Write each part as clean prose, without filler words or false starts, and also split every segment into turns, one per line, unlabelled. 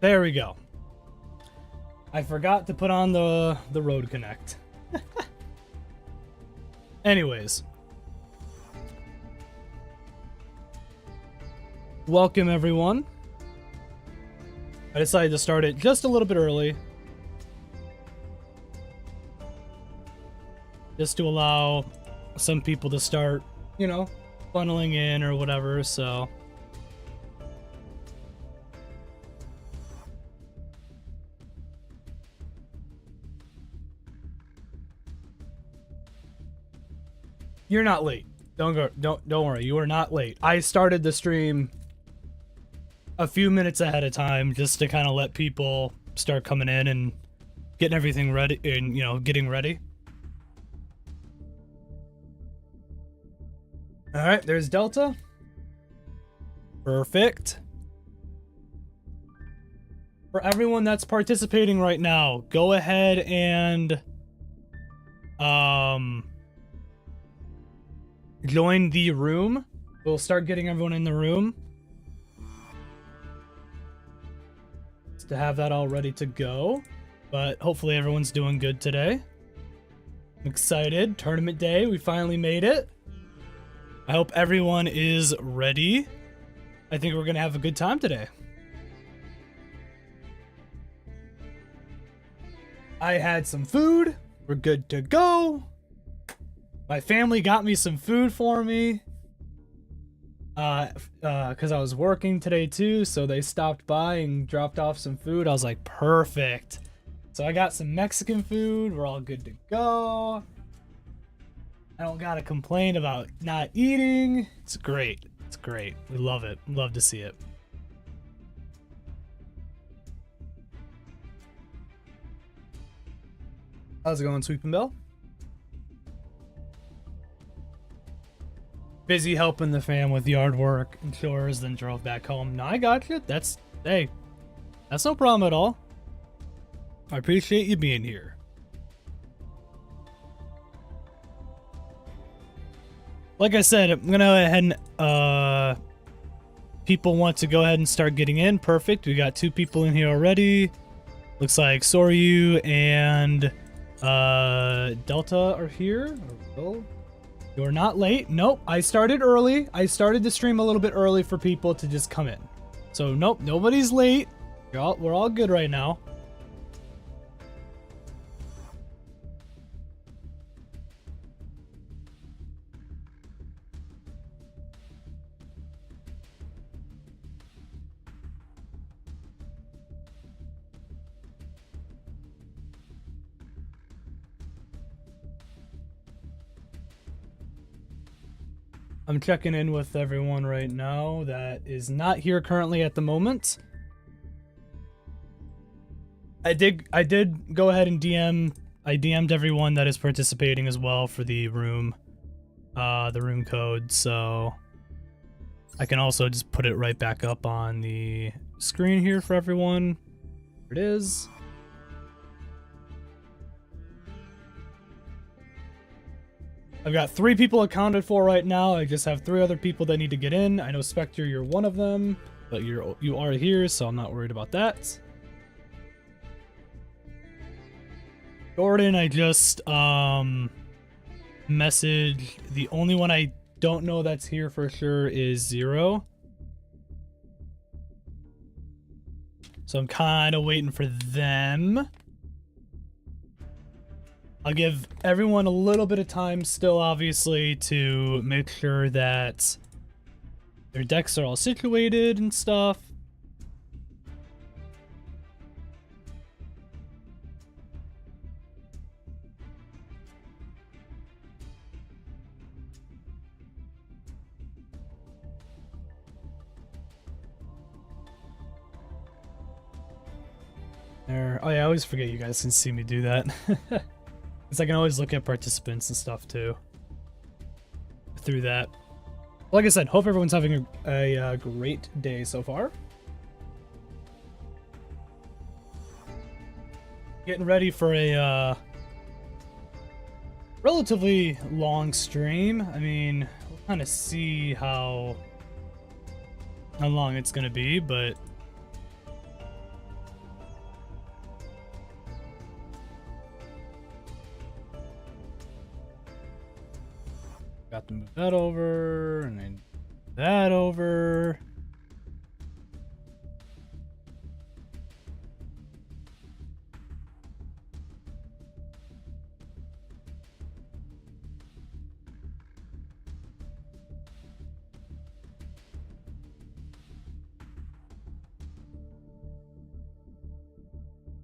There we go. I forgot to put on the Road Connect. Anyways. Welcome everyone. I decided to start it just a little bit early. Just to allow some people to start, you know, funneling in or whatever, so. You're not late. Don't worry, you are not late. I started the stream a few minutes ahead of time just to kind of let people start coming in and getting everything ready and, you know, getting ready. All right, there's Delta. Perfect. For everyone that's participating right now, go ahead and join the room. We'll start getting everyone in the room. Just to have that all ready to go. But hopefully everyone's doing good today. I'm excited. Tournament day. We finally made it. I hope everyone is ready. I think we're going to have a good time today. I had some food. We're good to go. My family got me some food for me. Because I was working today too, so they stopped by and dropped off some food. I was like, perfect. So I got some Mexican food. We're all good to go. I don't gotta complain about not eating. It's great. It's great. We love it. Love to see it. How's it going, Sweeping Bell? Busy helping the fam with yard work and chores, then drove back home. No, I got you. Hey, that's no problem at all. I appreciate you being here. Like I said, I'm gonna go ahead and people want to go ahead and start getting in. Perfect. We got 2 people in here already. Looks like Soryu and Delta are here. You're not late. Nope. I started early. I started the stream a little bit early for people to just come in. So nope, nobody's late. We're all good right now. I'm checking in with everyone right now that is not here currently at the moment. I did go ahead and I DM'd everyone that is participating as well for the room code, so I can also just put it right back up on the screen here for everyone. There it is. I've got 3 people accounted for right now. I just have 3 other people that need to get in. I know Spectre, you're one of them, but you are here, so I'm not worried about that. Jordan, I just messaged. The only one I don't know that's here for sure is Zero. So I'm kind of waiting for them. I'll give everyone a little bit of time still, obviously, to make sure that their decks are all situated and stuff. There. Oh yeah, I always forget you guys can see me do that. Because I can always look at participants and stuff too. Through that. Like I said, hope everyone's having a great day so far. Getting ready for a relatively long stream. I mean, we'll kind of see how long it's gonna be, but have to move that over, and then that over.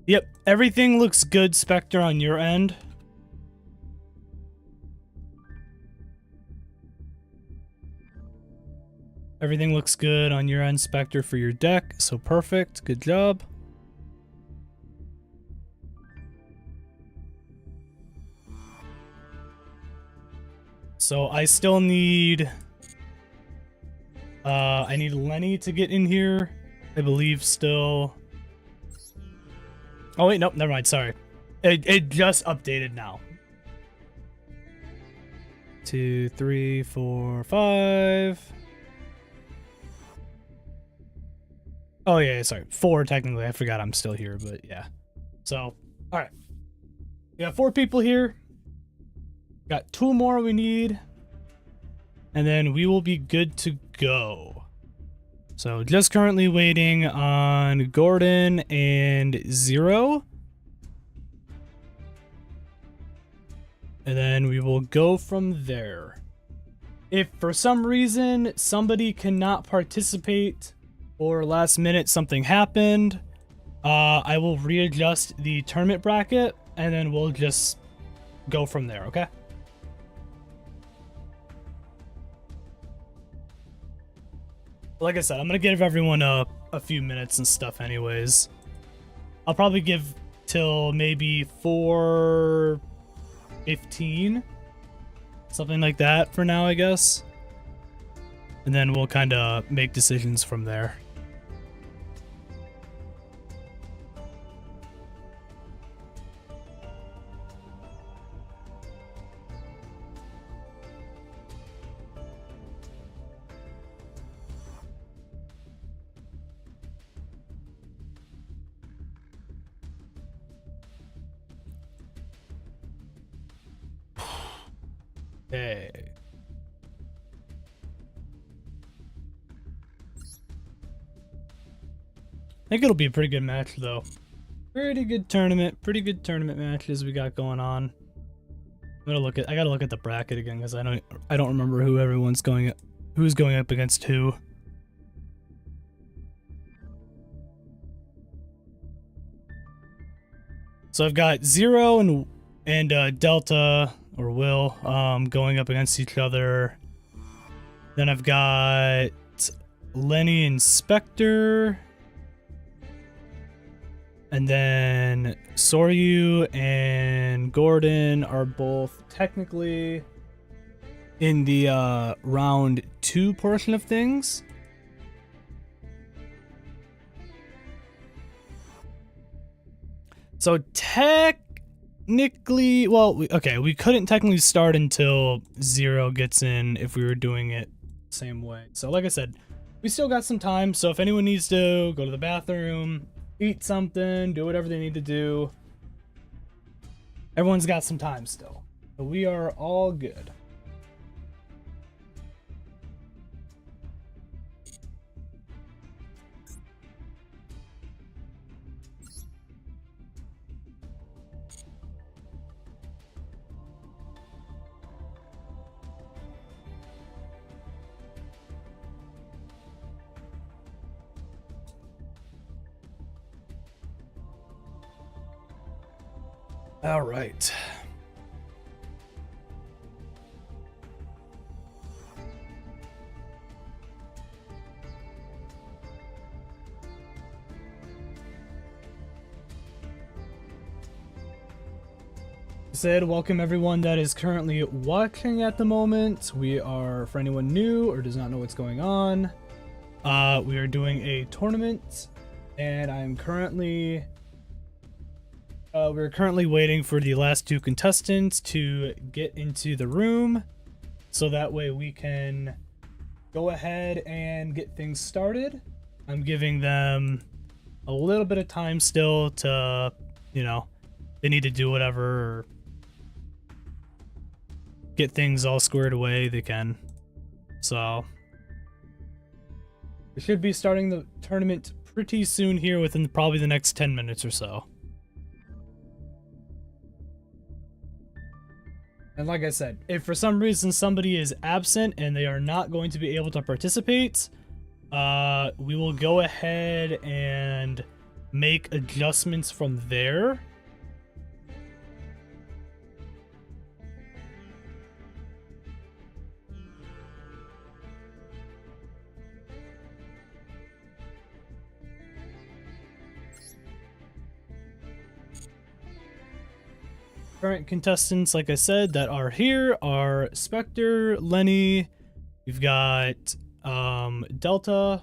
Yep, everything looks good, Spectre, on your end. Everything looks good on your end, Spectre, for your deck, so perfect. Good job. So I still need... I need Lenny to get in here. I believe still... Oh wait, nope, never mind, sorry. It just updated now. 2, 3, 4, 5. Oh yeah, sorry, 4 technically. I forgot I'm still here, but yeah. So, alright. We got 4 people here. Got 2 more we need. And then we will be good to go. So just currently waiting on Gordon and Zero. And then we will go from there. If for some reason somebody cannot participate or last minute something happened, I will readjust the tournament bracket and then we'll just go from there, okay? Like I said, I'm gonna give everyone a few minutes and stuff anyways. I'll probably give till maybe 4:15, something like that for now, I guess. And then we'll kind of make decisions from there. Okay. I think it'll be a pretty good match, though. Pretty good tournament matches we got going on. I gotta look at the bracket again because I don't remember who's going up against who. So I've got Zero and Delta or Will going up against each other. Then I've got Lenny and Spectre. And then Soryu and Gordon are both technically in the round 2 portion of things. So technically, well, we couldn't technically start until Zero gets in if we were doing it the same way. So like I said, we still got some time. So if anyone needs to go to the bathroom, eat something, do whatever they need to do, everyone's got some time still. But we are all good. All right. Said, welcome everyone that is currently watching at the moment. We are, for anyone new or does not know what's going on, we are doing a tournament, and I'm currently we're currently waiting for the last 2 contestants to get into the room, so that way we can go ahead and get things started. I'm giving them a little bit of time still to, you know, they need to do whatever, or get things all squared away, they can. So we should be starting the tournament pretty soon here within probably the next 10 minutes or so. And like I said, if for some reason somebody is absent and they are not going to be able to participate, we will go ahead and make adjustments from there. Current contestants, like I said, that are here are Spectre, Lenny, we've got Delta,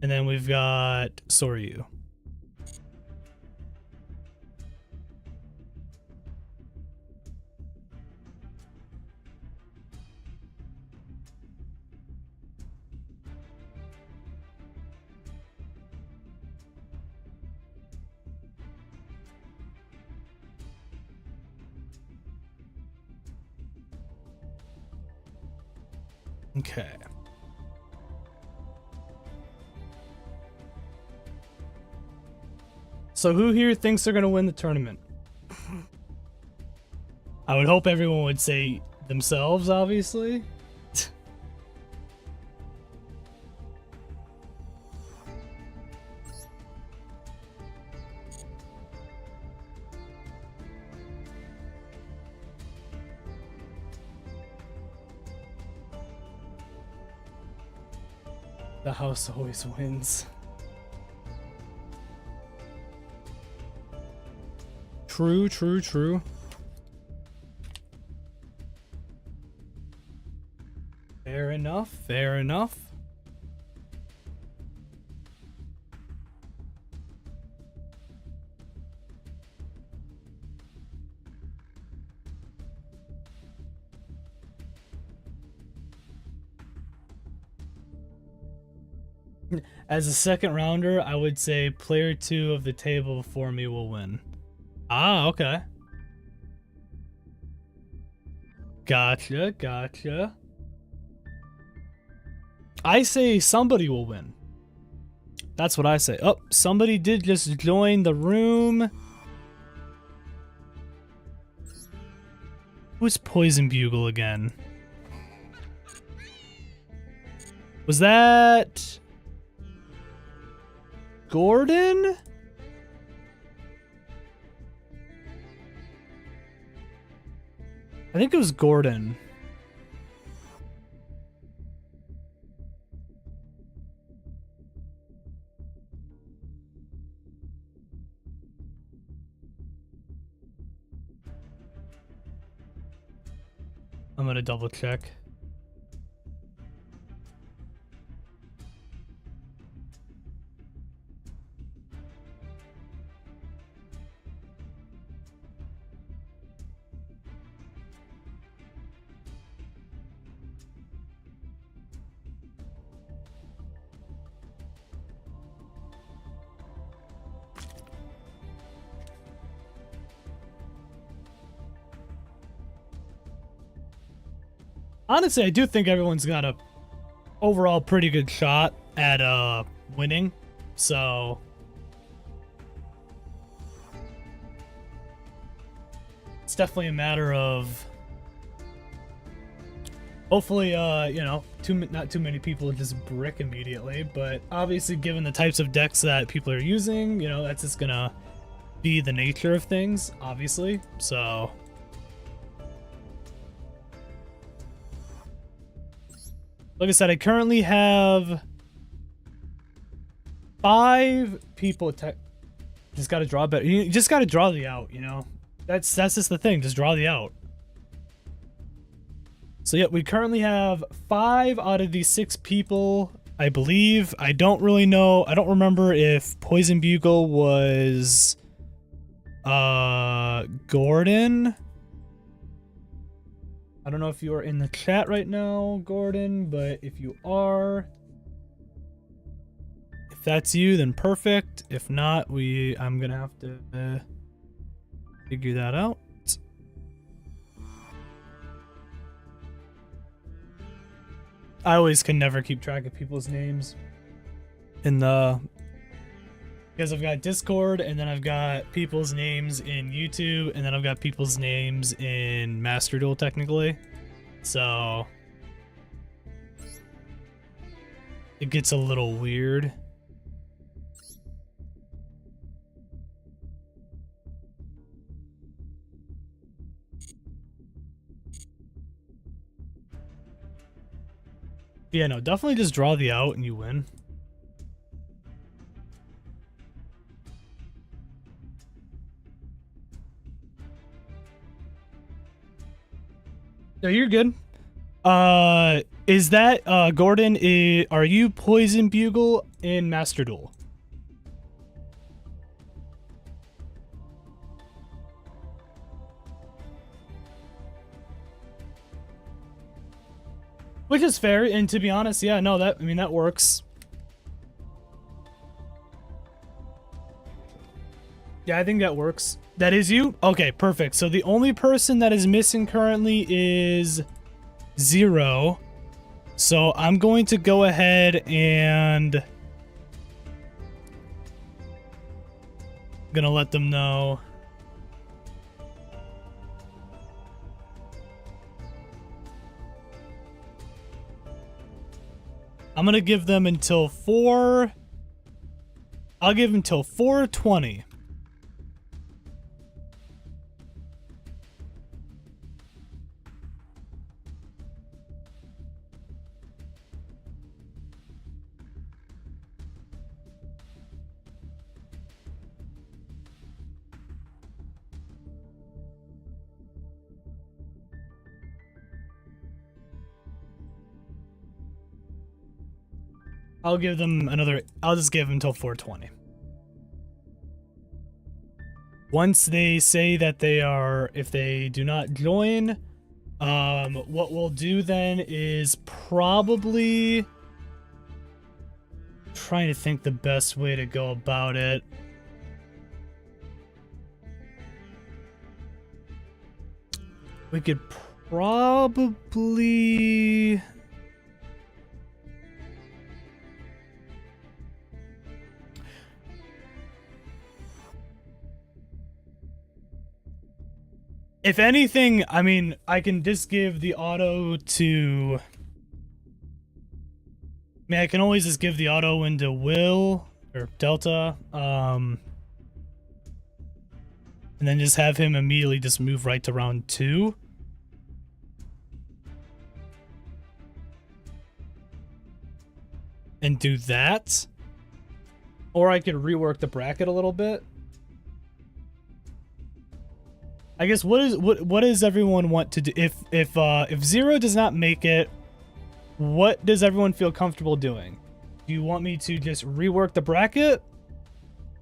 and then we've got Soryu. Okay. So who here thinks they're going to win the tournament? I would hope everyone would say themselves, obviously. The house always wins. True, true, true. Fair enough, fair enough. As a second rounder, I would say player 2 of the table before me will win. Ah, okay. Gotcha, gotcha. I say somebody will win. That's what I say. Oh, somebody did just join the room. Who's Poison Bugle again? Was that Gordon? I think it was Gordon. I'm gonna double check. Honestly, I do think everyone's got a overall pretty good shot at winning. So it's definitely a matter of hopefully you know, not too many people just brick immediately, but obviously given the types of decks that people are using, you know, that's just gonna be the nature of things, obviously. So like I said, I currently have 5 people. Just got to draw better. You just got to draw the out, you know? That's just the thing. Just draw the out. So yeah, we currently have 5 out of these 6 people, I believe. I don't really know. I don't remember if Poison Bugle was Gordon. I don't know if you are in the chat right now, Gordon, but if you are, if that's you, then perfect. If not, I'm gonna have to figure that out. I always can never keep track of people's names in the, because I've got Discord, and then I've got people's names in YouTube, and then I've got people's names in Master Duel technically. So it gets a little weird. Yeah, no, definitely just draw the out and you win. No, you're good. Is that Gordon? Are you Poison Bugle in Master Duel? Which is fair, and to be honest, yeah, no, that, I mean, that works. Yeah, I think that works. That is you? Okay, perfect. So the only person that is missing currently is 0. So I'm going to go ahead and gonna let them know. I'm gonna give them until 4. I'll give them until 4:20. I'll give them another, I'll just give them until 4:20. Once they say that they are, if they do not join, what we'll do then is probably trying to think the best way to go about it. We could probably... If anything, I mean, I can just give the auto to... I mean, I can always just give the auto into Will, or Delta, and then just have him immediately just move right to round 2. And do that. Or I could rework the bracket a little bit. I guess what does everyone want to do? If 0 does not make it, what does everyone feel comfortable doing? Do you want me to just rework the bracket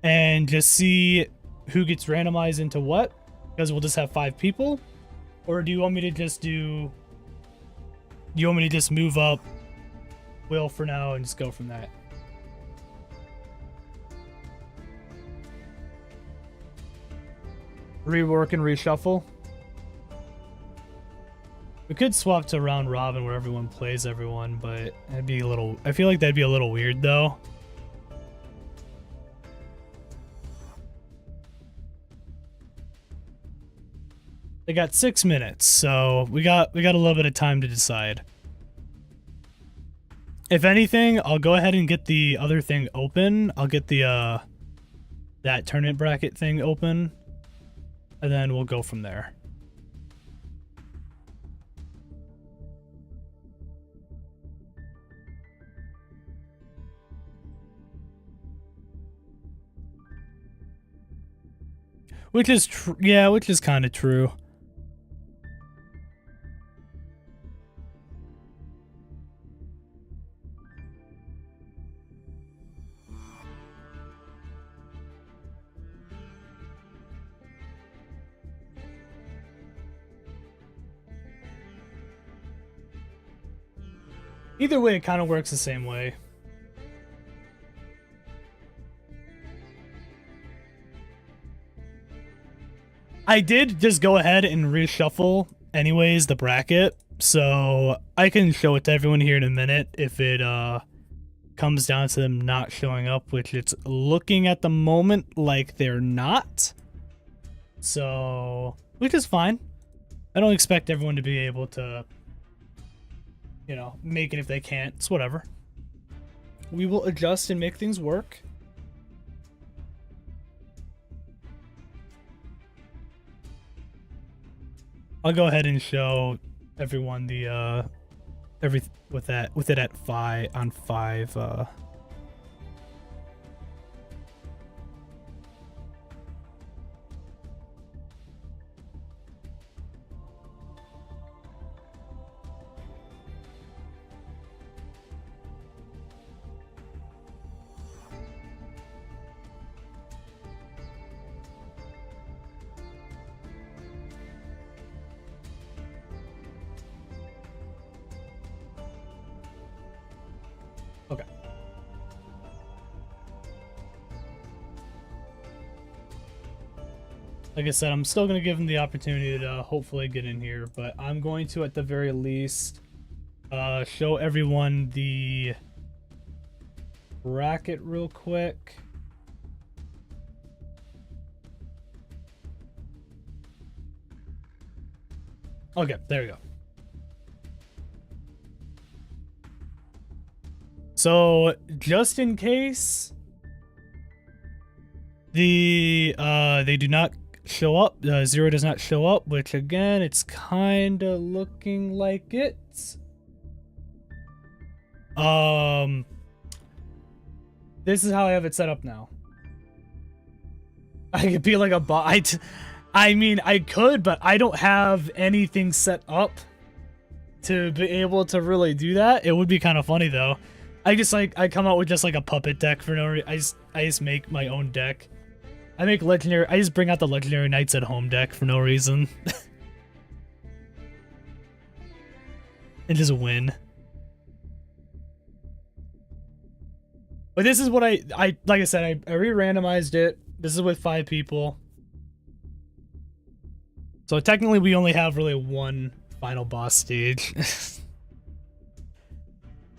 and just see who gets randomized into what? Because we'll just have 5 people? Or do you want me to just do... You want me to just move up Will for now and just go from that? Rework and reshuffle. We could swap to round robin where everyone plays everyone, but that'd be a little... I feel like that'd be a little weird though. They got 6 minutes, so we got a little bit of time to decide. If anything, I'll go ahead and get the other thing open. I'll get the that tournament bracket thing open, and then we'll go from there. Which is yeah, which is kind of true. Either way, it kind of works the same way. I did just go ahead and reshuffle anyways the bracket, So I can show it to everyone here in a minute if it comes down to them not showing up, which it's looking at the moment like they're not. So, which is fine. I don't expect everyone to be able to, you know, make it if they can't. It's whatever. We will adjust and make things work. I'll go ahead and show everyone the with it at 5 on 5 okay. Like I said, I'm still going to give them the opportunity to hopefully get in here, but I'm going to, at the very least, show everyone the bracket real quick. Okay, there we go. So, just in case they do not show up, 0 does not show up, which again, it's kind of looking like it. This is how I have it set up now. I could be like a bot. I mean, I could, but I don't have anything set up to be able to really do that. It would be kind of funny though. I come out with just like a puppet deck for no reason. I just make my own deck. I just bring out the Legendary Knights at Home deck for no reason. And just win. But this is what I like I said, I re-randomized it. This is with 5 people. So technically we only have really one final boss stage.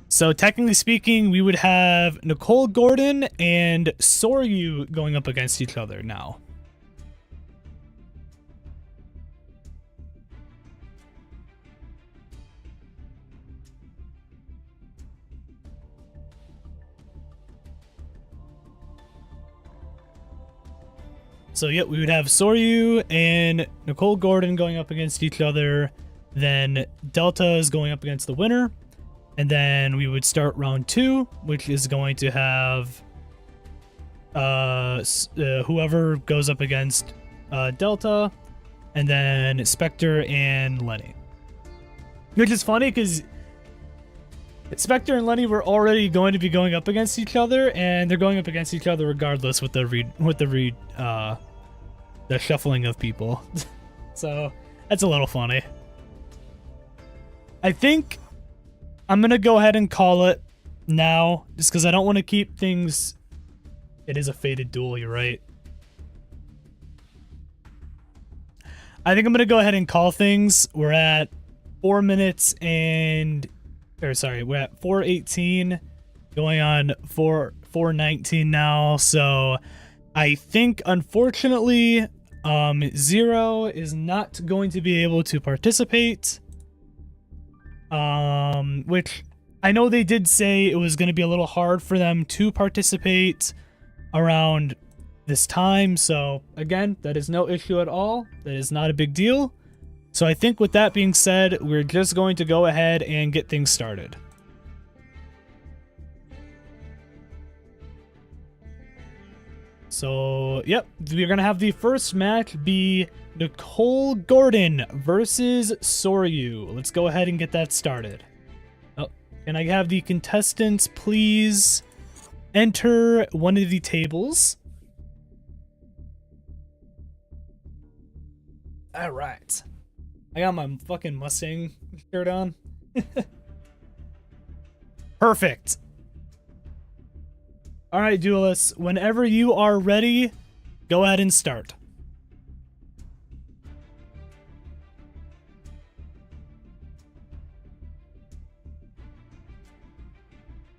So technically speaking, we would have Nicole Gordon and Soryu going up against each other now. So yeah, we would have Soryu and Nicole Gordon going up against each other. Then Delta is going up against the winner. And then we would start round 2, which is going to have whoever goes up against Delta, and then Spectre and Lenny. Which is funny because Spectre and Lenny were already going to be going up against each other, and they're going up against each other regardless with the shuffling of people. So that's a little funny. I think I'm gonna go ahead and call it now, just because I don't want to keep things. It is a fated duel, you're right. I think I'm gonna go ahead and call things. We're at 4 minutes and, or sorry, we're at 4:18, going on 4:19 now. So I think, unfortunately, 0 is not going to be able to participate. Which I know they did say it was going to be a little hard for them to participate around this time. So again, that is no issue at all. That is not a big deal. So I think with that being said, we're just going to go ahead and get things started. So, yep, we're going to have the first match be Nicole Gordon versus Soryu. Let's go ahead and get that started. Oh, can I have the contestants please enter one of the tables? All right. I got my fucking Mustang shirt on. Perfect. All right, duelists, whenever you are ready, go ahead and start.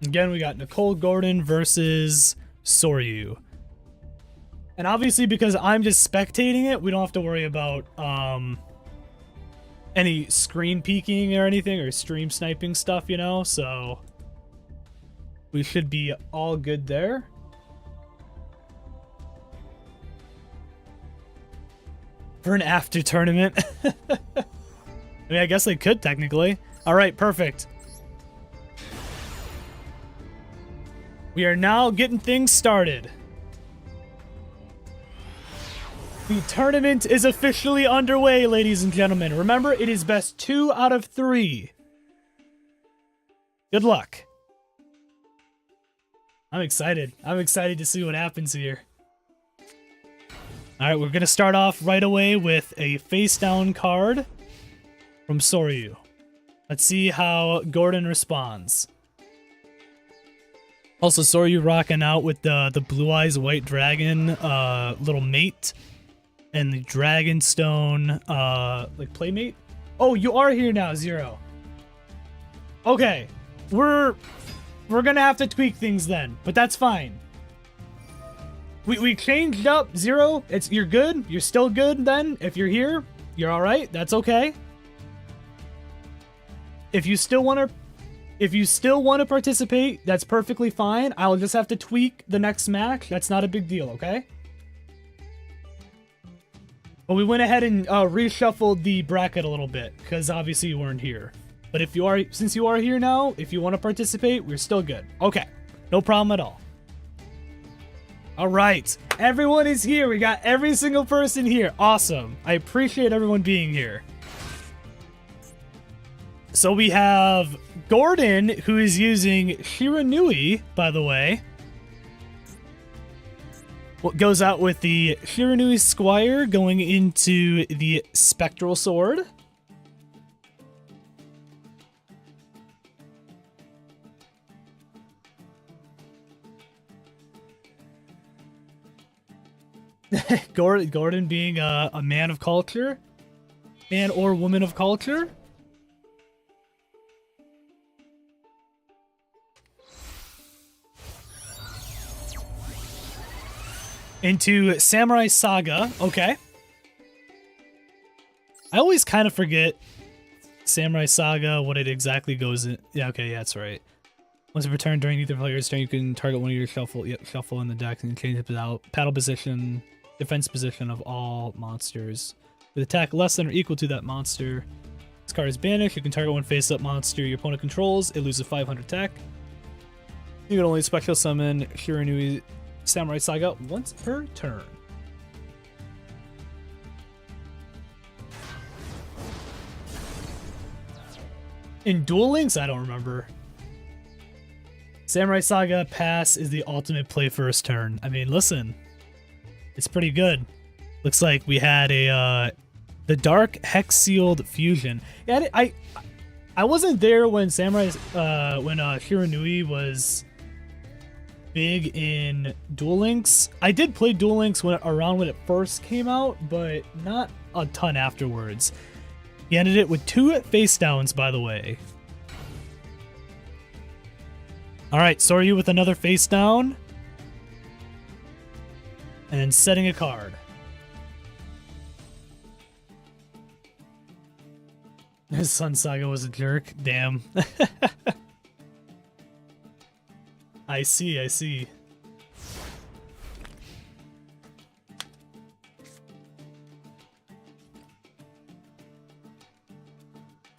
Again, we got Nicole Gordon versus Soryu. And obviously, because I'm just spectating it, we don't have to worry about any screen peeking or anything, or stream sniping stuff, you know? So we should be all good there. For an after tournament. I mean, I guess they could technically. All right, perfect. We are now getting things started. The tournament is officially underway, ladies and gentlemen. Remember, it is best 2 out of 3. Good luck. I'm excited. I'm excited to see what happens here. All right, we're going to start off right away with a face-down card from Soryu. Let's see how Gordon responds. Also, Soryu rocking out with the Blue Eyes White Dragon little mate. And the Dragonstone, like, playmate? Oh, you are here now, Zero. Okay. We're gonna have to tweak things then, but that's fine. We changed up, Zero. You're good. You're still good then. If you're here, you're alright. That's okay. If you still want to participate, that's perfectly fine. I'll just have to tweak the next match. That's not a big deal, okay? But we went ahead and reshuffled the bracket a little bit, because obviously you weren't here. But since you are here now, if you want to participate, we're still good. Okay, no problem at all. All right, everyone is here. We got every single person here. Awesome. I appreciate everyone being here. So we have Gordon, who is using Shiranui, by the way. What goes out with the Shiranui Squire going into the Spectral Sword. Gordon being a man of culture. Man or woman of culture. Into Samurai Saga. Okay. I always kind of forget Samurai Saga, what it exactly goes in. Yeah, okay, yeah, that's right. Once it returned during either player's turn, you can target one of your shuffle in the deck and change the paddle position, defense position of all monsters. With attack less than or equal to that monster, this card is banished. You can target one face-up monster your opponent controls. It loses 500 attack. You can only special summon Shiranui Samurai Saga once per turn. In Duel Links, I don't remember. Samurai Saga Pass is the ultimate play first turn. I mean, listen, it's pretty good. Looks like we had the Dark Hex Sealed Fusion. Yeah, I wasn't there when Shiranui was big in Duel Links. I did play Duel Links around when it first came out, but not a ton afterwards. He ended it with 2 face downs, by the way. Alright, Soryu with another face down. And setting a card. His Sun Saga was a jerk. Damn. I see.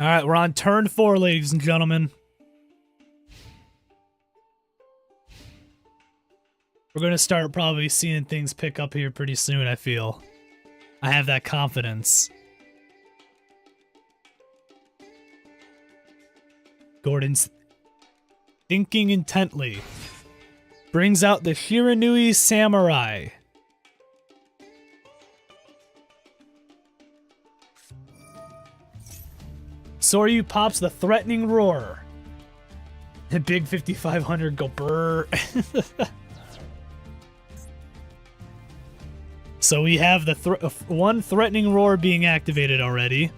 Alright, we're on turn 4, ladies and gentlemen. We're going to start probably seeing things pick up here pretty soon, I feel. I have that confidence. Gordon's thinking intently. Brings out the Shiranui Samurai. Soryu pops the threatening roar. The big 5500 go brrr. So we have the one threatening roar being activated already.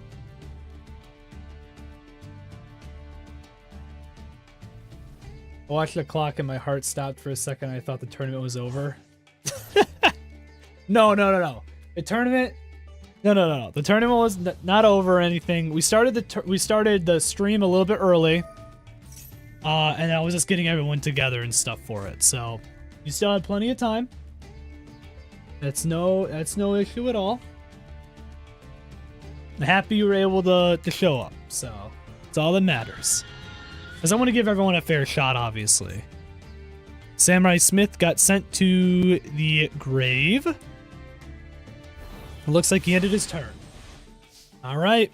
I watched the clock and my heart stopped for a second. I thought the tournament was over. No. The tournament... No. The tournament was not over or anything. We started the stream a little bit early. And I was just getting everyone together and stuff for it. So, you still had plenty of time. That's no issue at all. I'm happy you were able to show up. So, it's all that matters. Because I want to give everyone a fair shot, obviously. Samurai Smith got sent to the grave. It looks like he ended his turn. Alright.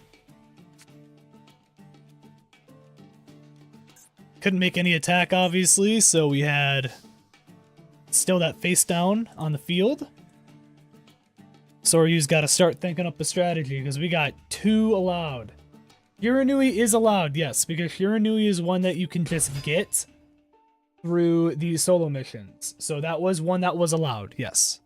Couldn't make any attack, obviously, so we had still that face down on the field. Soryu's got to start thinking up a strategy, because we got 2 allowed. Shiranui is allowed, yes, because Shiranui is one that you can just get through the solo missions. So that was one that was allowed, yes.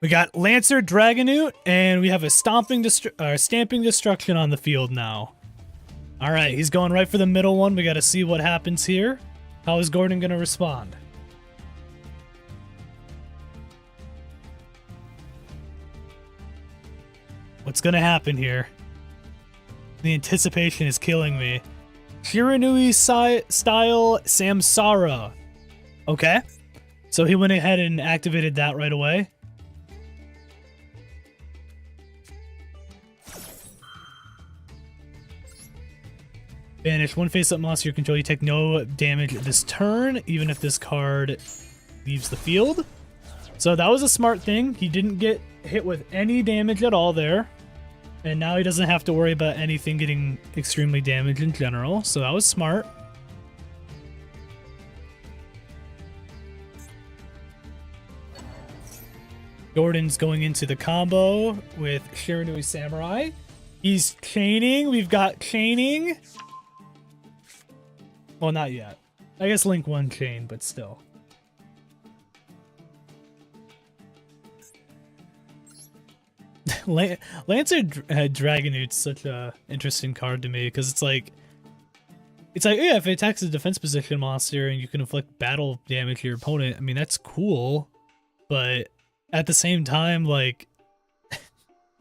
We got Lancer Dragonoot, and we have a Stamping Destruction on the field now. Alright, he's going right for the middle one. We gotta see what happens here. How is Gordon gonna respond? What's gonna happen here? The anticipation is killing me. Shiranui style Samsara. Okay. So he went ahead and activated that right away. Banish one face-up monster you control. You take no damage this turn, even if this card leaves the field. So that was a smart thing. He didn't get hit with any damage at all there. And now he doesn't have to worry about anything getting extremely damaged in general. So that was smart. Gordon's going into the combo with Shiranui Samurai. He's chaining. We've got chaining. Well, not yet. I guess Link 1 chain, but still. Lancer Dragonoot's such a interesting card to me, because it's like, yeah, if it attacks a defense position monster and you can inflict battle damage to your opponent, I mean, that's cool, but at the same time, like,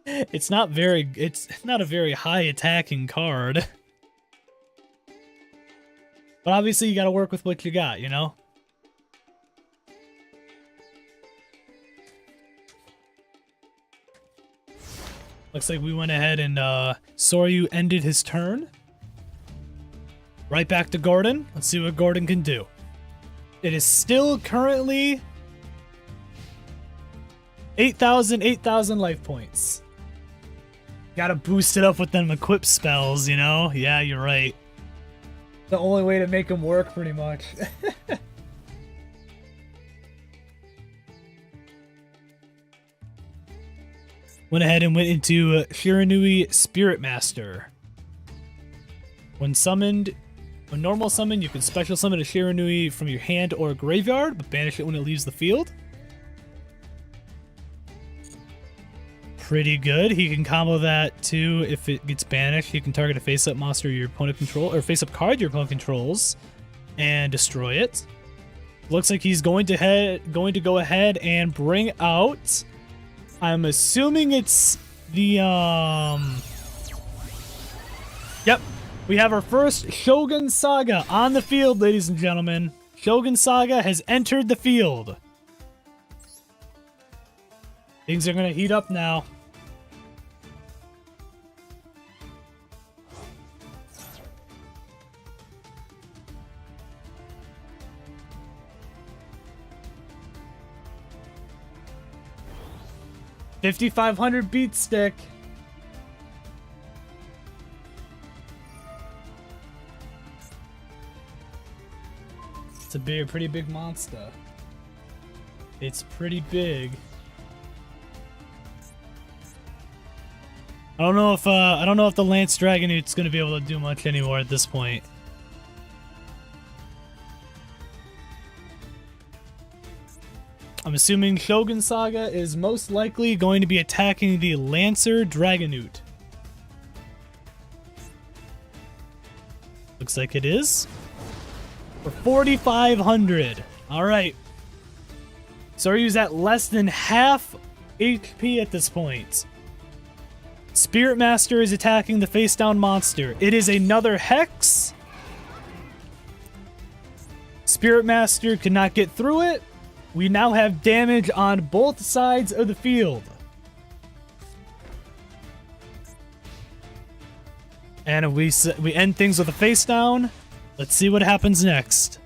it's not a very high attacking card. But obviously you gotta work with what you got, you know? Looks like we went ahead and Soryu ended his turn. Right back to Gordon. Let's see what Gordon can do. It is still currently 8,000 life points. Gotta boost it up with them equip spells, you know? Yeah, you're right. The only way to make them work, pretty much. Went ahead and went into Shiranui Spirit Master. When normal summoned, you can special summon a Shiranui from your hand or graveyard, but banish it when it leaves the field. Pretty good. He can combo that too. If it gets banished, you can target a face-up monster your opponent controls, or face-up card your opponent controls, and destroy it. Looks like he's going to go ahead and bring out. I'm assuming it's the Yep, we have our first Shogun Saga on the field, ladies and gentlemen. Shogun Saga has entered the field. Things are gonna heat up now. $5,500 beat stick. It's a pretty big monster. It's pretty big. I don't know if the Lance Dragonoot's gonna be able to do much anymore at this point. I'm assuming Shogun Saga is most likely going to be attacking the Lancer Dragonute. Looks like it is. For 4,500. Alright. Soryu's at less than half HP at this point. Spirit Master is attacking the face down monster. It is another Hex. Spirit Master could not get through it. We now have damage on both sides of the field. And we end things with a face down. Let's see what happens next.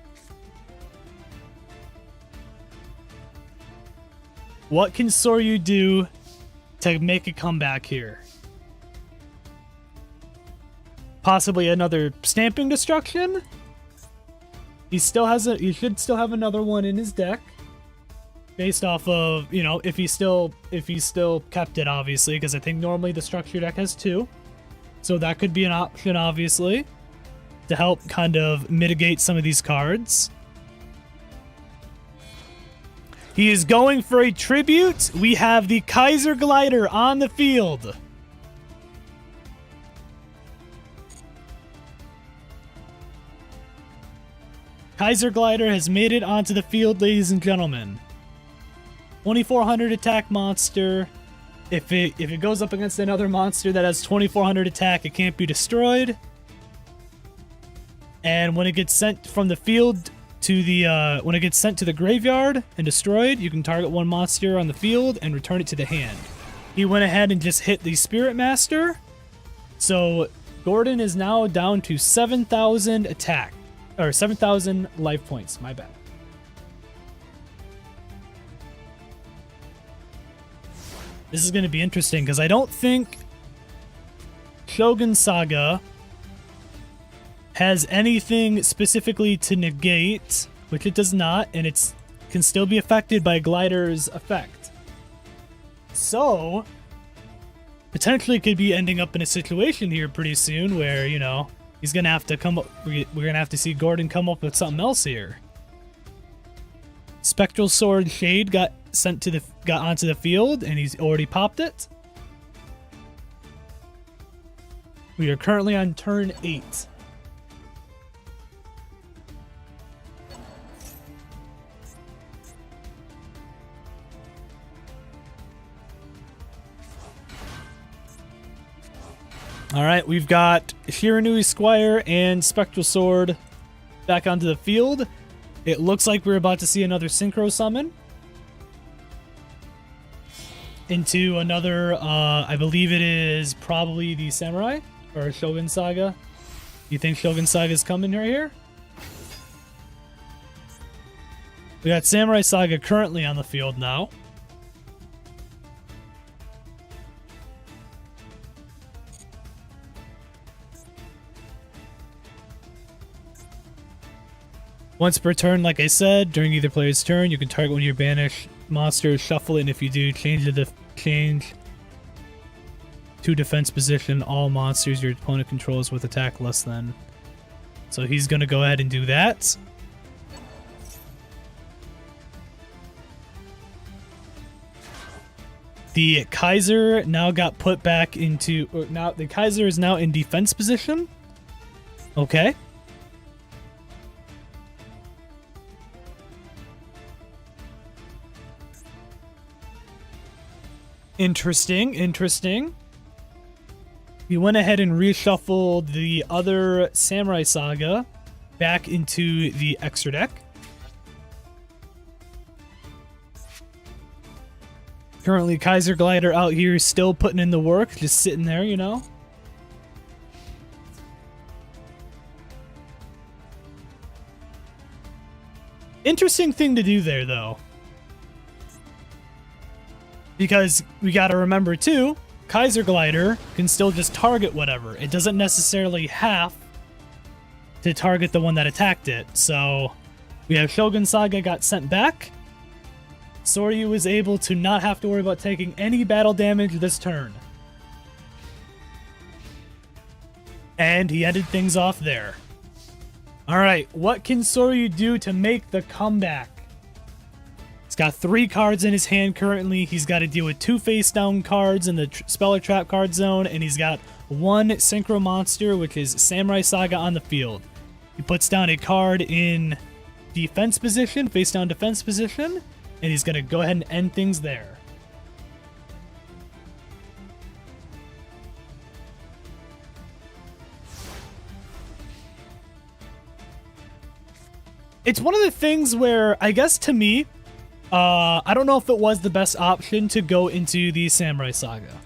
What can Soryu do to make a comeback here? Possibly another Stamping Destruction? He should still have another one in his deck. Based off of, you know, if he still kept it, obviously, because I think normally the structure deck has 2. So that could be an option, obviously, to help kind of mitigate some of these cards. He is going for a tribute. We have the Kaiser Glider on the field. Kaiser Glider has made it onto the field, ladies and gentlemen. 2,400 attack monster. If it goes up against another monster that has 2,400 attack, it can't be destroyed. And when it gets sent from the field to the when it gets sent to the graveyard and destroyed, you can target one monster on the field and return it to the hand. He went ahead and just hit the Spirit Master. So Gordon is now down to 7,000 attack, or 7,000 life points. My bad. This is going to be interesting because I don't think Shogun Saga has anything specifically to negate, which it does not, and it can still be affected by Glider's effect. So, potentially could be ending up in a situation here pretty soon where, you know, he's going to have to come up, we're going to have to see Gordon come up with something else here. Spectral Sword Shade got onto the field, and he's already popped it. We are currently on turn 8. Alright, we've got Shiranui Squire and Spectral Sword back onto the field. It looks like we're about to see another Synchro Summon into another, I believe it is probably the Samurai or Shogun Saga. You think Shogun Saga is coming right here? We got Samurai Saga currently on the field now. Once per turn, like I said, during either player's turn, you can target one of your banished monsters, shuffle it, and if you do, change to defense position all monsters your opponent controls with attack less than. So he's going to go ahead and do that. The Kaiser now got put back into... now the Kaiser is now in defense position. Okay. Interesting. We went ahead and reshuffled the other Samurai Saga back into the extra deck. Currently, Kaiser Glider out here still putting in the work, just sitting there, you know. Interesting thing to do there, though. Because we gotta remember, too, Kaiser Glider can still just target whatever. It doesn't necessarily have to target the one that attacked it. So, we have Shogun Saga got sent back. Soryu was able to not have to worry about taking any battle damage this turn. And he ended things off there. Alright, what can Soryu do to make the comeback? It's got 3 cards in his hand currently. He's got to deal with 2 face-down cards in the Speller Trap card zone, and he's got 1 Synchro Monster, which is Samurai Saga, on the field. He puts down a card in defense position, face-down defense position, and he's going to go ahead and end things there. It's one of the things where, I guess to me, I don't know if it was the best option to go into the Samurai Saga.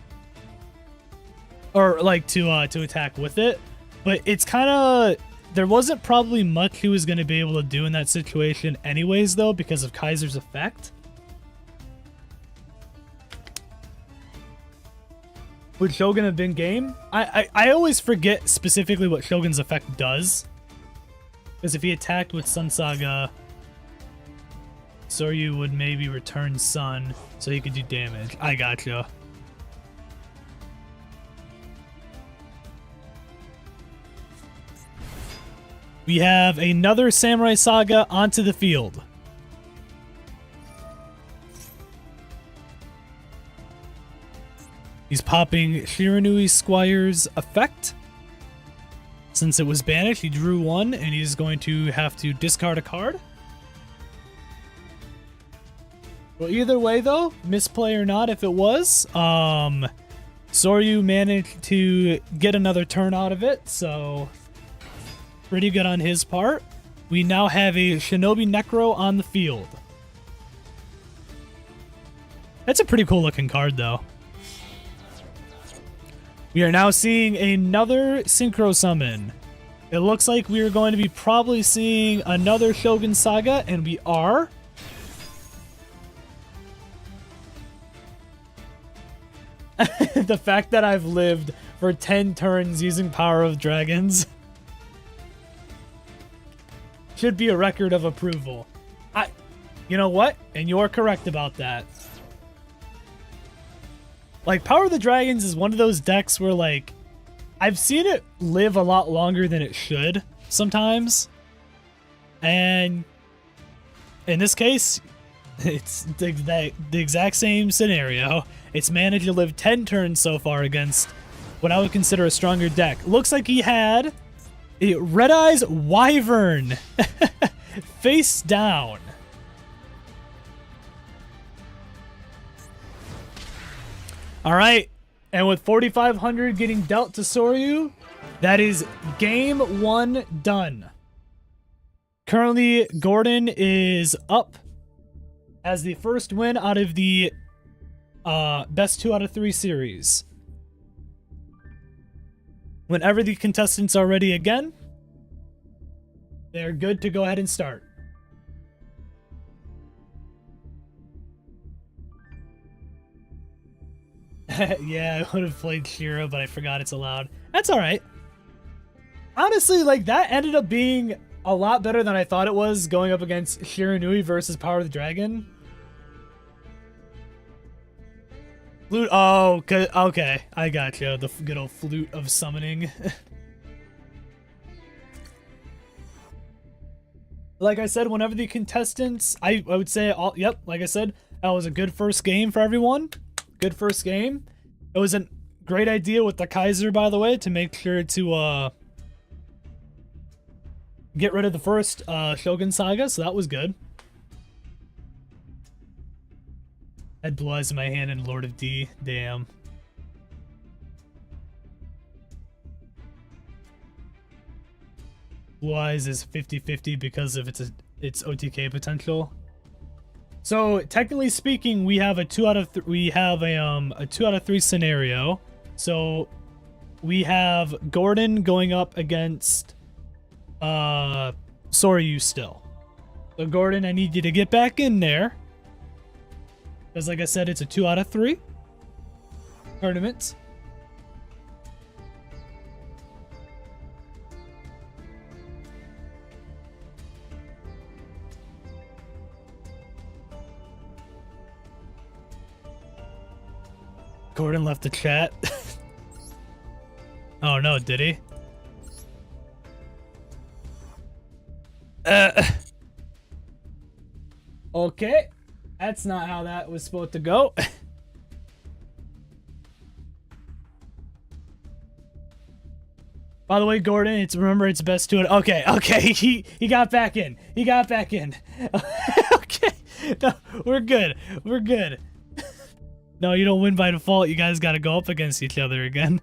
Or, like, to attack with it. But it's kind of... There wasn't probably much he was going to be able to do in that situation anyways, though, because of Kaiser's effect. Would Shogun have been game? I always forget specifically what Shogun's effect does. Because if he attacked with Sun Saga, Soryu would maybe return Sun, so he could do damage. I gotcha. We have another Samurai Saga onto the field. He's popping Shiranui Squire's effect. Since it was banished, he drew 1, and he's going to have to discard a card. Well, either way, though, misplay or not, if it was, Soryu managed to get another turn out of it, so pretty good on his part. We now have a Shinobi Necro on the field. That's a pretty cool looking card, though. We are now seeing another Synchro Summon. It looks like we are going to be probably seeing another Shogun Saga, and we are. The fact that I've lived for 10 turns using Power of Dragons should be a record of approval. You know what? And you're correct about that. Like, Power of the Dragons is one of those decks where, like, I've seen it live a lot longer than it should sometimes. And in this case, it's the exact same scenario. It's managed to live 10 turns so far against what I would consider a stronger deck. Looks like he had a Red Eyes Wyvern face down. All right, and with 4,500 getting dealt to Soryu, that is game 1 done. Currently, Gordon is up as the first win out of the best 2 out of 3 series. Whenever the contestants are ready again, they're good to go ahead and start. Yeah, I would have played Shira, but I forgot it's allowed. That's alright. Honestly, like, that ended up being a lot better than I thought it was, going up against Shiranui versus Power of the Dragon. Flute, oh, okay, I got you. The good old flute of summoning. Like I said, whenever the contestants, I would say, yep, like I said, that was a good first game for everyone. Good first game. It was a great idea with the Kaiser, by the way, to make sure to get rid of the first Shogun Saga, so that was good. I had Blue Eyes in my hand and Lord of D. Damn. Blue Eyes is 50-50 because of its OTK potential. So technically speaking, we have a 2 out of 3 scenario. So we have Gordon going up against Soryu still. So Gordon, I need you to get back in there. Because like I said, it's a 2 out of 3 tournament. Gordon left the chat. Oh no, did he? Okay. That's not how that was supposed to go. By the way, Gordon, remember it's best to it. Okay, he got back in. He got back in. Okay, no, we're good. We're good. No, you don't win by default. You guys got to go up against each other again.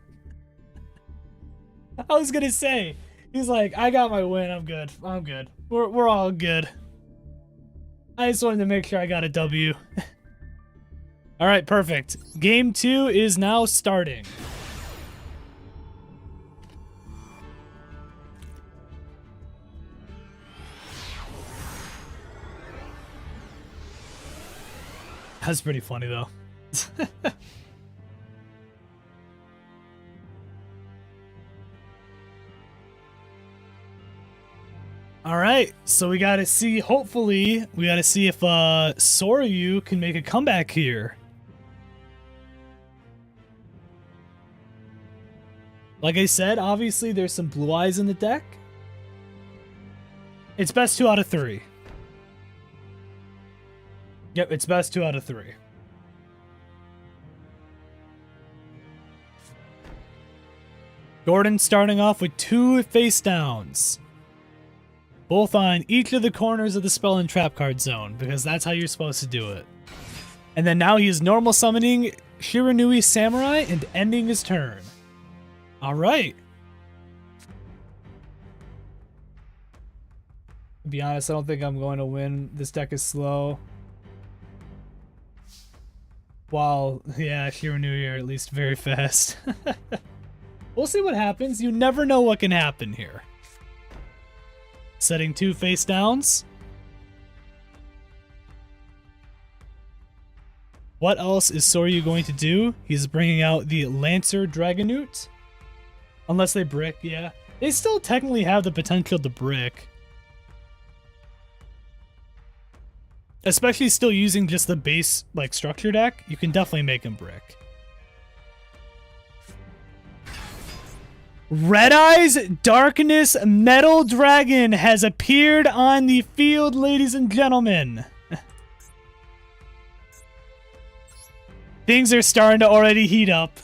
I was gonna say, he's like, I got my win. I'm good. I'm good. We're all good. I just wanted to make sure I got a W. All right, perfect. Game 2 is now starting. That's pretty funny, though. All right, so we gotta see, hopefully, we gotta see if Soryu can make a comeback here. Like I said, obviously there's some blue eyes in the deck. It's best 2 out of 3. Yep, it's best 2 out of 3. Gordon starting off with 2 face downs. Both on each of the corners of the spell and trap card zone, because that's how you're supposed to do it. And then now he is normal summoning Shiranui Samurai and ending his turn. Alright. To be honest, I don't think I'm going to win. This deck is slow. While, yeah, Shiranui are at least very fast. We'll see what happens. You never know what can happen here. Setting 2 face downs. What else is Soryu going to do? He's bringing out the Lancer Dragonute. Unless they brick, yeah. They still technically have the potential to brick. Especially still using just the base, like, structure deck, you can definitely make him brick. Red Eye's Darkness Metal Dragon has appeared on the field, ladies and gentlemen. Things are starting to already heat up.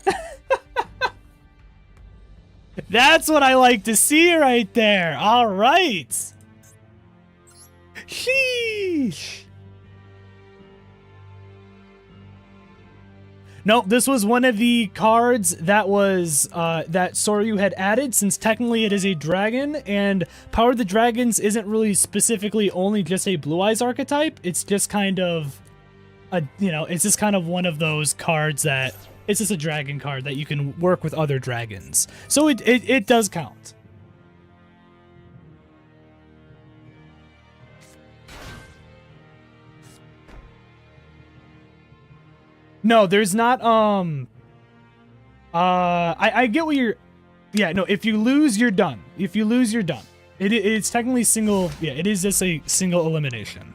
That's what I like to see right there. All right. Sheesh. Nope, this was one of the cards that was that Soryu had added, since technically it is a dragon, and Power of the Dragons isn't really specifically only just a Blue Eyes archetype. It's just kind of a, you know, it's just kind of one of those cards that it's just a dragon card that you can work with other dragons. So it does count. No, there's not, I get what you're, yeah, no, if you lose, you're done. If you lose, you're done. It's technically single, yeah, it is just a single elimination.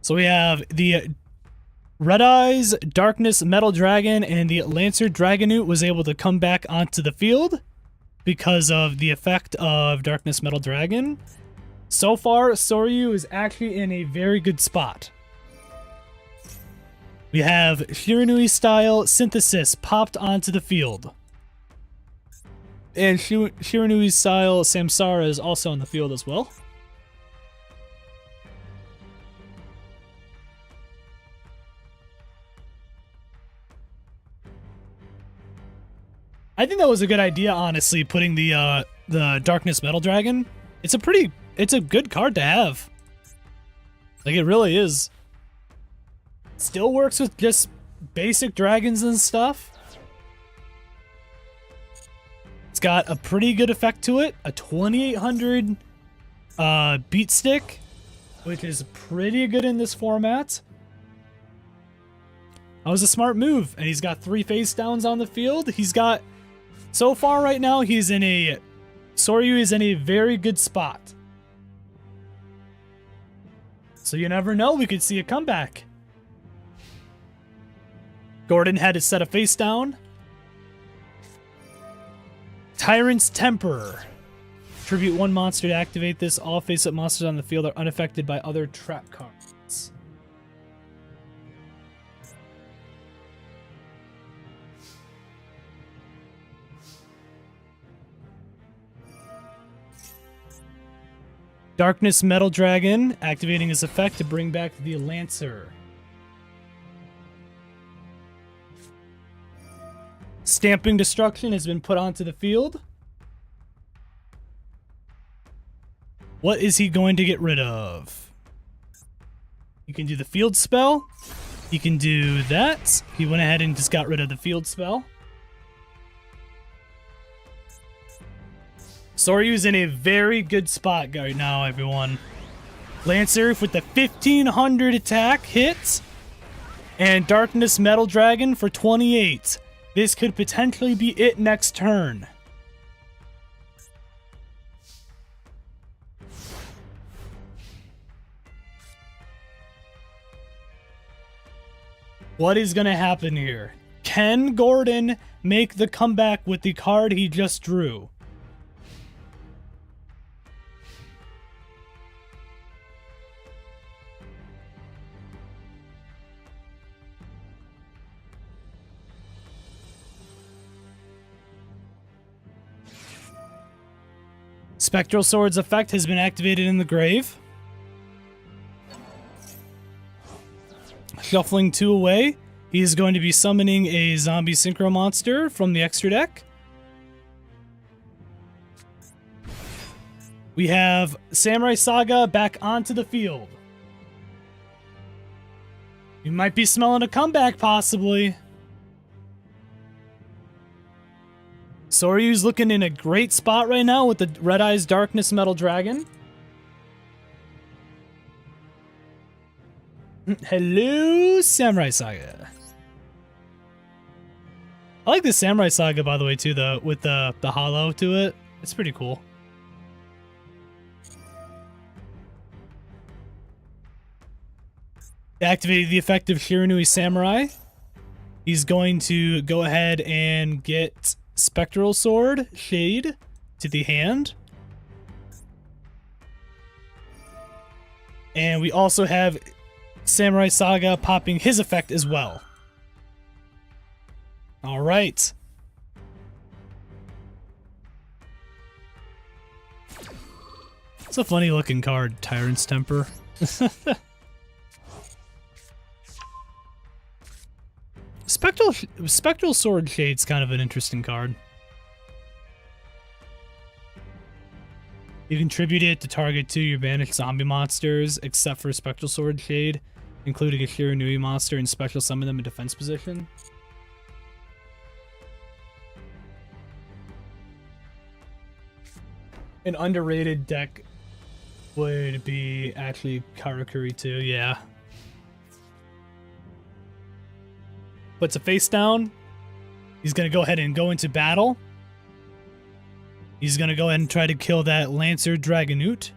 So we have the Red Eyes, Darkness Metal Dragon, and the Lancer Dragonute was able to come back onto the field because of the effect of Darkness Metal Dragon. So far, Soryu is actually in a very good spot. We have Shiranui style Synthesis popped onto the field. And Shiranui style Samsara is also on the field as well. I think that was a good idea, honestly, putting the Darkness Metal Dragon. It's a good card to have. Like, it really is. Still works with just basic dragons and stuff. It's got a pretty good effect to it. A 2800 beat stick, which is pretty good in this format. That was a smart move. And he's got 3 face downs on the field. He's got, so far right now, Soryu is in a very good spot. So you never know, we could see a comeback. Gordon had to set a face down. Tyrant's Temper. Tribute one monster to activate this. All face-up monsters on the field are unaffected by other trap cards. Darkness Metal Dragon, activating his effect to bring back the Lancer. Stamping Destruction has been put onto the field. What is he going to get rid of? You can do the field spell. You can do that. He went ahead and just got rid of the field spell. Soryu's in a very good spot right now, everyone. Lancer with the 1500 attack hits. And Darkness Metal Dragon for 28. This could potentially be it next turn. What is going to happen here? Can Gordon make the comeback with the card he just drew? Spectral Sword's effect has been activated in the grave. Shuffling 2 away, he is going to be summoning a zombie synchro monster from the extra deck. We have Samurai Saga back onto the field. You might be smelling a comeback, possibly. Soryu's looking in a great spot right now with the Red Eyes Darkness Metal Dragon. Hello, Samurai Saga. I like the Samurai Saga, by the way, too, though, with the hollow to it. It's pretty cool. Activated the effect of Shiranui Samurai. He's going to go ahead and get Spectral Sword Shade to the hand. And we also have Samurai Saga popping his effect as well. All right. It's a funny looking card, Tyrant's Temper. Spectral Sword Shade's kind of an interesting card. You contribute it to target 2 your banished zombie monsters, except for Spectral Sword Shade, including a Shiranui monster, and special summon them in defense position. An underrated deck would be actually Karakuri too, yeah. Puts a face down. He's going to go ahead and go into battle. He's going to go ahead and try to kill that Lancer Dragonoot.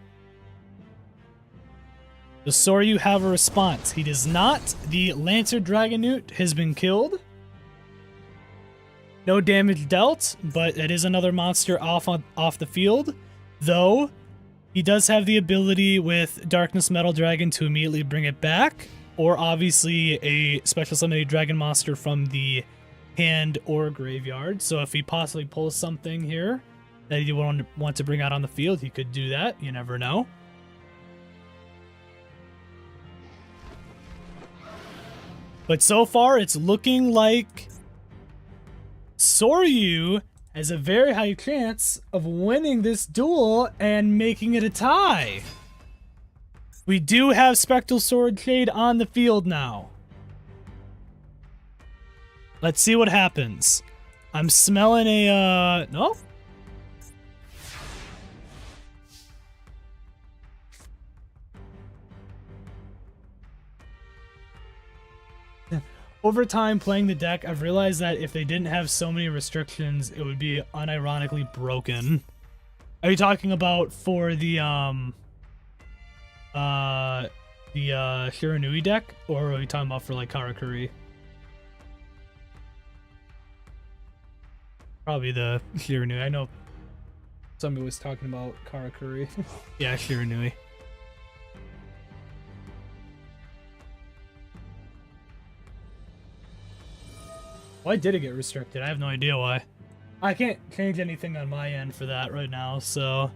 Does Soryu have a response? He does not. The Lancer Dragonoot has been killed. No damage dealt, but it is another monster off the field. Though, he does have the ability with Darkness Metal Dragon to immediately bring it back. Or obviously a special summoning dragon monster from the hand or graveyard. So if he possibly pulls something here that he would want to bring out on the field, he could do that. You never know. But so far, it's looking like Soryu has a very high chance of winning this duel and making it a tie. We do have Spectral Sword Shade on the field now. Let's see what happens. I'm smelling a, no? Over time playing the deck, I've realized that if they didn't have so many restrictions, it would be unironically broken. Are you talking about for the Shiranui deck, or are we talking about for like Karakuri? Probably the Shiranui. I know Somebody was talking about Karakuri. Yeah, Shiranui. Why did it get restricted? I have no idea why. I can't change anything on my end for that right now, so...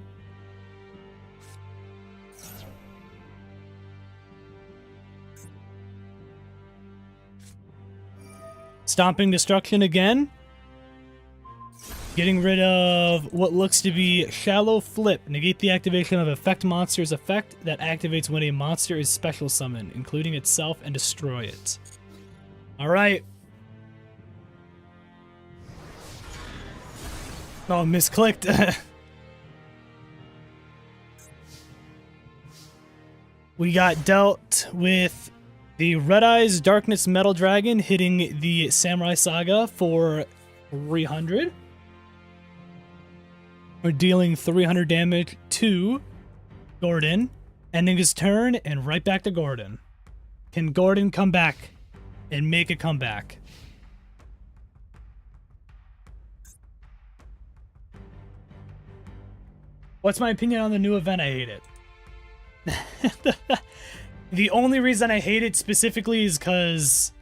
Stomping Destruction again. Getting rid of what looks to be Shallow Flip. Negate the activation of Effect Monster's effect that activates when a monster is special summoned, including itself, and destroy it. Alright. Oh, misclicked. We got dealt with the Red Eyes Darkness Metal Dragon hitting the Samurai Saga for 300. We're dealing 300 damage to Gordon, ending his turn, and right back to Gordon. Can Gordon come back and make a comeback? What's my opinion on the new event? I hate it. The only reason I hate it specifically is because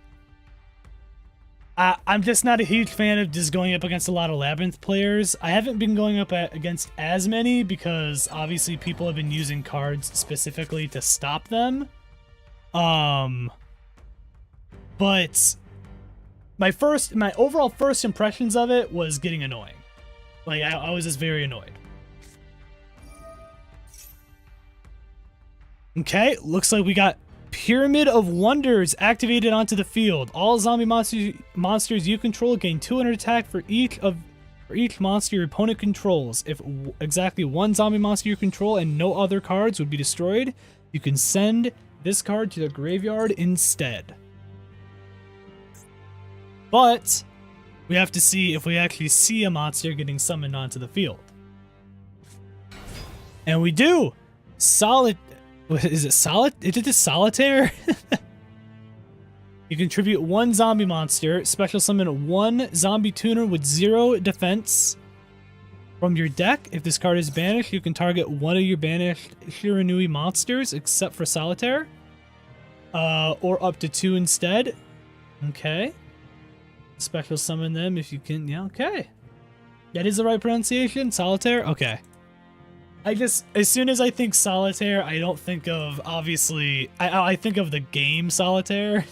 I'm just not a huge fan of just going up against a lot of Labyrinth players. I haven't been going up against as many because obviously people have been using cards specifically to stop them. But my overall first impressions of it was getting annoying. Like I was just very annoyed. Okay, looks like we got Pyramid of Wonders activated onto the field. All zombie monsters you control gain 200 attack for each monster your opponent controls. If exactly one zombie monster you control and no other cards would be destroyed, you can send this card to the graveyard instead. But we have to see if we actually see a monster getting summoned onto the field. And we do! Is it Solitaire? You contribute one zombie monster, special summon one zombie tuner with 0 defense from your deck. If this card is banished, you can target one of your banished Shiranui monsters, except for Solitaire. Or up to 2 instead. Okay. Special summon them if you can. Yeah, okay. That is the right pronunciation? Solitaire? Okay. as soon as I think Solitaire, I don't think of, obviously, I think of the game Solitaire.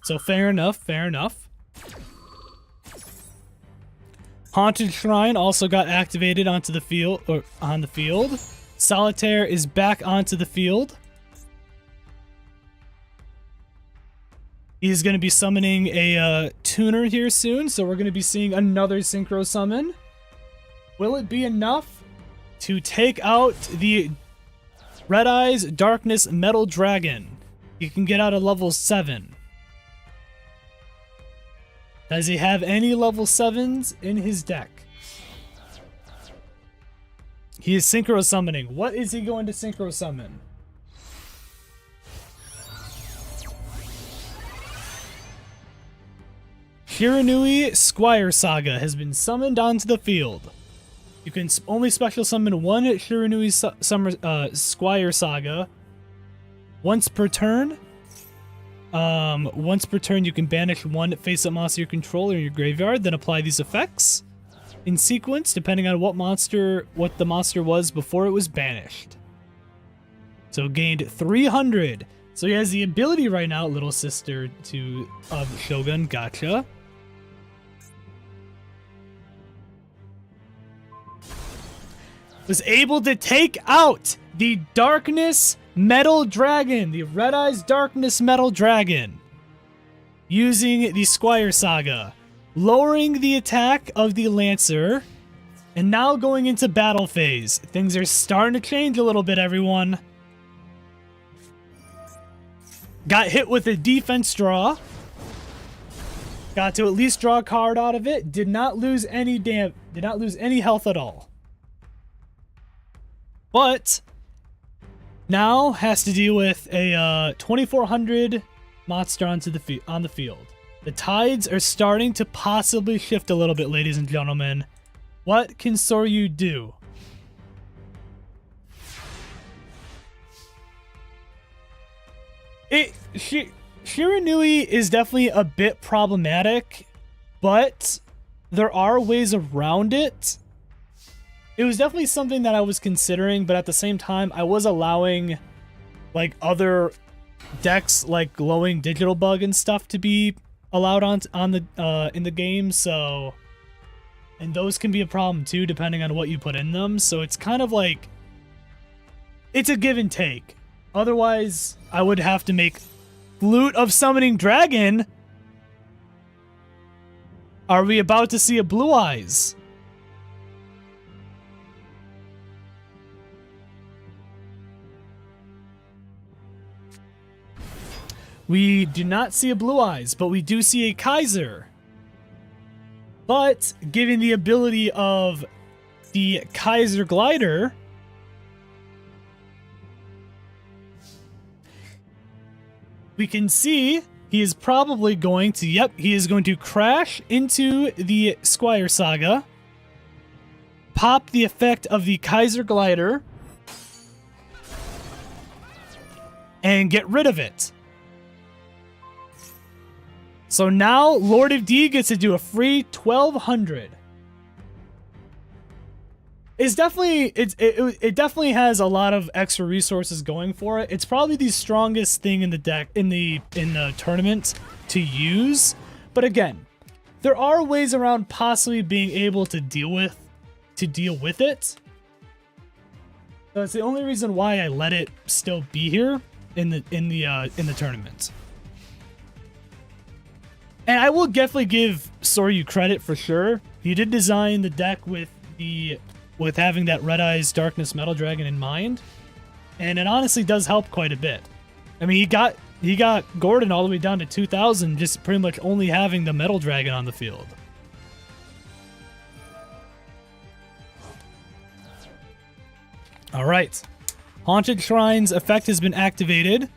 So fair enough, fair enough. Haunted Shrine also got activated onto the field, or on the field. Solitaire is back onto the field. He's going to be summoning a tuner here soon, so we're going to be seeing another Synchro Summon. Will it be enough to take out the Red Eyes Darkness Metal Dragon? He can get out of level 7. Does he have any level 7s in his deck? He is Synchro Summoning. What is he going to Synchro Summon? Shiranui Squire Saga has been summoned onto the field. You can only special summon one Shiranui Squire Saga once per turn. Once per turn, you can banish one face-up monster you control in your graveyard, then apply these effects in sequence, depending on what the monster was before it was banished. So gained 300. So he has the ability right now, little sister of Shogun. Gotcha. Was able to take out the Darkness Metal Dragon, the Red Eyes Darkness Metal Dragon, using the Squire Saga, lowering the attack of the Lancer, and now going into battle phase. Things are starting to change a little bit, everyone. Got hit with a defense draw. Got to at least draw a card out of it. Did not lose any health at all. But now has to deal with a 2400 monster on the field. The tides are starting to possibly shift a little bit, ladies and gentlemen. What can Soryu do? Shiranui is definitely a bit problematic, but there are ways around it. It was definitely something that I was considering, but at the same time, I was allowing like other decks like glowing digital bug and stuff to be allowed on the in the game, so, and those can be a problem too depending on what you put in them. So it's kind of like, it's a give and take. Otherwise, I would have to make Flute of Summoning Dragon. Are we about to see a Blue Eyes? We do not see a Blue Eyes, but we do see a Kaiser. But given the ability of the Kaiser Glider, we can see he is probably going to, yep, he is going to crash into the Squire Saga, pop the effect of the Kaiser Glider, and get rid of it. So now Lord of D gets to do a free 1200. It's definitely it definitely has a lot of extra resources going for it. It's probably the strongest thing in the deck in the tournament to use. But again, there are ways around possibly being able to deal with it. So it's the only reason why I let it still be here in the tournament. And I will definitely give Soryu credit for sure. He did design the deck with having that Red Eyes Darkness Metal Dragon in mind, and it honestly does help quite a bit. I mean, he got Gordon all the way down to 2000 just pretty much only having the Metal Dragon on the field. All right, Haunted Shrine's effect has been activated.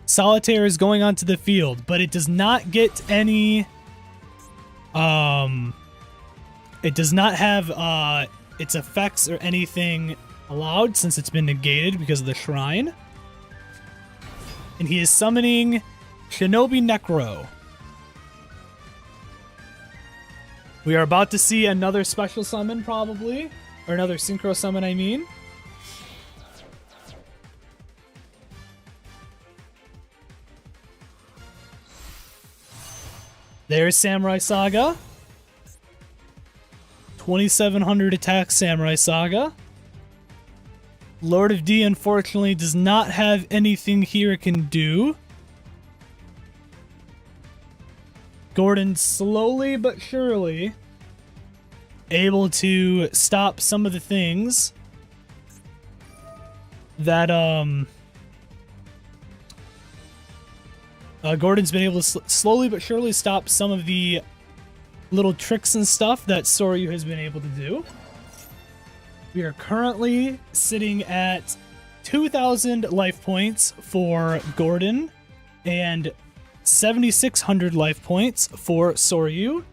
Solitaire is going onto the field, but it does not get any it does not have its effects or anything allowed since it's been negated because of the shrine. And he is summoning Shinobi Necro. We are about to see another special summon probably, or another synchro summon I mean. There's Samurai Saga. 2700 attack Samurai Saga. Lord of D unfortunately does not have anything here it can do. Gordon slowly but surely able to stop some of the things that Gordon's been able to slowly but surely stop some of the little tricks and stuff that Soryu has been able to do. We are currently sitting at 2,000 life points for Gordon and 7,600 life points for Soryu.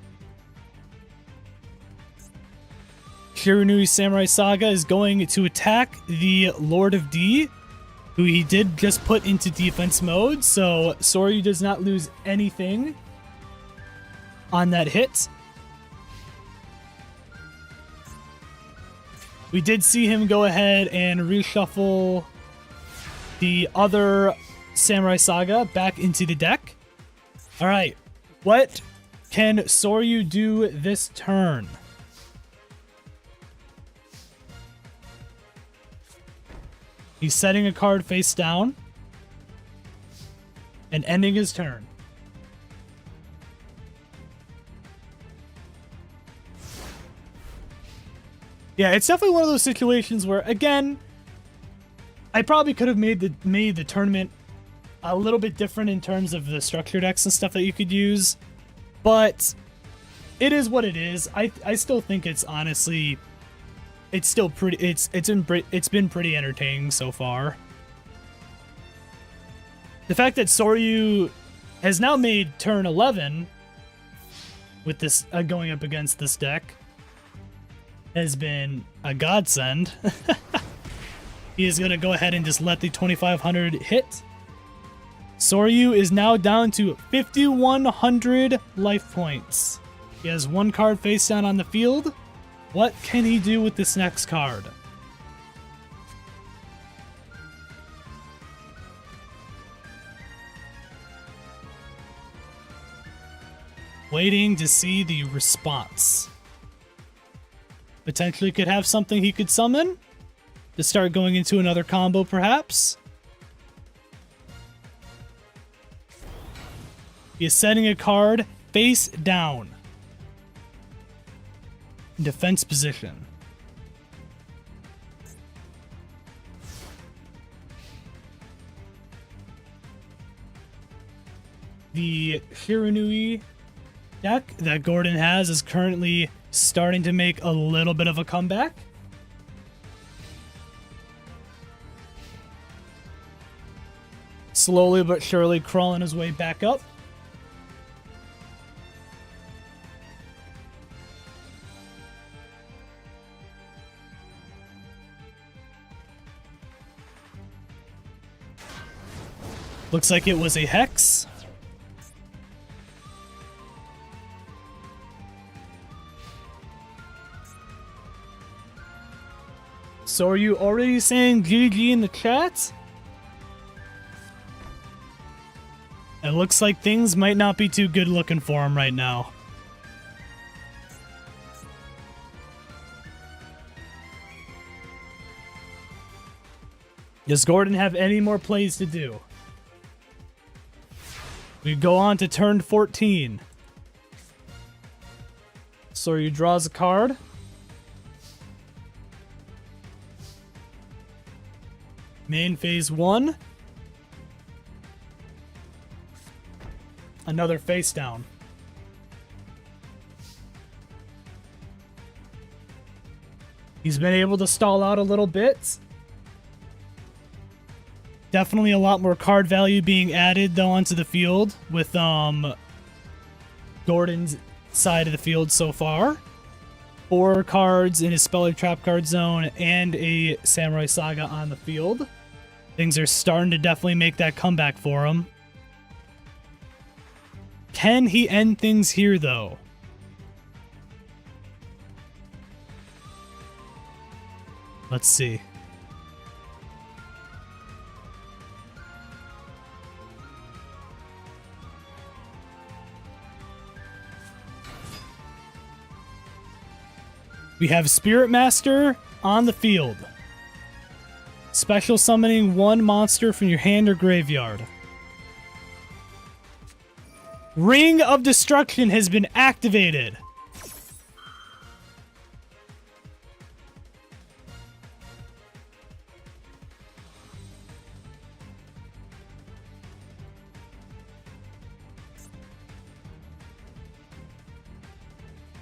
Shiranui Samurai Saga is going to attack the Lord of D, who he did just put into defense mode, so Soryu does not lose anything on that hit. We did see him go ahead and reshuffle the other Samurai Saga back into the deck. Alright, what can Soryu do this turn? He's setting a card face down and ending his turn. Yeah, it's definitely one of those situations where, again, I probably could have made the tournament a little bit different in terms of the structure decks and stuff that you could use, but it is what it is. I still think it's honestly, it's still pretty. It's been pretty entertaining so far. The fact that Soryu has now made turn 11 with this going up against this deck has been a godsend. He is going to go ahead and just let the 2500 hit. Soryu is now down to 5100 life points. He has one card face down on the field. What can he do with this next card? Waiting to see the response. Potentially could have something he could summon to start going into another combo, perhaps. He is setting a card face down. In defense position. The Hiranui deck that Gordon has is currently starting to make a little bit of a comeback. Slowly but surely crawling his way back up. Looks like it was a Hex. So are you already saying GG in the chat? It looks like things might not be too good looking for him right now. Does Gordon have any more plays to do? We go on to turn 14. Soryu draws a card. Main phase 1. Another face down. He's been able to stall out a little bit. Definitely a lot more card value being added though onto the field with Gordon's side of the field so far. 4 cards in his Speller Trap card zone and a Samurai Saga on the field. Things are starting to definitely make that comeback for him. Can he end things here though? Let's see. We have Spirit Master on the field. Special summoning 1 monster from your hand or graveyard. Ring of Destruction has been activated.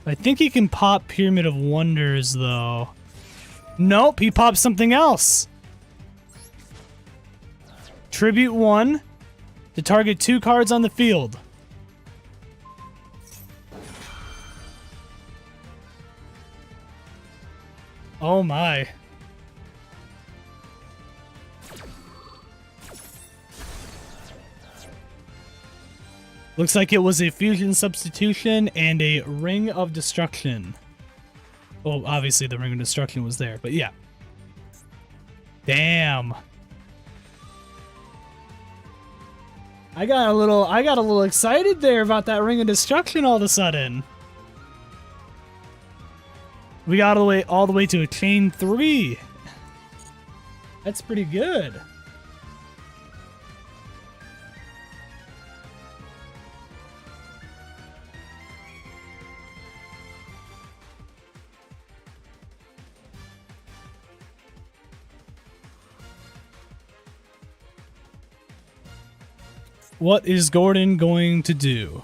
I think he can pop Pyramid of Wonders, though. Nope, he popped something else. Tribute 1 to target 2 cards on the field. Oh my. Looks like it was a fusion substitution and a Ring of Destruction. Well, obviously the Ring of Destruction was there, but yeah. Damn. I got a little excited there about that Ring of Destruction all of a sudden. We got all the way to a chain 3. That's pretty good. What is Gordon going to do?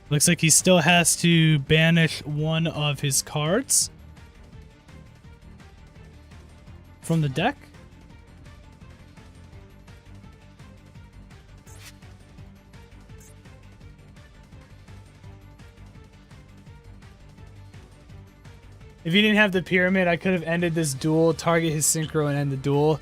Looks like he still has to banish 1 of his cards from the deck. If he didn't have the pyramid, I could have ended this duel, target his synchro, and end the duel.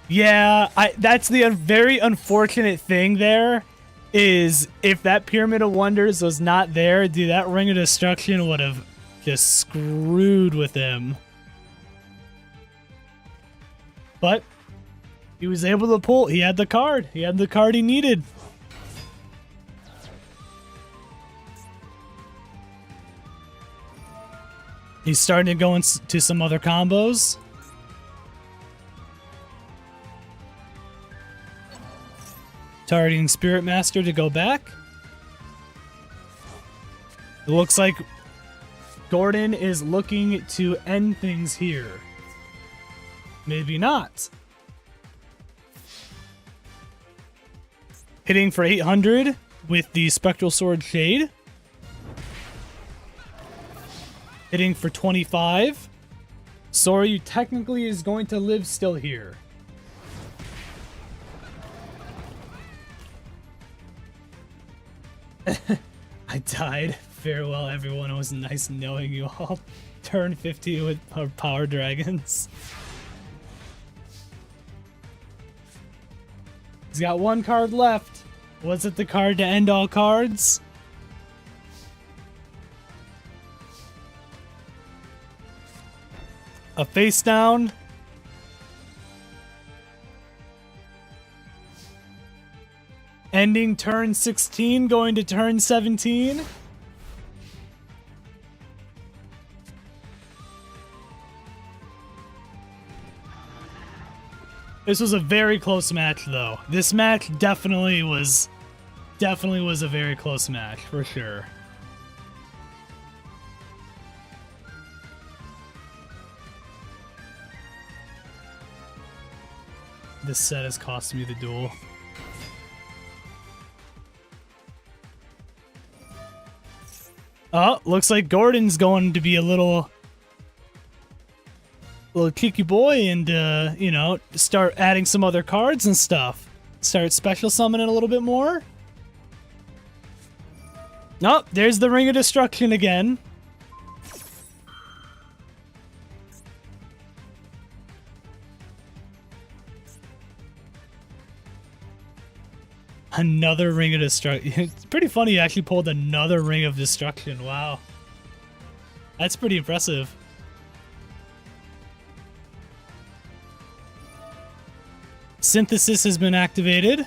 Yeah, that's the very unfortunate thing there, is if that Pyramid of Wonders was not there, dude, that Ring of Destruction would have just screwed with him. But he was able to pull. He had the card. He had the card he needed. He's starting to go into some other combos. Targeting Spirit Master to go back. It looks like Gordon is looking to end things here. Maybe not. Hitting for 800 with the Spectral Sword Shade. Hitting for 25. Soryu technically is going to live still here. I died. Farewell, everyone. It was nice knowing you all. Turn 50 with our Power Dragons. He's got one card left. Was it the card to end all cards? A face down. Ending turn 16, going to turn 17. This was a very close match, though. This match definitely was a very close match, for sure. This set has cost me the duel. Oh, looks like Gordon's going to be a little cheeky boy and, you know, start adding some other cards and stuff. Start special summoning a little bit more. Oh, there's the Ring of Destruction again. Another Ring of Destruction. It's pretty funny he actually pulled another Ring of Destruction. Wow. That's pretty impressive. Synthesis has been activated.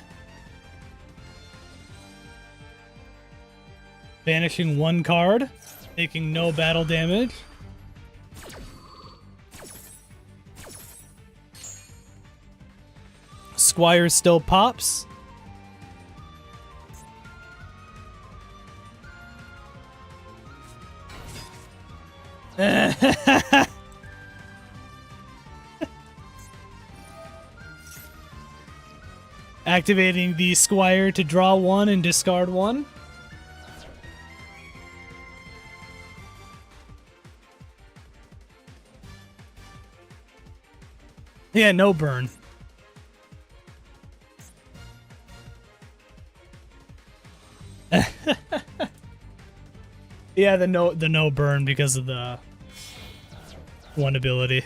Banishing one card, taking no battle damage. Squire still pops. Activating the Squire to draw one and discard one. Yeah, no burn. Yeah, the no burn because of the one ability.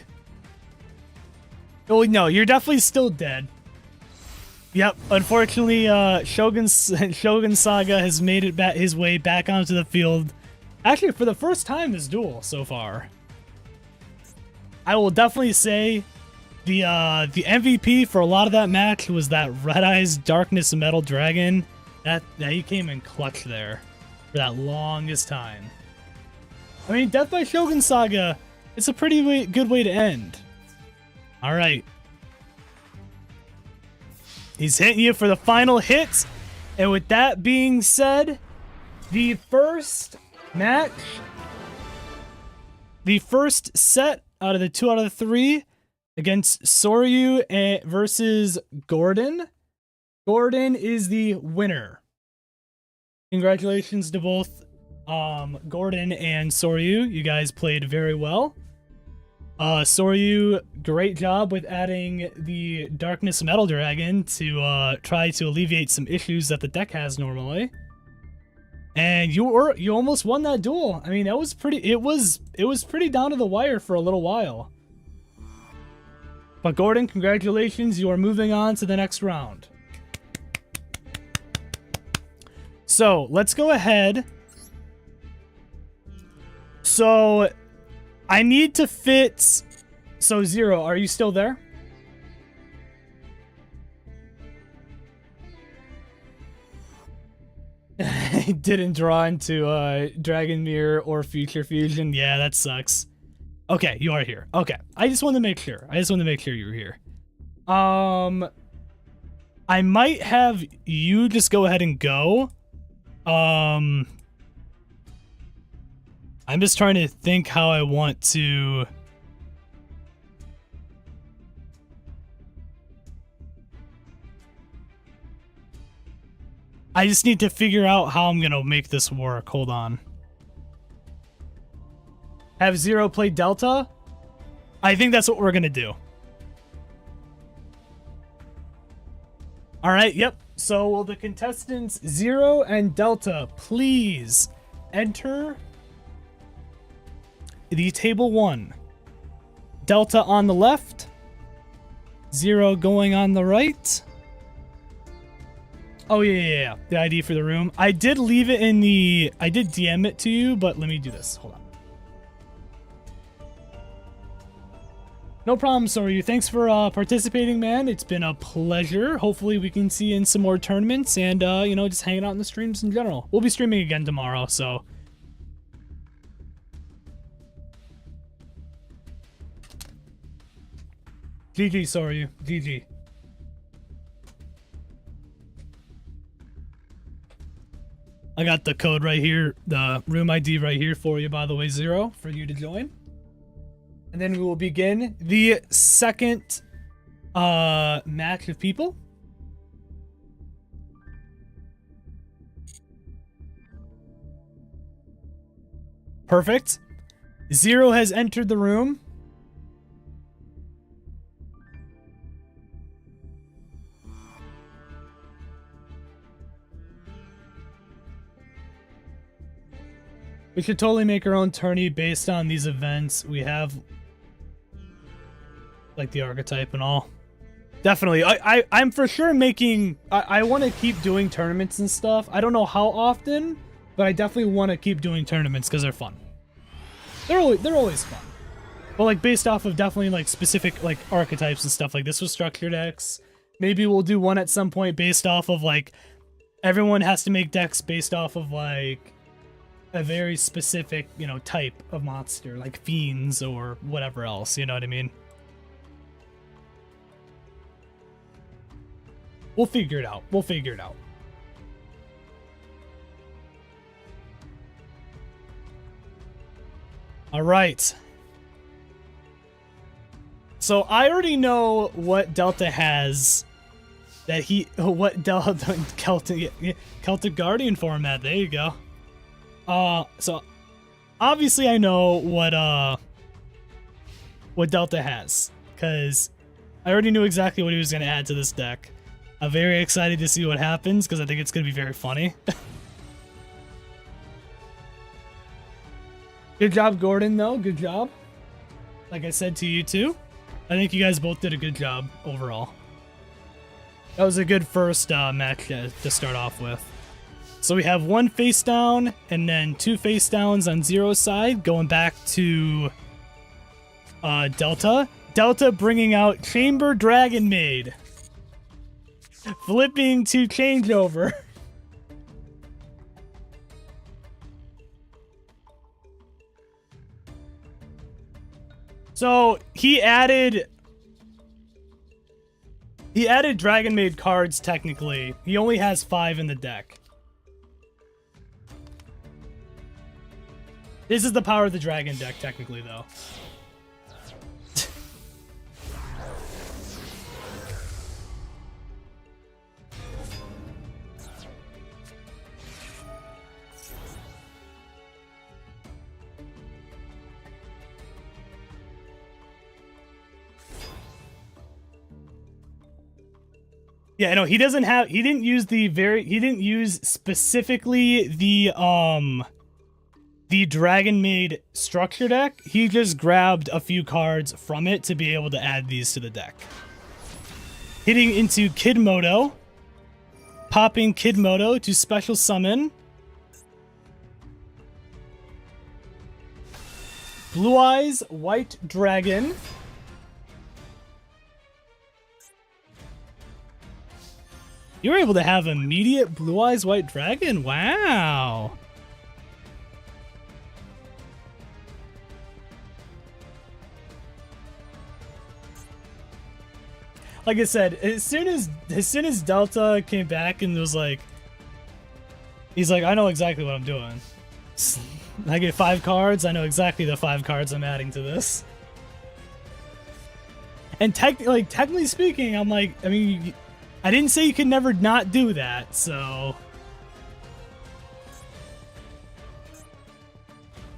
Oh no, you're definitely still dead. Yep, unfortunately, Shogun Saga has made it his way back onto the field. Actually, for the first time this duel so far. I will definitely say the MVP for a lot of that match was that Red Eyes Darkness Metal Dragon. That he came in clutch there for that longest time. I mean, Death by Shogun Saga, it's a pretty good way to end. All right. He's hitting you for the final hits. And with that being said, the first match, the first set out of the 2 out of the 3 against Soryu versus Gordon. Gordon is the winner. Congratulations to both Gordon and Soryu. You guys played very well. Soryu, great job with adding the Darkness Metal Dragon to try to alleviate some issues that the deck has normally. And you almost won that duel. I mean, that was pretty. It was pretty down to the wire for a little while. But Gordon, congratulations! You are moving on to the next round. So let's go ahead. So I need to fit. So Zero, are you still there? I didn't draw into Dragon Mirror or Future Fusion. Yeah, that sucks. Okay, you are here. Okay, I just wanted to make sure. You were here. I might have you just go ahead and go. I'm just trying to think how I want to. I just need to figure out how I'm gonna make this work. Hold on. Have Zero play Delta? I think that's what we're gonna do. Alright, yep. So will the contestants Zero and Delta please enter the table 1. Delta on the left. Zero going on the right. Oh, yeah. The ID for the room. I did leave it in the... I did DM it to you, but let me do this. Hold on. No problem, Soryu. Thanks for participating, man. It's been a pleasure. Hopefully we can see you in some more tournaments and, you know, just hanging out in the streams in general. We'll be streaming again tomorrow, so... GG, Soryu. GG. I got the code right here, the room ID right here for you, by the way, Zero, for you to join. And then we will begin the second match of people. Perfect. Zero has entered the room. We should totally make our own tourney based on these events. We have, like, the archetype and all. Definitely. I'm for sure making... I want to keep doing tournaments and stuff. I don't know how often, but I definitely want to keep doing tournaments because they're fun. They're always fun. But, like, based off of definitely, like, specific, like, archetypes and stuff. Like, this was Structured X. Maybe we'll do one at some point based off of, like... Everyone has to make decks based off of, like... a very specific, you know, type of monster, like fiends or whatever else, you know what I mean? We'll figure it out. We'll figure it out. All right. So I already know what Delta has that what Delta Celtic Guardian format. There you go. So obviously I know what Delta has, because I already knew exactly what he was going to add to this deck. I'm very excited to see what happens, because I think it's going to be very funny. Good job, Gordon, though. Good job. Like I said to you, too. I think you guys both did a good job overall. That was a good first match to start off with. So we have one face down, and then two face downs on Zero's side, going back to Delta. Delta bringing out Chamber Dragon Maid. Flipping to changeover. So he added Dragon Maid cards technically. He only has 5 in the deck. This is the power of the dragon deck, technically, though. Yeah, no, he doesn't have. He didn't use the He didn't use specifically the Dragon Maid structure deck. He just grabbed a few cards from it to be able to add these to the deck. Hitting into Kid Moto, popping Kid Moto to special summon Blue Eyes White Dragon. You were able to have immediate Blue Eyes White Dragon? Wow. Like I said, as soon as Delta came back and was like, he's like, I know exactly what I'm doing. I get 5 cards. I know exactly the 5 cards I'm adding to this. And technically speaking, I'm like, I mean, I didn't say you could never not do that, so.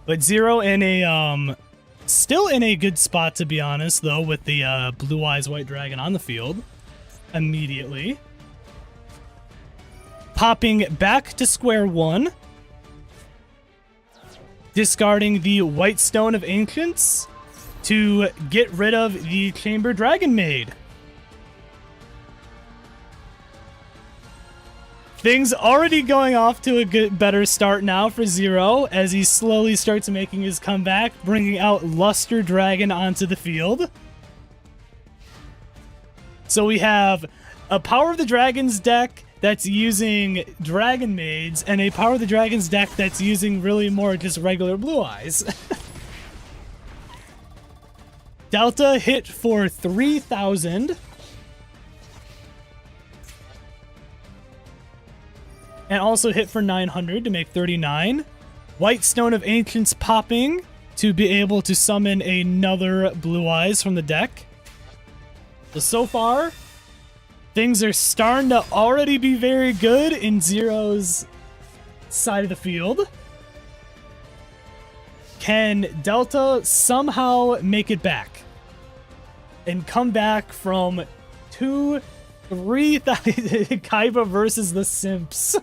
But Zero in a still in a good spot, to be honest, though, with the Blue Eyes White Dragon on the field immediately. Popping back to square one. Discarding the White Stone of Ancients to get rid of the Chamber Dragon Maid. Things already going off to a better start now for Zero as he slowly starts making his comeback, bringing out Luster Dragon onto the field. So we have a Power of the Dragons deck that's using Dragon Maids and a Power of the Dragons deck that's using really more just regular Blue Eyes. Delta hit for 3,000. And also hit for 900 to make 39. White Stone of Ancients popping to be able to summon another Blue Eyes from the deck. So far, things are starting to already be very good in Zero's side of the field. Can Delta somehow make it back? And come back from 2-3 Kaiba versus the Simps.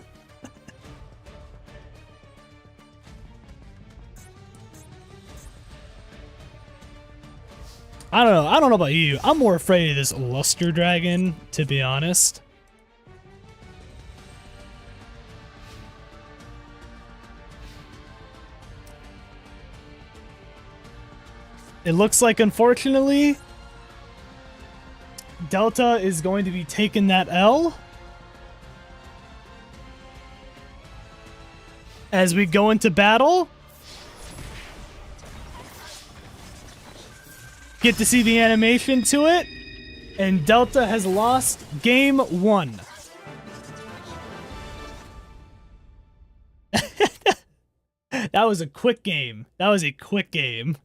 I don't know. I don't know about you. I'm more afraid of this Luster Dragon, to be honest. It looks like, unfortunately, Delta is going to be taking that L. As we go into battle. Get to see the animation to it, and Delta has lost game 1. That was a quick game. That was a quick game.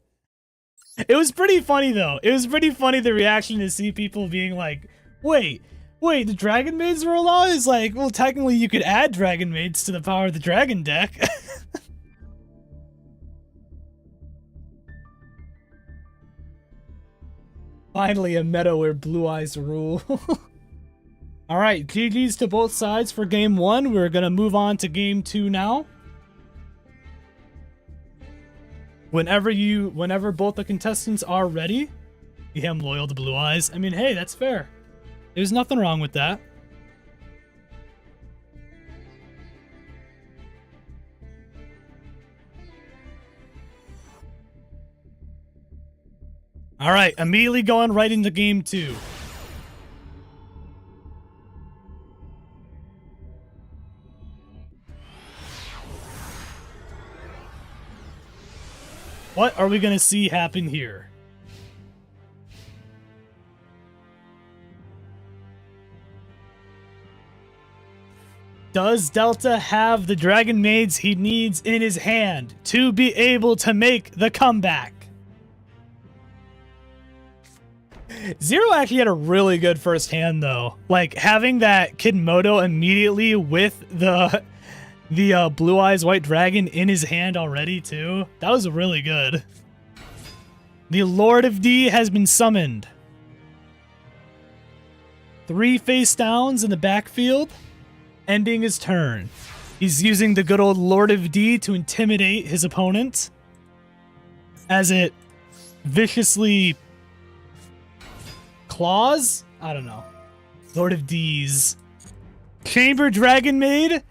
It was pretty funny, though. It was pretty funny, the reaction to see people being like, wait, the Dragon Maids were allowed? It's like, well, technically you could add Dragon Maids to the Power of the Dragon deck. Finally a meta where Blue Eyes rule. Alright, GG's to both sides for game 1. We're gonna move on to game 2 now. Whenever both the contestants are ready, I'm loyal to Blue Eyes. I mean, hey, that's fair. There's nothing wrong with that. All right, immediately going right into game 2. What are we going to see happen here? Does Delta have the Dragon Maids he needs in his hand to be able to make the comeback? Zero actually had a really good first hand, though. Like, having that Kid Moto immediately with the Blue Eyes White Dragon in his hand already, too. That was really good. The Lord of D has been summoned. 3 face downs in the backfield, ending his turn. He's using the good old Lord of D to intimidate his opponent as it viciously claws? I don't know. Lord of D's. Chamber Dragon Maid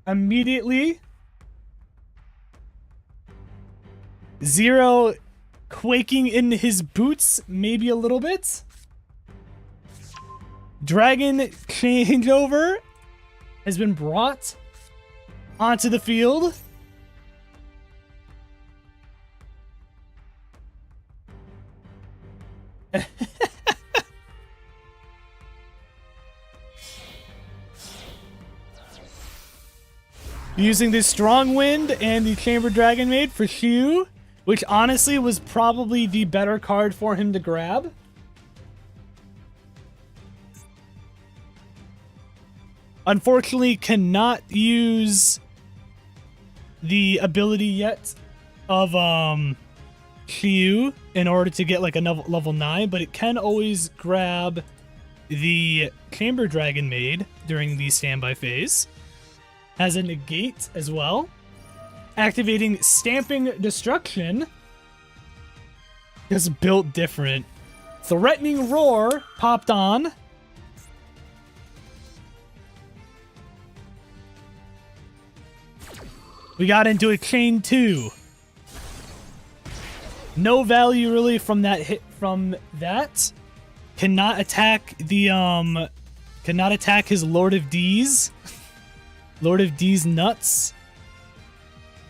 immediately. Zero quaking in his boots, maybe a little bit. Dragon changeover has been brought onto the field. Using the Strong Wind and the Chamber Dragon Maid for Shu, which honestly was probably the better card for him to grab. Unfortunately, cannot use the ability yet of Shu in order to get like a level 9, but it can always grab the Chamber Dragon Maid during the standby phase. Has a negate as well. Activating Stamping Destruction. Is built different. Threatening Roar popped on. We got into a chain 2. No value really from that hit from that. Cannot attack the cannot attack his Lord of D's. Lord of D's nuts.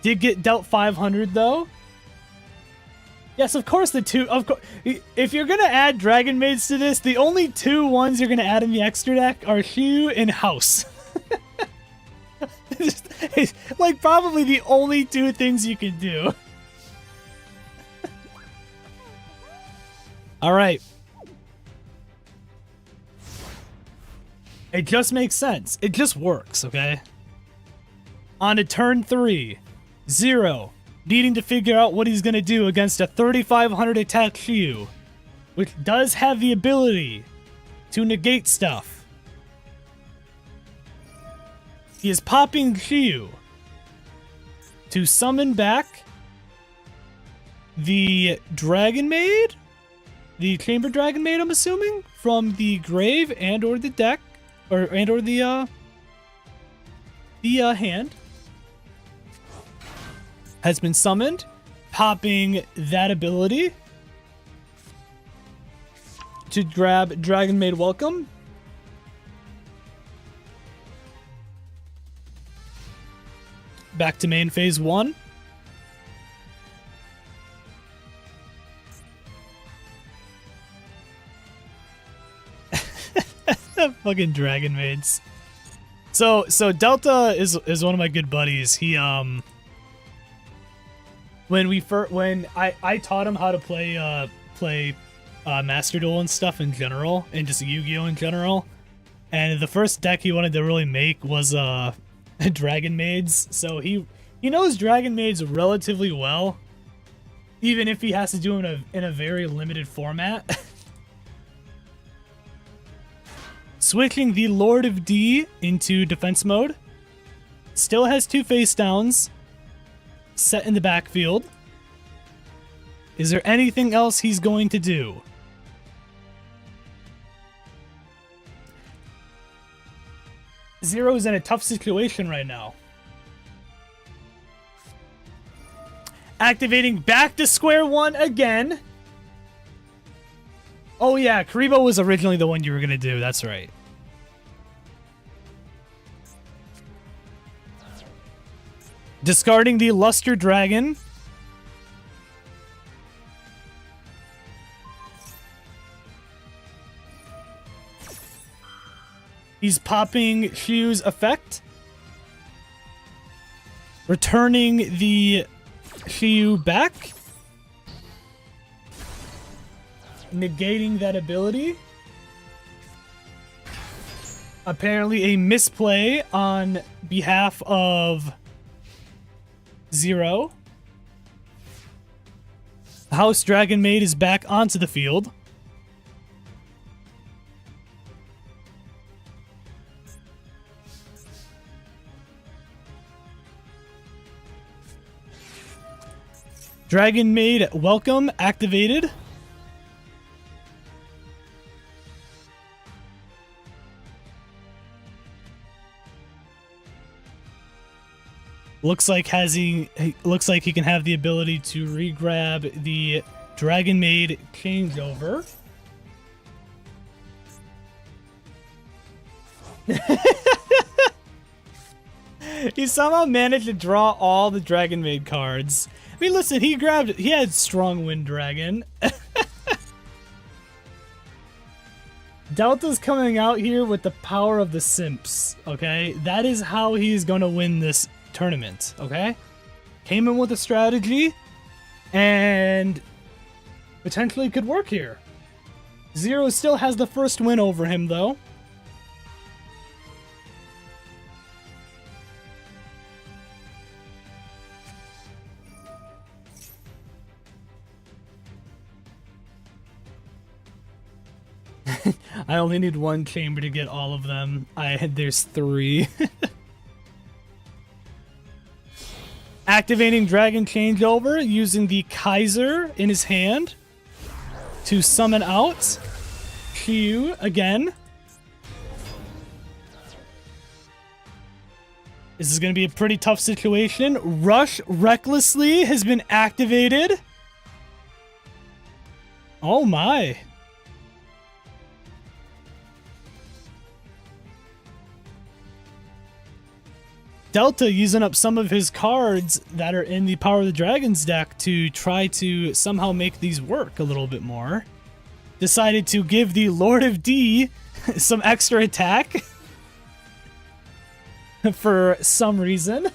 Did get dealt 500 though. Yes, of course the two. Of course, if you're gonna add Dragon Maids to this, the only 2 ones you're gonna add in the extra deck are Shu and House. It's like probably the only 2 things you can do. All right. It just makes sense. It just works, okay? On to turn 3. 0. Needing to figure out what he's going to do against a 3,500 attack Shu, which does have the ability to negate stuff. He is popping Shu to summon back the Dragon Maid, the Chamber Dragon Maid, I'm assuming, from the grave and or the deck, or the hand. Has been summoned, popping that ability to grab Dragon Maid Welcome. Back to main phase 1. Fucking Dragon Maids. So Delta is one of my good buddies. He when I taught him how to play Master Duel and stuff in general, and just Yu-Gi-Oh in general, and the first deck he wanted to really make was Dragon Maids. So he knows Dragon Maids relatively well, even if he has to do them in a very limited format. Switching the Lord of D into defense mode. Still has 2 face downs set in the backfield. Is there anything else he's going to do? Zero's in a tough situation right now. Activating back to square 1 again. Oh yeah, Karibo was originally the one you were going to do. That's right. Discarding the Luster Dragon. He's popping Shu's effect. Returning the Shu back. Negating that ability. Apparently a misplay on behalf of Zero. House Dragon Maid is back onto the field. Dragon Maid Welcome activated. Looks like he can have the ability to re-grab the Dragon Maid changeover. He somehow managed to draw all the Dragon Maid cards. I mean, listen, he had Strong Wind Dragon. Delta's coming out here with the power of the simps, okay? That is how he's gonna win this tournament, okay? Came in with a strategy, and potentially could work here. Zero still has the first win over him, though. I only need one chamber to get all of them. There's 3. Activating Dragon Changeover using the Kaiser in his hand to summon out Q again. This is going to be a pretty tough situation. Rush Recklessly has been activated. Oh my. Delta using up some of his cards that are in the Power of the Dragons deck to try to somehow make these work a little bit more. Decided to give the Lord of D some extra attack for some reason.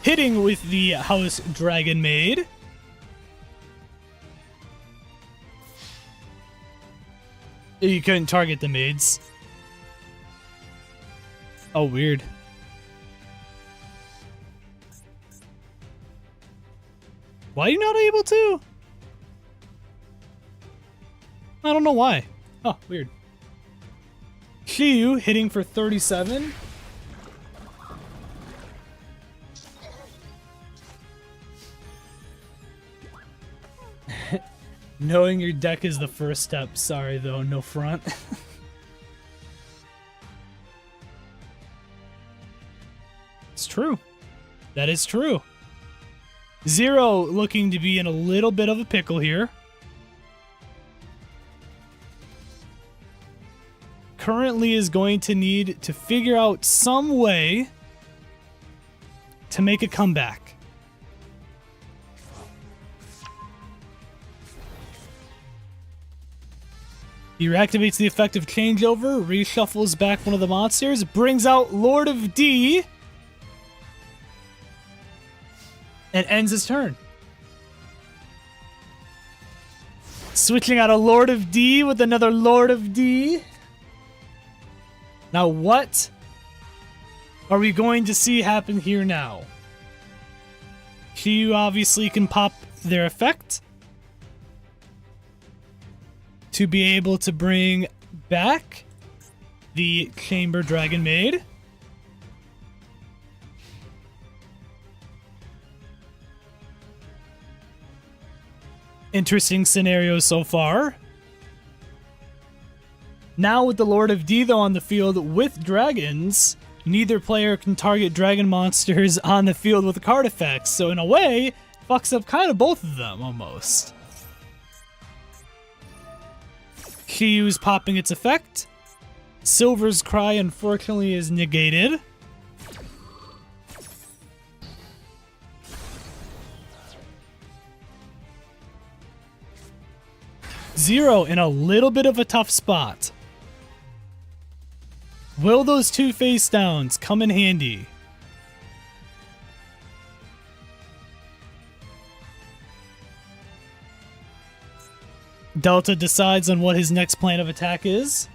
Hitting with the House Dragon Maid. You couldn't target the maids. Oh, weird. Why are you not able to? I don't know why. Oh, weird. Shiyu hitting for 37. Knowing your deck is the first step. Sorry, though, no front. It's true. That is true. Zero looking to be in a little bit of a pickle here. Currently is going to need to figure out some way to make a comeback. He reactivates the effect of changeover, reshuffles back one of the monsters, brings out Lord of D, and ends his turn. Switching out a Lord of D with another Lord of D. Now what are we going to see happen here now? Q obviously can pop their effect to be able to bring back the Chamber Dragon Maid. Interesting scenario so far. Now with the Lord of D though on the field with dragons, neither player can target dragon monsters on the field with card effects, so in a way, fucks up kind of both of them almost. Q's popping its effect. Silver's Cry unfortunately is negated. Zero in a little bit of a tough spot. Will those two face downs come in handy? Delta decides on what his next plan of attack is.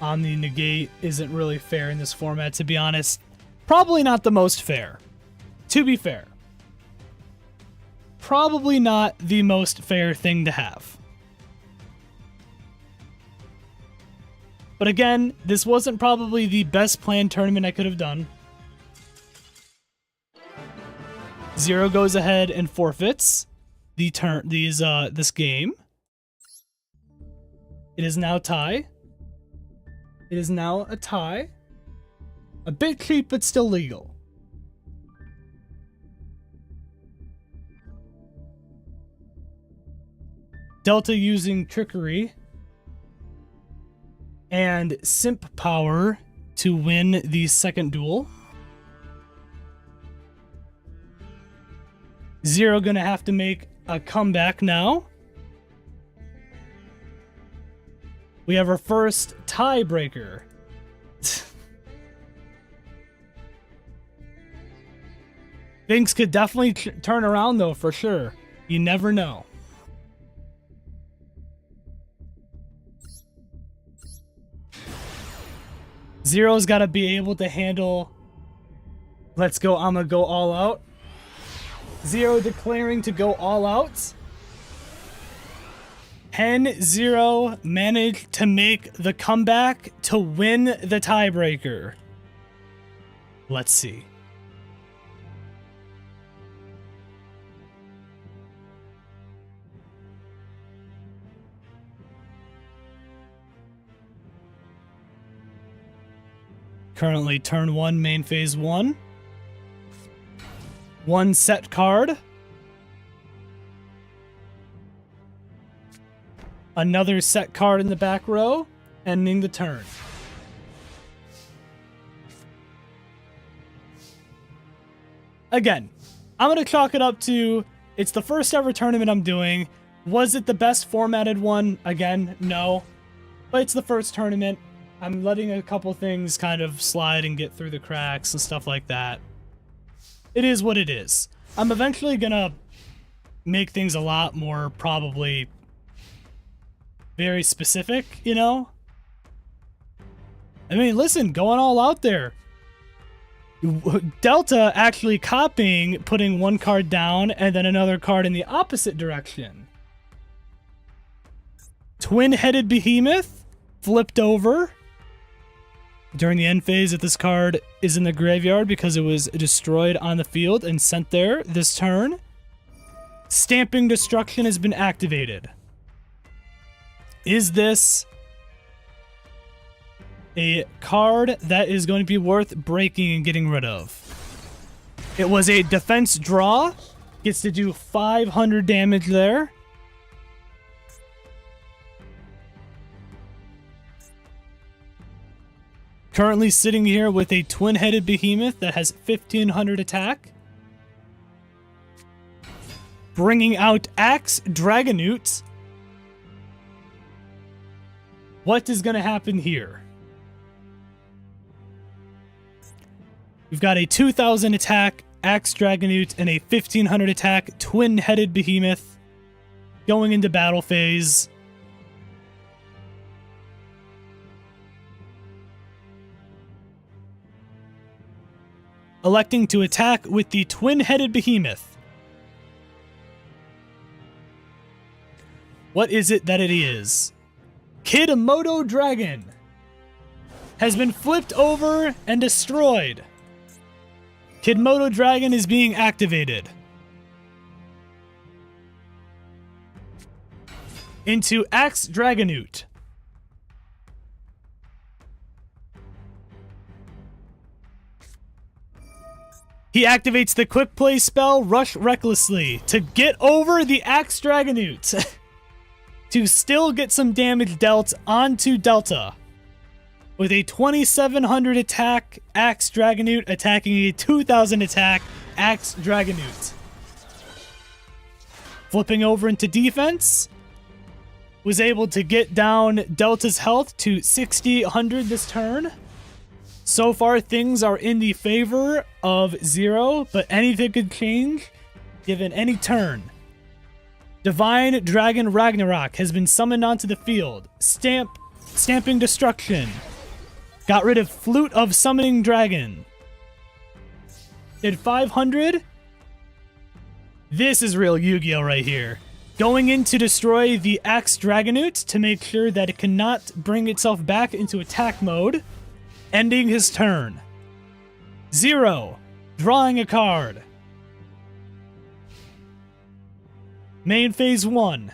On the negate isn't really fair in this format, to be honest. Probably not the most fair. To be fair. probably not the most fair thing to have. But again, this wasn't probably the best planned tournament I could have done. Zero goes ahead and forfeits this game. It is now tie. It is now a tie. A bit cheap, but still legal. Delta using trickery and simp power to win the second duel. Zero gonna have to make a comeback now. We have our first tiebreaker. Things could definitely turn around though, for sure. You never know. Zero's got to be able to handle. Let's go. I'm gonna go all out. Zero declaring to go all out. Hen Zero managed to make the comeback to win the tiebreaker. Let's see. Currently turn 1, main phase 1. One set card. Another set card in the back row, ending the turn. Again, I'm going to chalk it up to, it's the first ever tournament I'm doing. Was it the best formatted one? Again, no. But it's the first tournament. I'm letting a couple things kind of slide and get through the cracks and stuff like that. It is what it is. I'm eventually gonna make things a lot more probably very specific, you know? I mean, listen, going all out there. Delta actually copying, putting one card down and then another card in the opposite direction. Twin-headed behemoth flipped over. During the end phase, if this card is in the graveyard because it was destroyed on the field and sent there this turn, Stamping Destruction has been activated. Is this a card that is going to be worth breaking and getting rid of? It was a defense draw. Gets to do 500 damage there. Currently sitting here with a twin-headed behemoth that has 1500 attack. Bringing out Axe Dragonute. What is going to happen here? We've got a 2000 attack Axe Dragonute and a 1500 attack twin-headed behemoth going into battle phase. Electing to attack with the twin-headed behemoth. What is it that it is? Kidmodo Dragon has been flipped over and destroyed. Kidmodo Dragon is being activated into Axe Dragonute. He activates the quick play spell Rush Recklessly to get over the Axe Dragonute to still get some damage dealt onto Delta. With a 2700 attack Axe Dragonute attacking a 2000 attack Axe Dragonute. Flipping over into defense. Was able to get down Delta's health to 6,000 this turn. So far, things are in the favor of Zero, but anything could change given any turn. Divine Dragon Ragnarok has been summoned onto the field. Stamping Destruction. Got rid of Flute of Summoning Dragon. Did 500. This is real Yu-Gi-Oh right here. Going in to destroy the Axe Dragonute to make sure that it cannot bring itself back into attack mode. Ending his turn. 0. Drawing a card. Main phase 1.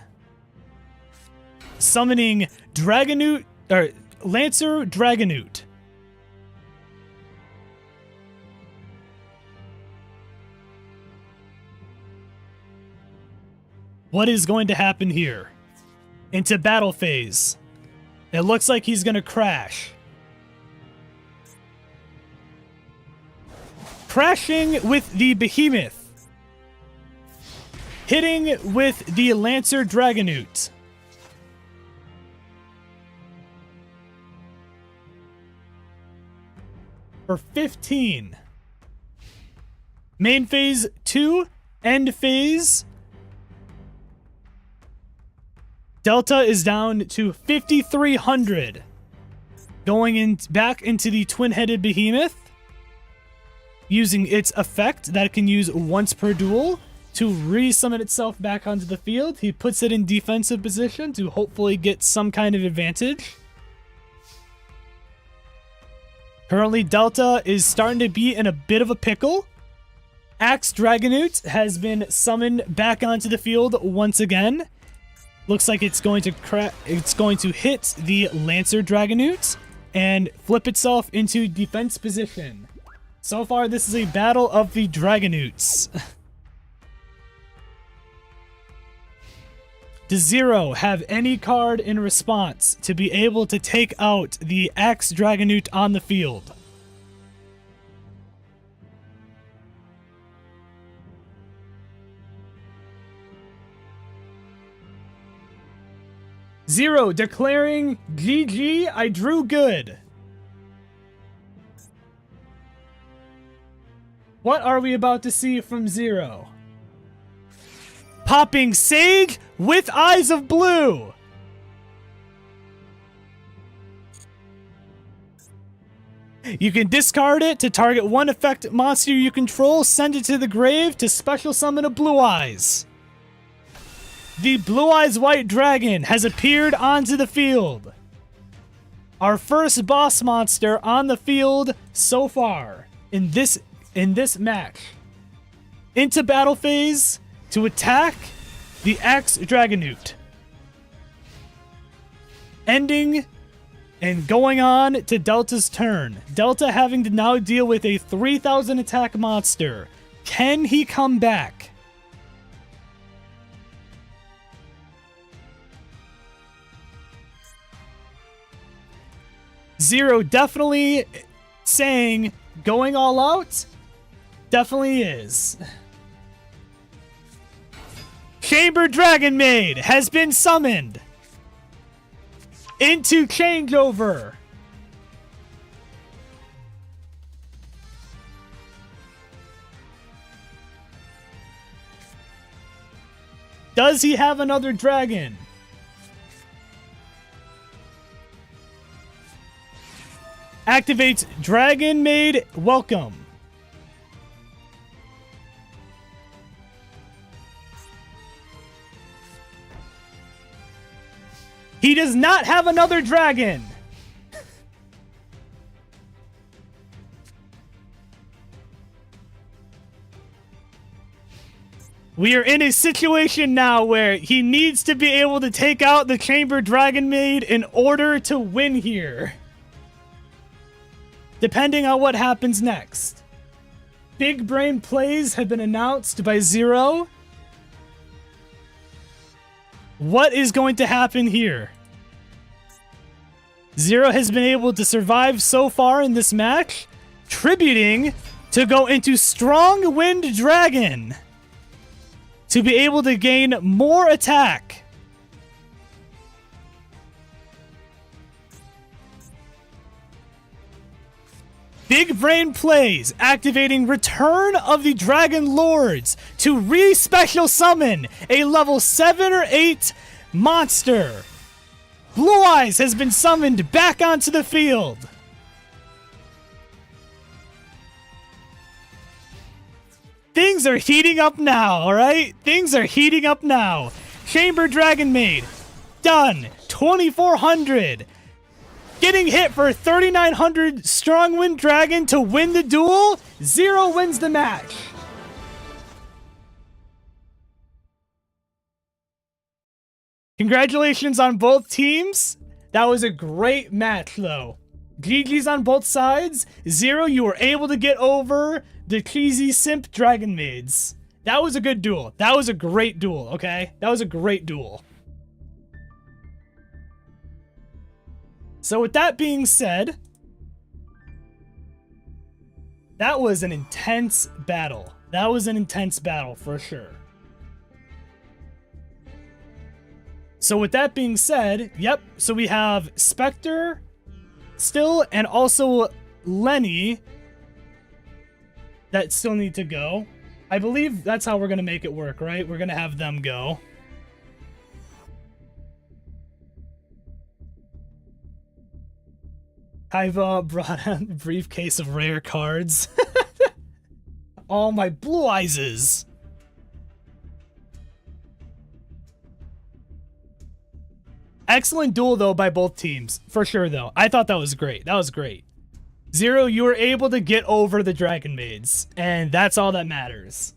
Summoning Dragonute, or Lancer Dragonute. What is going to happen here? Into battle phase. It looks like he's going to crash. Crashing with the Behemoth. Hitting with the Lancer Dragonute. For 15. Main phase 2. End phase. Delta is down to 5,300. Going in back into the twin-headed Behemoth. Using its effect that it can use once per duel to re-summon itself back onto the field. He puts it in defensive position to hopefully get some kind of advantage. Currently, Delta is starting to be in a bit of a pickle. Axe Dragonute has been summoned back onto the field once again. Looks like it's going to hit the Lancer Dragonute and flip itself into defense position. So far, this is a battle of the Dragonutes. Does 0 have any card in response to be able to take out the Axe Dragonute on the field? Zero declaring, GG, I drew good. What are we about to see from 0? Popping Sage with Eyes of Blue. You can discard it to target one effect monster you control, send it to the grave to special summon a Blue Eyes. The Blue Eyes White Dragon has appeared onto the field. Our first boss monster on the field so far in this match. Into battle phase to attack the Axe Dragonute. Ending and going on to Delta's turn. Delta having to now deal with a 3,000 attack monster. Can he come back? Zero definitely saying going all out. Definitely is. Chamber Dragon Maid has been summoned into changeover. Does he have another dragon? Activates Dragon Maid Welcome. He does not have another dragon. We are in a situation now where he needs to be able to take out the Chamber Dragon Maid in order to win here. Depending on what happens next. Big brain plays have been announced by Zero. What is going to happen here? Zero has been able to survive so far in this match, tributing to go into Strong Wind Dragon to be able to gain more attack. Big brain plays, activating Return of the Dragon Lords to re-special summon a level 7 or 8 monster. Blue Eyes has been summoned back onto the field. Things are heating up now, alright? Things are heating up now. Chamber Dragon Maid. Done. 2400. Getting hit for 3900 Strongwind Dragon to win the duel. 0 wins the match. Congratulations on both teams. That was a great match, though. GG's on both sides. 0, you were able to get over the cheesy simp Dragon Maids. That was a good duel. That was a great duel, okay? That was a great duel. So with that being said, that was an intense battle. That was an intense battle for sure. So with that being said, yep, so we have Spectre still and also Lenny that still need to go. I believe that's how we're going to make it work, right? We're going to have them go. I've brought a briefcase of rare cards. All my blue eyes. Excellent duel, though, by both teams. For sure, though. I thought that was great. That was great. 0, you were able to get over the Dragon Maids. And that's all that matters.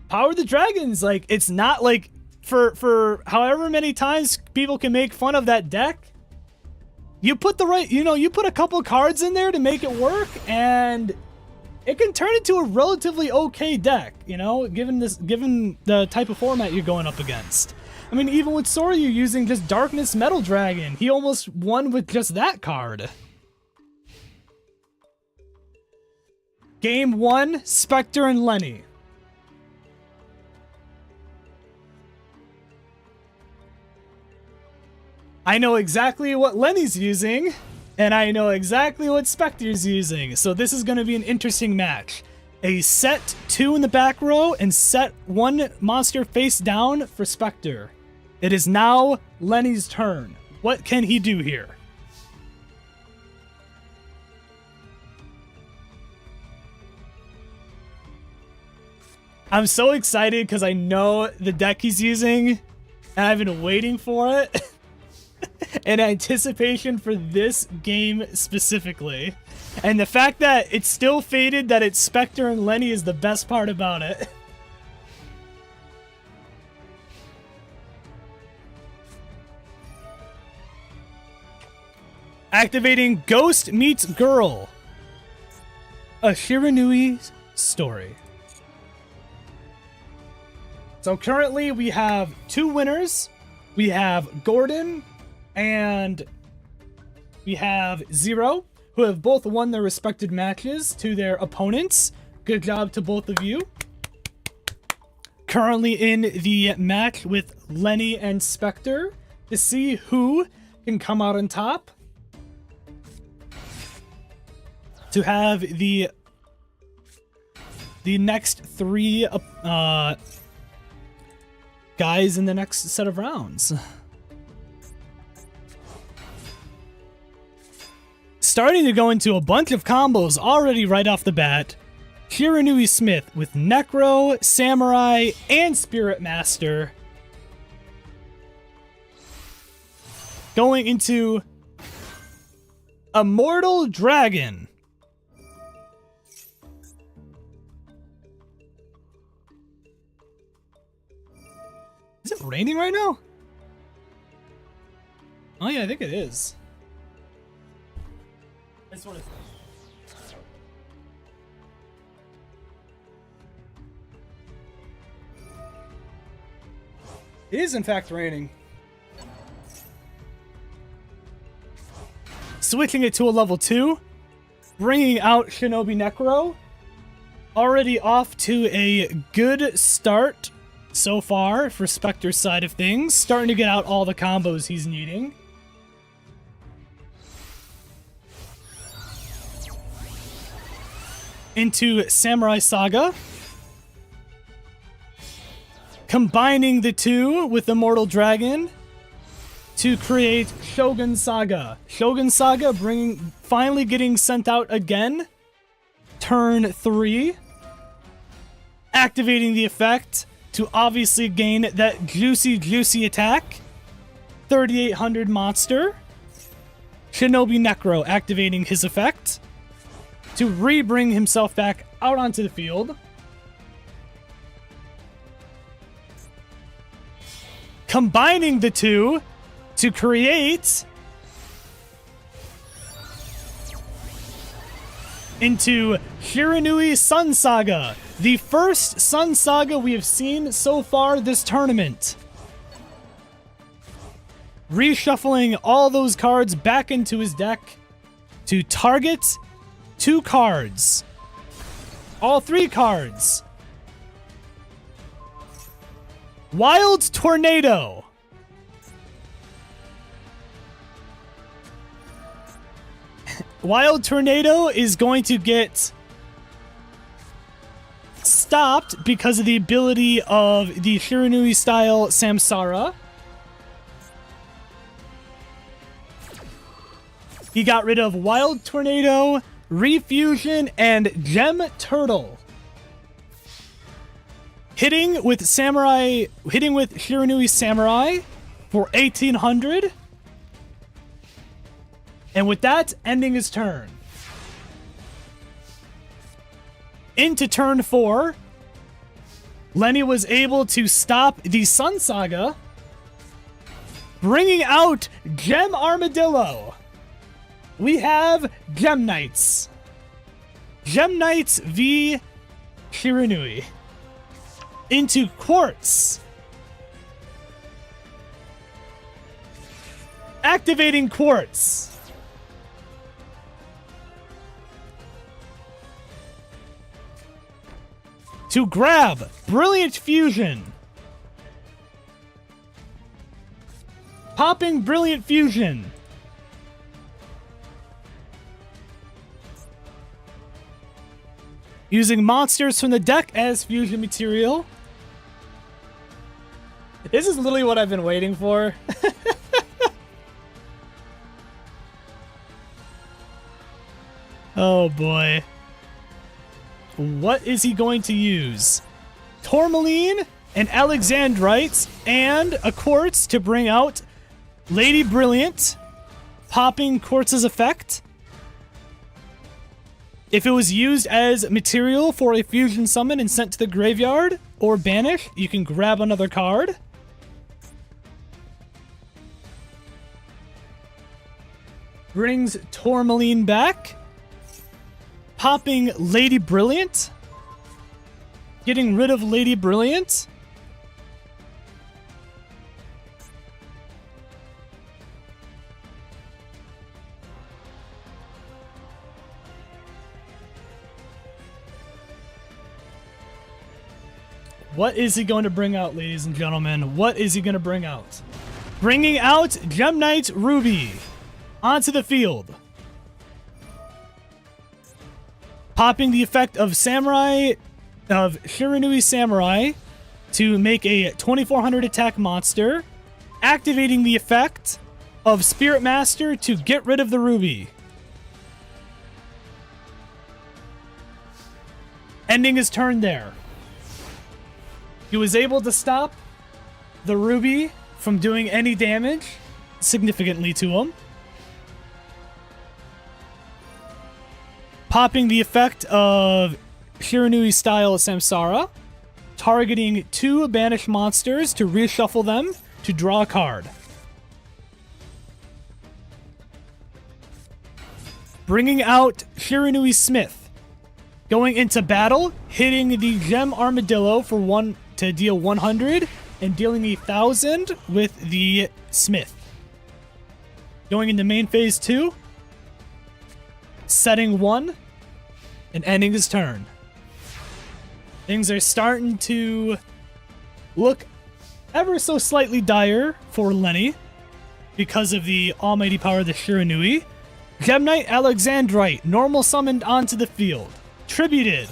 Power of the Dragons, like, it's not like... For however many times people can make fun of that deck, you put the right... you put a couple cards in there to make it work, and... it can turn into a relatively okay deck, given the type of format you're going up against. I mean, even with Soryu using just Darkness Metal Dragon, he almost won with just that card. Game 1, Spectre and Lenny. I know exactly what Lenny's using, and I know exactly what Spectre's using, so this is going to be an interesting match. A set 2 in the back row and set 1 monster face down for Spectre. It is now Lenny's turn. What can he do here? I'm so excited because I know the deck he's using, and I've been waiting for it in anticipation for this game specifically. And the fact that it's still fated that it's Spectre and Lenny is the best part about it. Activating Ghost Meets Girl. A Shiranui story. So currently we have 2 winners. We have Gordon and we have 0, who have both won their respected matches to their opponents. Good job to both of you. Currently in the match with Lenny and Spectre to see who can come out on top. To have the next 3 guys in the next set of rounds. Starting to go into a bunch of combos already right off the bat. Shiranui Smith with Necro, Samurai, and Spirit Master. Going into Immortal Dragon. Is it raining right now? Oh yeah, I think it is. That's what it's... It is in fact raining. Switching it to a level 2. Bringing out Shinobi Necro. Already off to a good start so far for Spectre's side of things. Starting to get out all the combos he's needing. Into Samurai Saga. Combining the 2 with Immortal Dragon to create Shogun Saga. Shogun Saga finally getting sent out again. Turn 3. activating the effect to obviously gain that juicy attack. 3800 monster. Shinobi Necro activating his effect to re-bring himself back out onto the field. Combining the two to create into Shiranui Sun Saga, the first Sun Saga we have seen so far this tournament. Reshuffling all those cards back into his deck to target 2 cards. All 3 cards. Wild Tornado. Wild Tornado is going to get stopped because of the ability of the Shiranui style Samsara. He got rid of Wild Tornado, Refusion, and Gem Turtle. Hitting with Shiranui Samurai for 1800. And with that, ending his turn. Into turn 4, Lenny was able to stop the Sun Saga, bringing out Gem Armadillo. We have Gem Knights. Gem Knights v Shiranui. Into Quartz. Activating Quartz. To grab Brilliant Fusion. Popping Brilliant Fusion. Using monsters from the deck as fusion material. This is literally what I've been waiting for. Oh boy. What is he going to use? Tourmaline and Alexandrites and a Quartz to bring out Lady Brilliant, popping Quartz's effect. If it was used as material for a fusion summon and sent to the graveyard or banished, you can grab another card. Brings Tourmaline back. Popping Lady Brilliant. Getting rid of Lady Brilliant. What is he going to bring out, ladies and gentlemen? What is he going to bring out? Bringing out Gem Knight Ruby onto the field. Popping the effect of Shiranui Samurai to make a 2400 attack monster. Activating the effect of Spirit Master to get rid of the Ruby. Ending his turn there. He was able to stop the Ruby from doing any damage significantly to him. Popping the effect of Shiranui style Samsara. Targeting 2 banished monsters to reshuffle them to draw a card. Bringing out Shiranui Smith. Going into battle, hitting the Gem Armadillo for 1 to deal 100 and dealing 1000 with the Smith. Going into main phase 2, setting 1 and ending his turn. Things are starting to look ever so slightly dire for Lenny because of the almighty power of the Shiranui. Gem Knight Alexandrite, normal summoned onto the field. Tributed.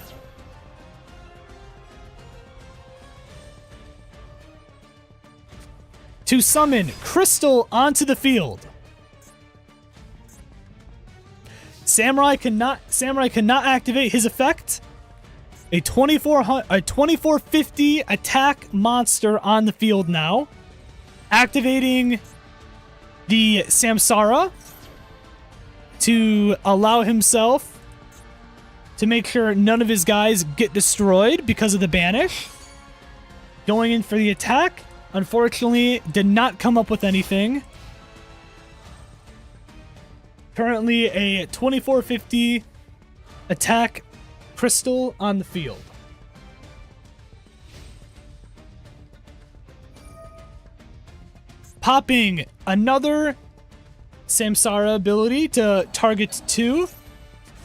To summon Crystal onto the field. Samurai cannot activate his effect a 2450 attack monster on the field now. Activating the Samsara to allow himself to make sure none of his guys get destroyed because of the banish. Going in for the attack. Unfortunately, did not come up with anything. Currently a 2450 attack crystal on the field. Popping another Samsara ability to target 2.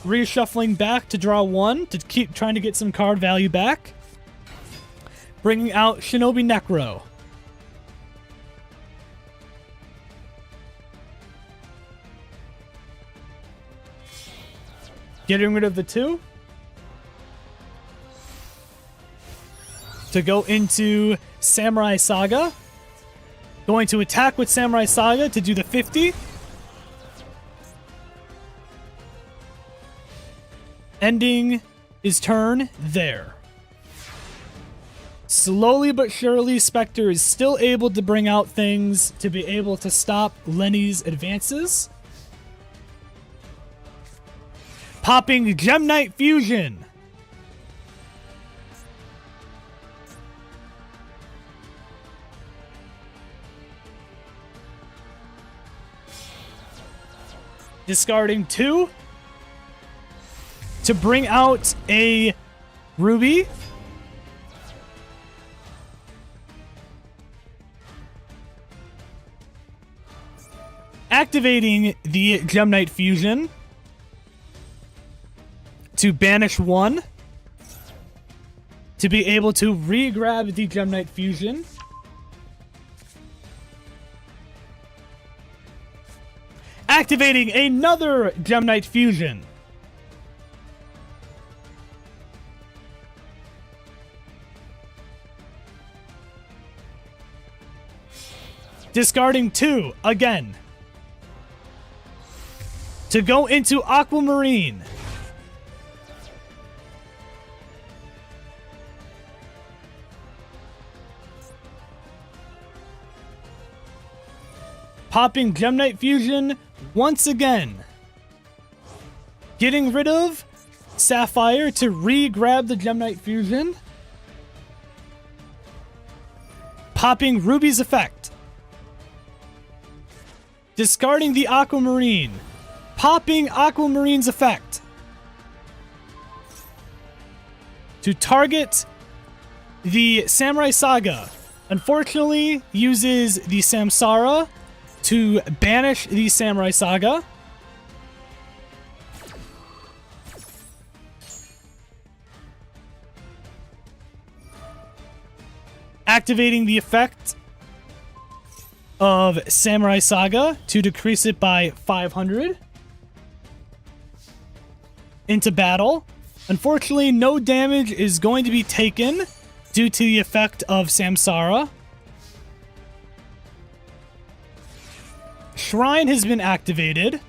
Reshuffling back to draw 1 to keep trying to get some card value back. Bringing out Shinobi Necro. Getting rid of the 2. To go into Samurai Saga. Going to attack with Samurai Saga to do the 50. Ending his turn there. Slowly but surely, Spectre is still able to bring out things to be able to stop Lenny's advances. Popping Gem Knight Fusion. Discarding 2 to bring out a Ruby. Activating the Gem Knight Fusion to banish 1 to be able to re-grab the Gem Knight Fusion. Activating another Gem Knight Fusion. Discarding 2 again. To go into Aquamarine. Popping Gem Knight Fusion once again. Getting rid of Sapphire to re-grab the Gem Knight Fusion. Popping Ruby's effect. Discarding the Aquamarine. Popping Aquamarine's effect. To target the Samurai Saga. Unfortunately, uses the Samsara to banish the Samurai Saga. Activating the effect of Samurai Saga to decrease it by 500. Into battle. Unfortunately, no damage is going to be taken due to the effect of Samsara. Shrine has been activated.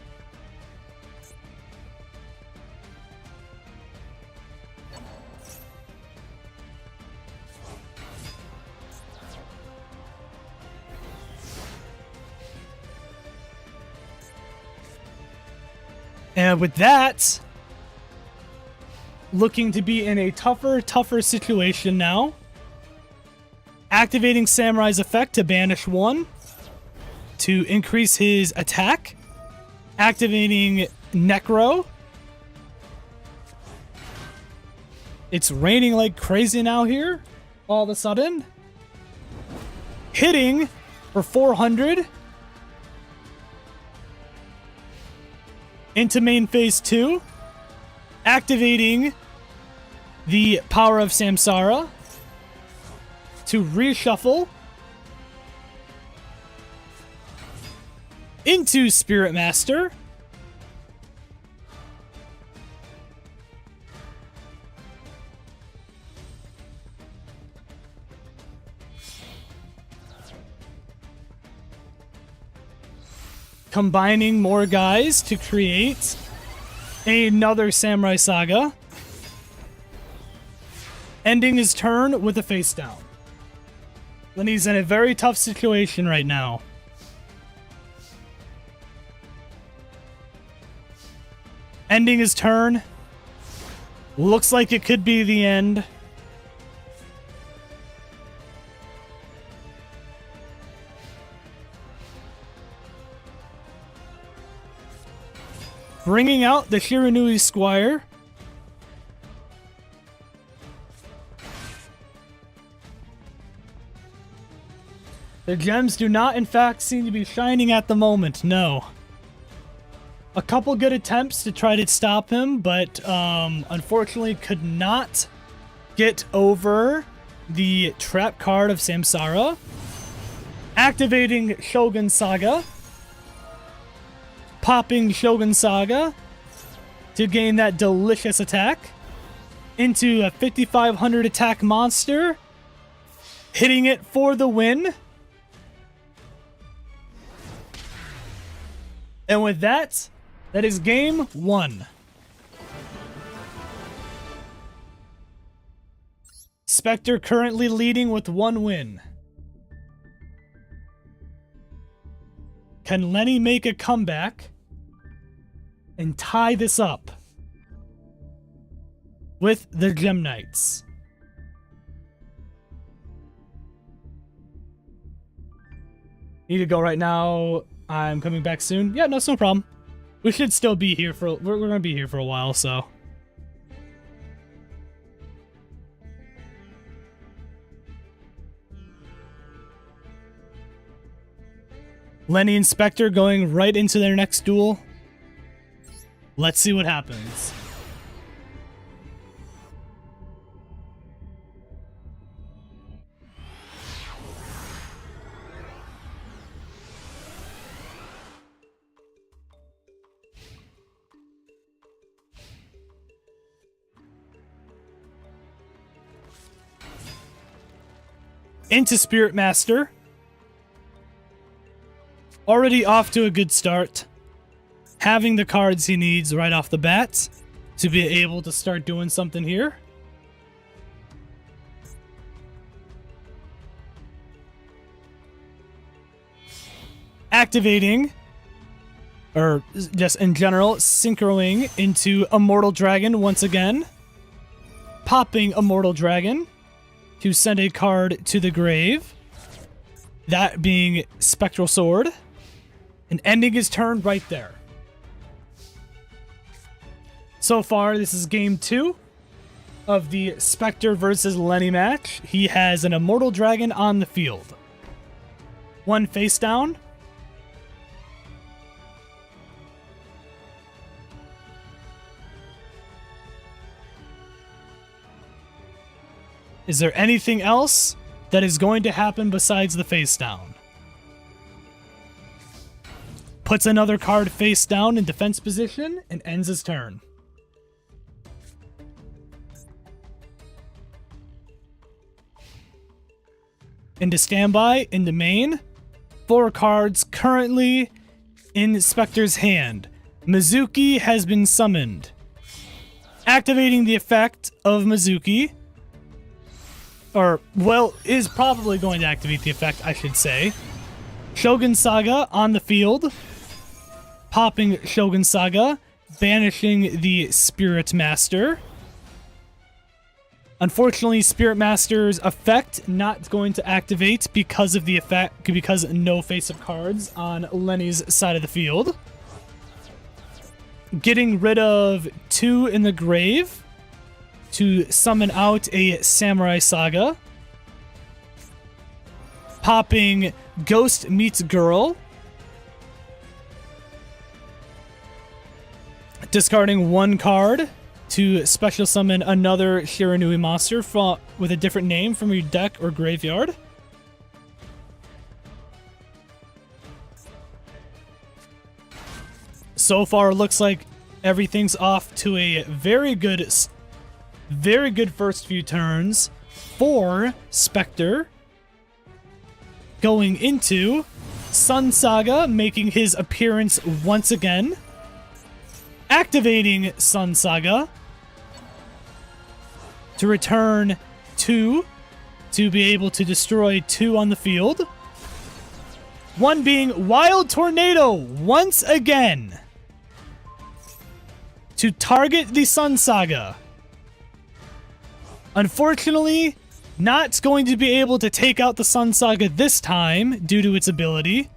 And with that, looking to be in a tougher situation now. Activating Samurai's effect to banish 1 to increase his attack. Activating Necro. It's raining like crazy now here, all of a sudden. Hitting for 400. Into main phase 2. Activating the power of Samsara to reshuffle into Spirit Master. Combining more guys to create another Samurai Saga. ending his turn with a face down. Lenny's in a very tough situation right now. Ending his turn. Looks like it could be the end. Bringing out the Shiranui Squire. The gems do not, in fact, seem to be shining at the moment, no. A couple good attempts to try to stop him, but unfortunately could not get over the trap card of Samsara. Activating Shogun Saga. Popping Shogun Saga to gain that delicious attack into a 5500 attack monster. Hitting it for the win. And with that, that is game 1. Spectre currently leading with 1 win. Can Lenny make a comeback and tie this up with the Gem Knights? Need to go right now. I'm coming back soon. Yeah, no, it's no problem. We should still be here for... We're going to be here for a while, so... Lenny and Spectre going right into their next duel. Let's see what happens. Into Spirit Master. Already off to a good start. Having the cards he needs right off the bat to be able to start doing something here. Activating, or just in general, synchroing into Immortal Dragon once again. Popping Immortal Dragon to send a card to the grave. That being Spectral Sword. And ending his turn right there. So far, this is game 2 of the Spectre versus Lenny match. He has an Immortal Dragon on the field. 1 face down. Is there anything else that is going to happen besides the face down? Puts another card face down in defense position and ends his turn. Into standby, into main. 4 cards currently in Spectre's hand. Mizuki has been summoned. Activating the effect of Mizuki. Or, well, is probably going to activate the effect, I should say. Shogun Saga on the field. Popping Shogun Saga. Banishing the Spirit Master. Unfortunately, Spirit Master's effect not going to activate because of the effect, because no face-up cards on Lenny's side of the field. Getting rid of 2 in the grave to summon out a Samurai Saga. Popping Ghost Meets Girl. Discarding 1 card to special summon another Shiranui monster with a different name from your deck or graveyard. So far, it looks like everything's off to a very good first few turns for Spectre. Going into Sun Saga, making his appearance once again. Activating Sun Saga to return 2 to be able to destroy 2 on the field. One being Wild Tornado once again to target the Sun Saga. Unfortunately, not going to be able to take out the Sun Saga this time due to its ability.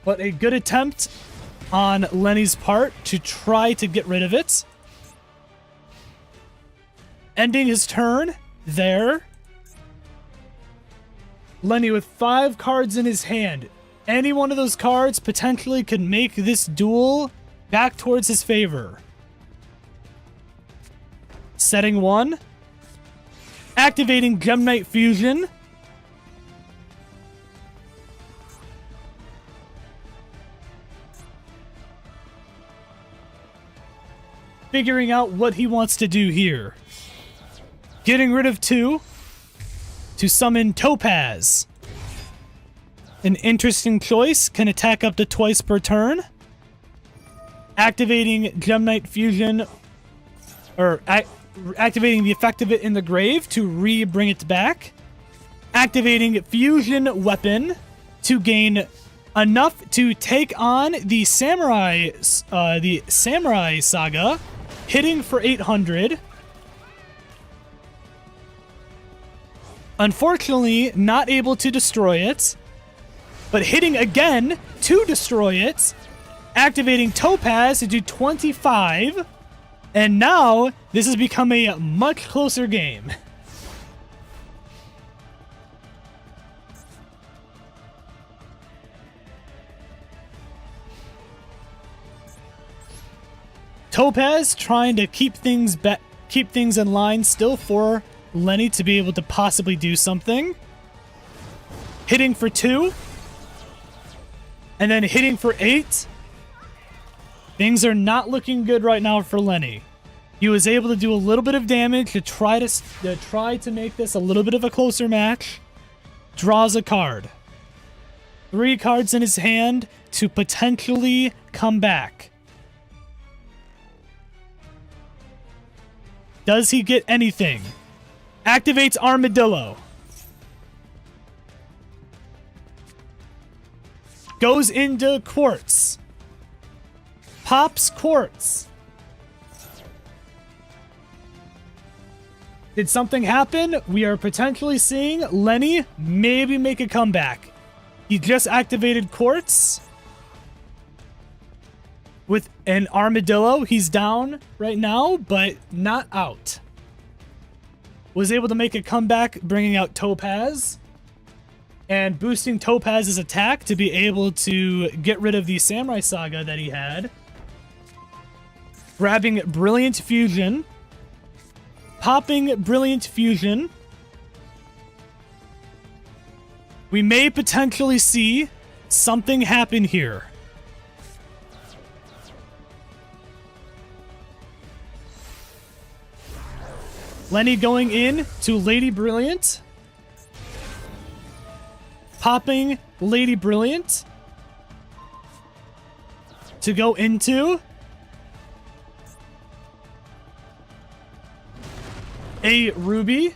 But a good attempt on Lenny's part to try to get rid of it. Ending his turn there. Lenny with 5 cards in his hand. Any one of those cards potentially could make this duel back towards his favor. Setting 1. Activating Gem Knight Fusion. Figuring out what he wants to do here. Getting rid of 2 to summon Topaz. An interesting choice, can attack up to twice per turn. Activating Gem Knight Fusion, or activating the effect of it in the grave to bring it back. Activating Fusion Weapon to gain enough to take on the Samurai Saga, hitting for 800. Unfortunately, not able to destroy it, but hitting again to destroy it, activating Topaz to do 25, and now this has become a much closer game. Topaz trying to keep things in line still for Lenny to be able to possibly do something. Hitting for 2. And then hitting for 8. Things are not looking good right now for Lenny. He was able to do a little bit of damage to try to make this a little bit of a closer match. Draws a card. 3 cards in his hand to potentially come back. Does he get anything? Activates Armadillo. Goes into Quartz. Pops Quartz. Did something happen? We are potentially seeing Lenny maybe make a comeback. He just activated Quartz. With an Armadillo, he's down right now, but not out. Was able to make a comeback, bringing out Topaz. And boosting Topaz's attack to be able to get rid of the Samurai Saga that he had. Grabbing Brilliant Fusion. Popping Brilliant Fusion. We may potentially see something happen here. Lenny going in to Lady Brilliant. Popping Lady Brilliant. To go into a Ruby.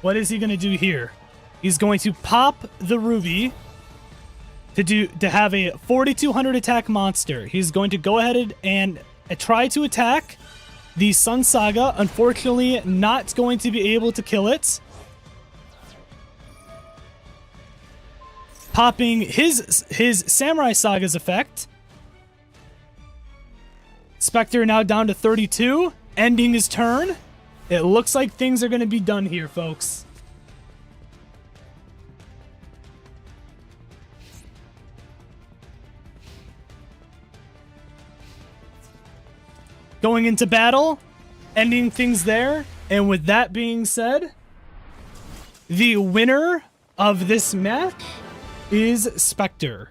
What is he going to do here? He's going to pop the Ruby to have a 4200 attack monster. He's going to go ahead and try to attack the Sun Saga. Unfortunately, not going to be able to kill it. Popping his Samurai Saga's effect. Spectre now down to 32, ending his turn. It looks like things are going to be done here, folks. Going into battle, ending things there. And with that being said, the winner of this match is Spectre.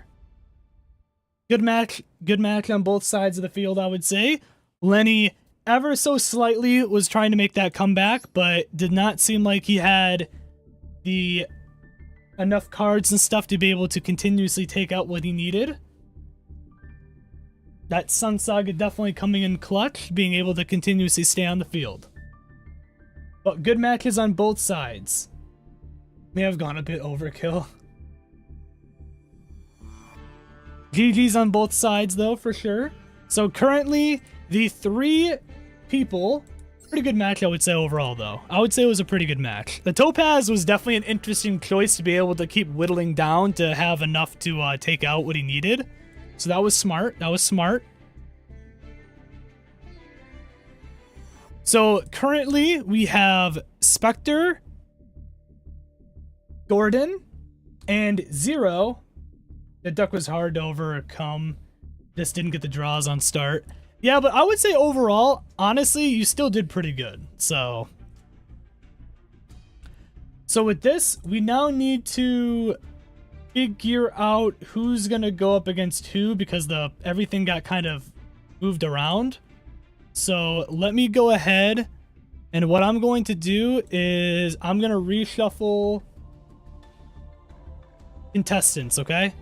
Good match on both sides of the field, I would say. Lenny ever so slightly was trying to make that comeback, but did not seem like he had the enough cards and stuff to be able to continuously take out what he needed. That Sun Saga definitely coming in clutch, being able to continuously stay on the field. But good matches on both sides. May have gone a bit overkill. GG's on both sides though, for sure. So currently, the 3 people, pretty good match I would say overall though. I would say it was a pretty good match. The Topaz was definitely an interesting choice to be able to keep whittling down to have enough to take out what he needed. So that was smart. That was smart. So currently we have Spectre, Gordon, and Zero. The duck was hard to overcome. Just didn't get the draws on start. Yeah, but I would say overall, honestly, you still did pretty good. So with this, we now need to figure out who's gonna go up against who because everything got kind of moved around. So let me go ahead, and what I'm going to do is I'm gonna reshuffle contestants, okay?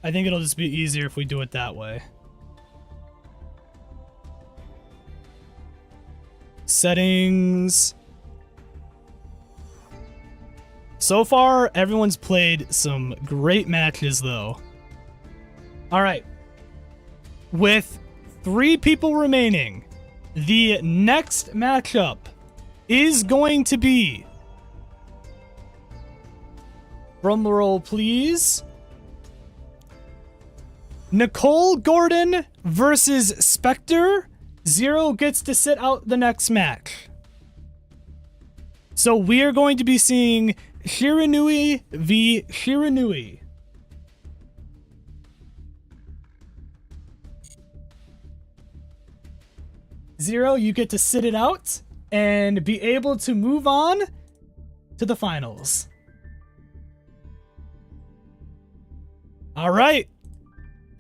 I think it'll just be easier if we do it that way. Settings. So far, everyone's played some great matches, though. Alright. With 3 people remaining, the next matchup is going to be... Drum roll, please. Nicole Gordon versus Spectre. Zero gets to sit out the next match. So we are going to be seeing Shiranui v Shiranui. Zero, you get to sit it out and be able to move on to the finals. All right.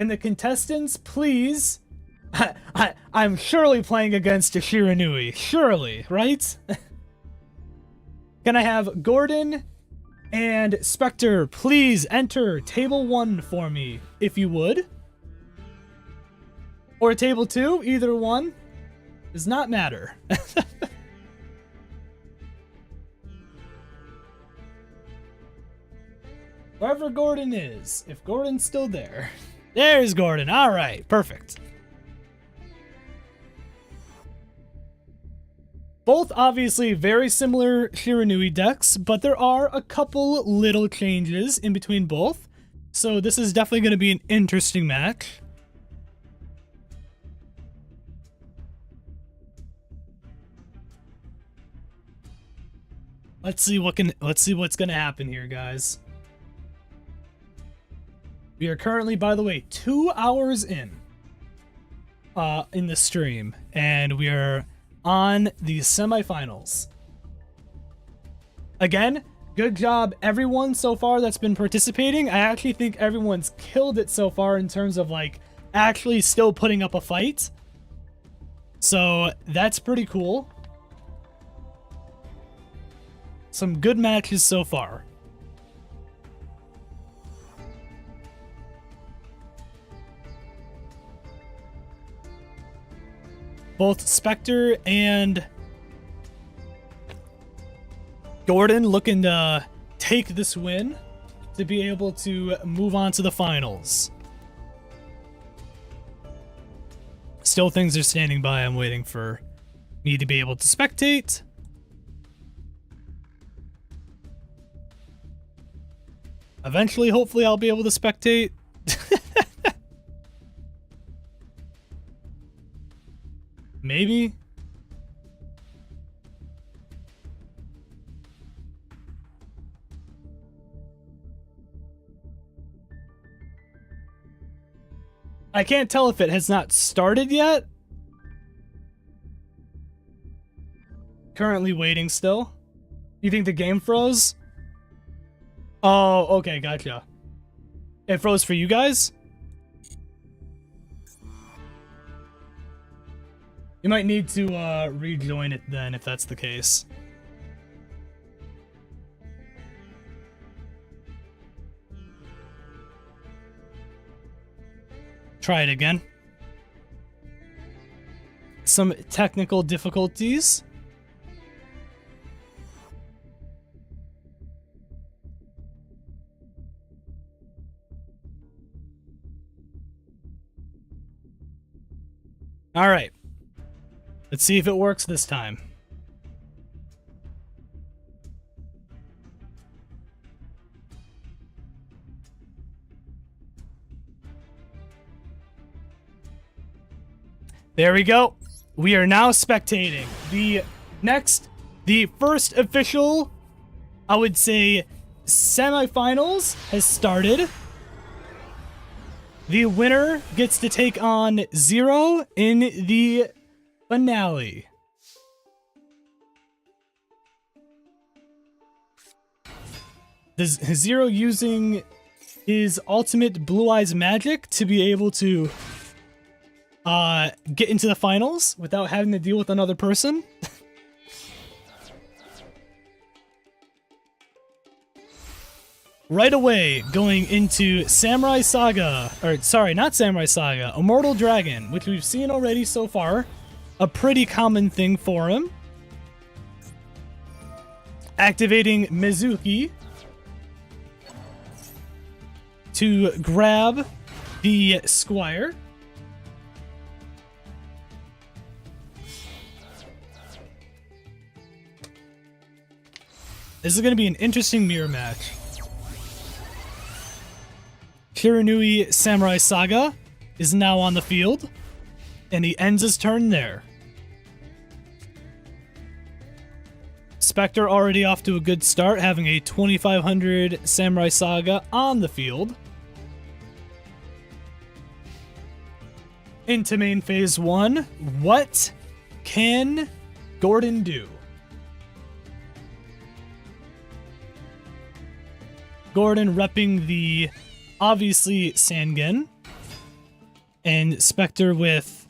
And the contestants, please. I'm surely playing against a Shiranui. Surely, right? Can I have Gordon and Spectre please enter table 1 for me, if you would? Or table 2, either one. Does not matter. Wherever Gordon is, if Gordon's still there. There's Gordon. All right, perfect. Both obviously very similar Shiranui decks, but there are a couple little changes in between both. So this is definitely going to be an interesting match. Let's see what's going to happen here, guys. We are currently, by the way, 2 hours in the stream, and we are on the semifinals. Again, good job everyone so far that's been participating. I actually think everyone's killed it so far in terms of like actually still putting up a fight. So that's pretty cool. Some good matches so far. Both Spectre and Gordon looking to take this win to be able to move on to the finals. Still things are standing by. I'm waiting for me to be able to spectate. Eventually, hopefully, I'll be able to spectate. Maybe. I can't tell if it has not started yet. Currently waiting still. You think the game froze? Oh, okay, gotcha. It froze for you guys? You might need to rejoin it then if that's the case. Try it again. Some technical difficulties. All right. Let's see if it works this time. There we go. We are now spectating. The first official, I would say, semifinals has started. The winner gets to take on Zero in the finale. Zero using his ultimate Blue Eyes magic to be able to get into the finals without having to deal with another person. Right away, going into Samurai Saga, or sorry, not Samurai Saga, Immortal Dragon, which we've seen already so far. A pretty common thing for him. Activating Mizuki to grab the Squire. This is going to be an interesting mirror match. Shiranui Samurai Saga is now on the field, and he ends his turn there. Spectre already off to a good start, having a 2500 Samurai Saga on the field. Into main phase 1, what can Gordon do? Gordon repping the, obviously, Sangen. And Spectre with,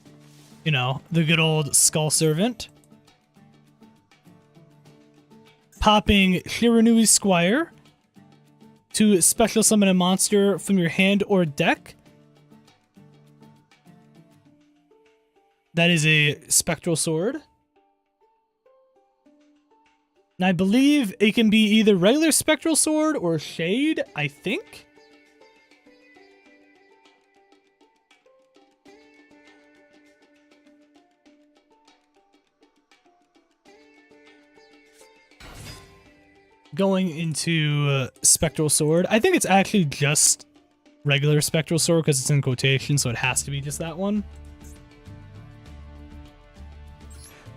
you know, the good old Skull Servant. Popping Shiranui's Squire to special summon a monster from your hand or deck. That is a Spectral Sword. And I believe it can be either regular Spectral Sword or Shade, I think. Going into Spectral Sword. I think it's actually just regular Spectral Sword because it's in quotation, so it has to be just that one.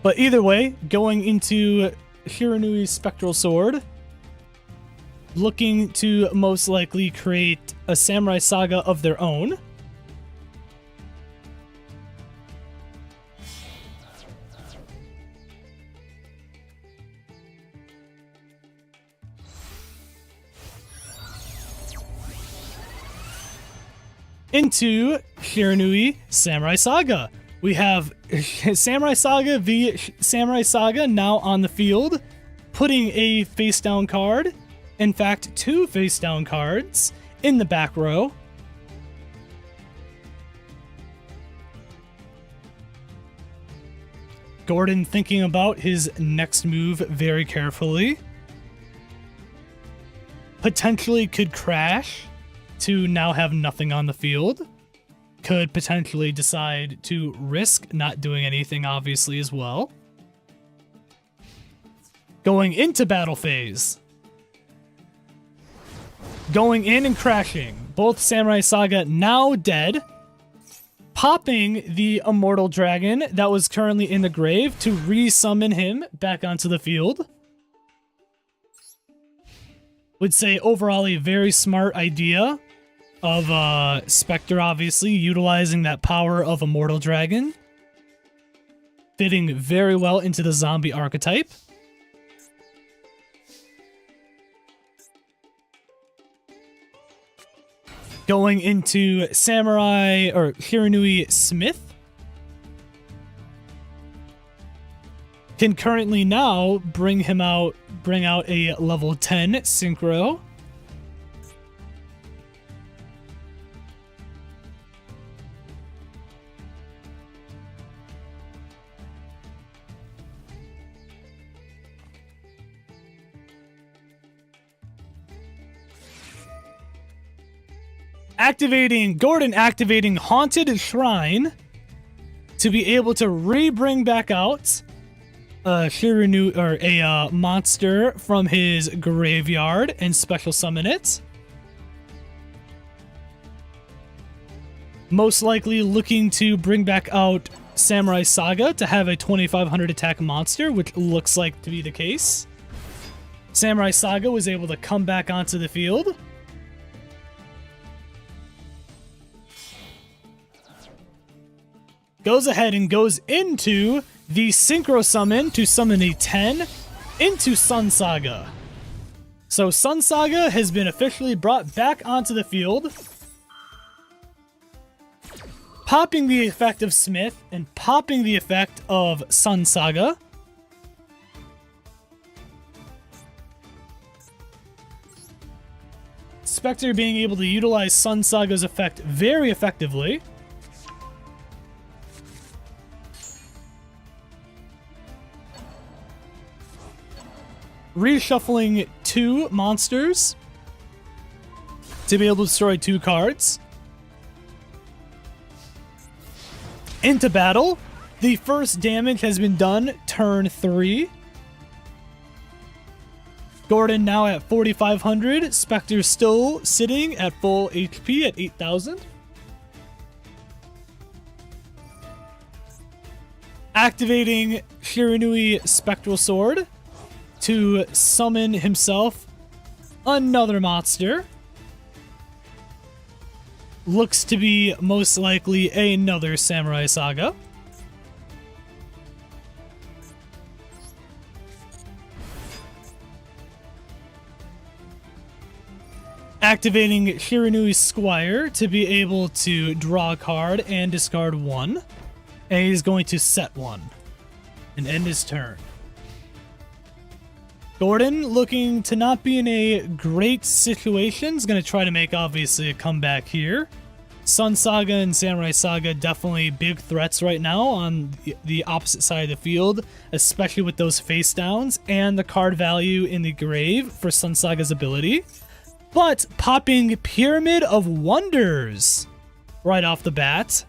But either way, going into Shiranui's Spectral Sword, looking to most likely create a Samurai Saga of their own. Into Shiranui Samurai Saga. We have Samurai Saga v Samurai Saga now on the field, putting a face down card, in fact, 2 face down cards in the back row. Gordon thinking about his next move very carefully. Potentially could crash to now have nothing on the field. Could potentially decide to risk not doing anything, obviously, as well. Going into battle phase. Going in and crashing. Both Samurai Saga now dead. Popping the Immortal Dragon that was currently in the grave to re-summon him back onto the field. Would say overall a very smart idea of Spectre, obviously, utilizing that power of Immortal Dragon. Fitting very well into the zombie archetype. Going into Samurai, or Shiranui Smith. can currently now bring out a level 10 synchro. Gordon activating Haunted Shrine to be able to bring back out a monster from his graveyard and special summon it. Most likely looking to bring back out Samurai Saga to have a 2500 attack monster, which looks like to be the case. Samurai Saga was able to come back onto the field. Goes ahead and goes into the Synchro Summon to summon a 10 into Sun Saga. So Sun Saga has been officially brought back onto the field, popping the effect of Smith and popping the effect of Sun Saga. Spectre being able to utilize Sun Saga's effect very effectively. Reshuffling 2 monsters to be able to destroy 2 cards. Into battle. The first damage has been done turn 3. Gordon now at 4,500. Spectre still sitting at full HP at 8,000. Activating Shiranui Spectral Sword to summon himself another monster. Looks to be most likely another Samurai Saga. Activating Shiranui's Squire to be able to draw a card and discard 1. And he's going to set 1 and end his turn. Gordon, looking to not be in a great situation, is going to try to make, obviously, a comeback here. Sun Saga and Samurai Saga definitely big threats right now on the opposite side of the field, especially with those face downs and the card value in the grave for Sun Saga's ability. But popping Pyramid of Wonders right off the bat.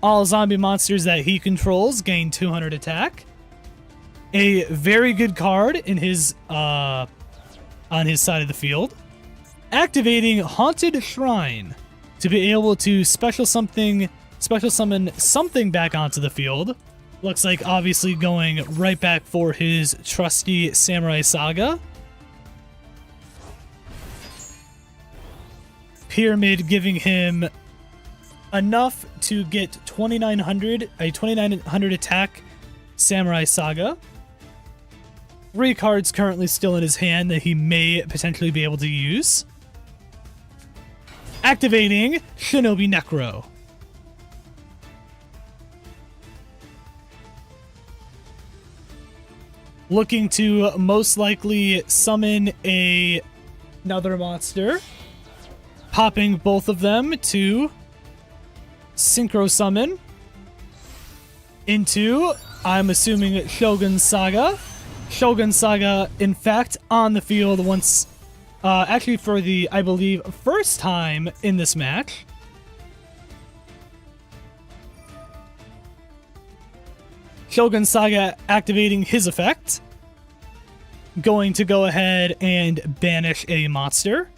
All zombie monsters that he controls gain 200 attack. A very good card in his on his side of the field. Activating Haunted Shrine to be able to special summon something back onto the field. Looks like obviously going right back for his trusty Samurai Saga. Pyramid giving him enough to get 2,900 attack Samurai Saga. 3 cards currently still in his hand that he may potentially be able to use. Activating Shinobi Necro. Looking to most likely summon another monster. Popping both of them to Synchro Summon into, I'm assuming, Shogun Saga. Shogun Saga, in fact, on the field once, actually for the, I believe, first time in this match. Shogun Saga activating his effect. Going to go ahead and banish a monster.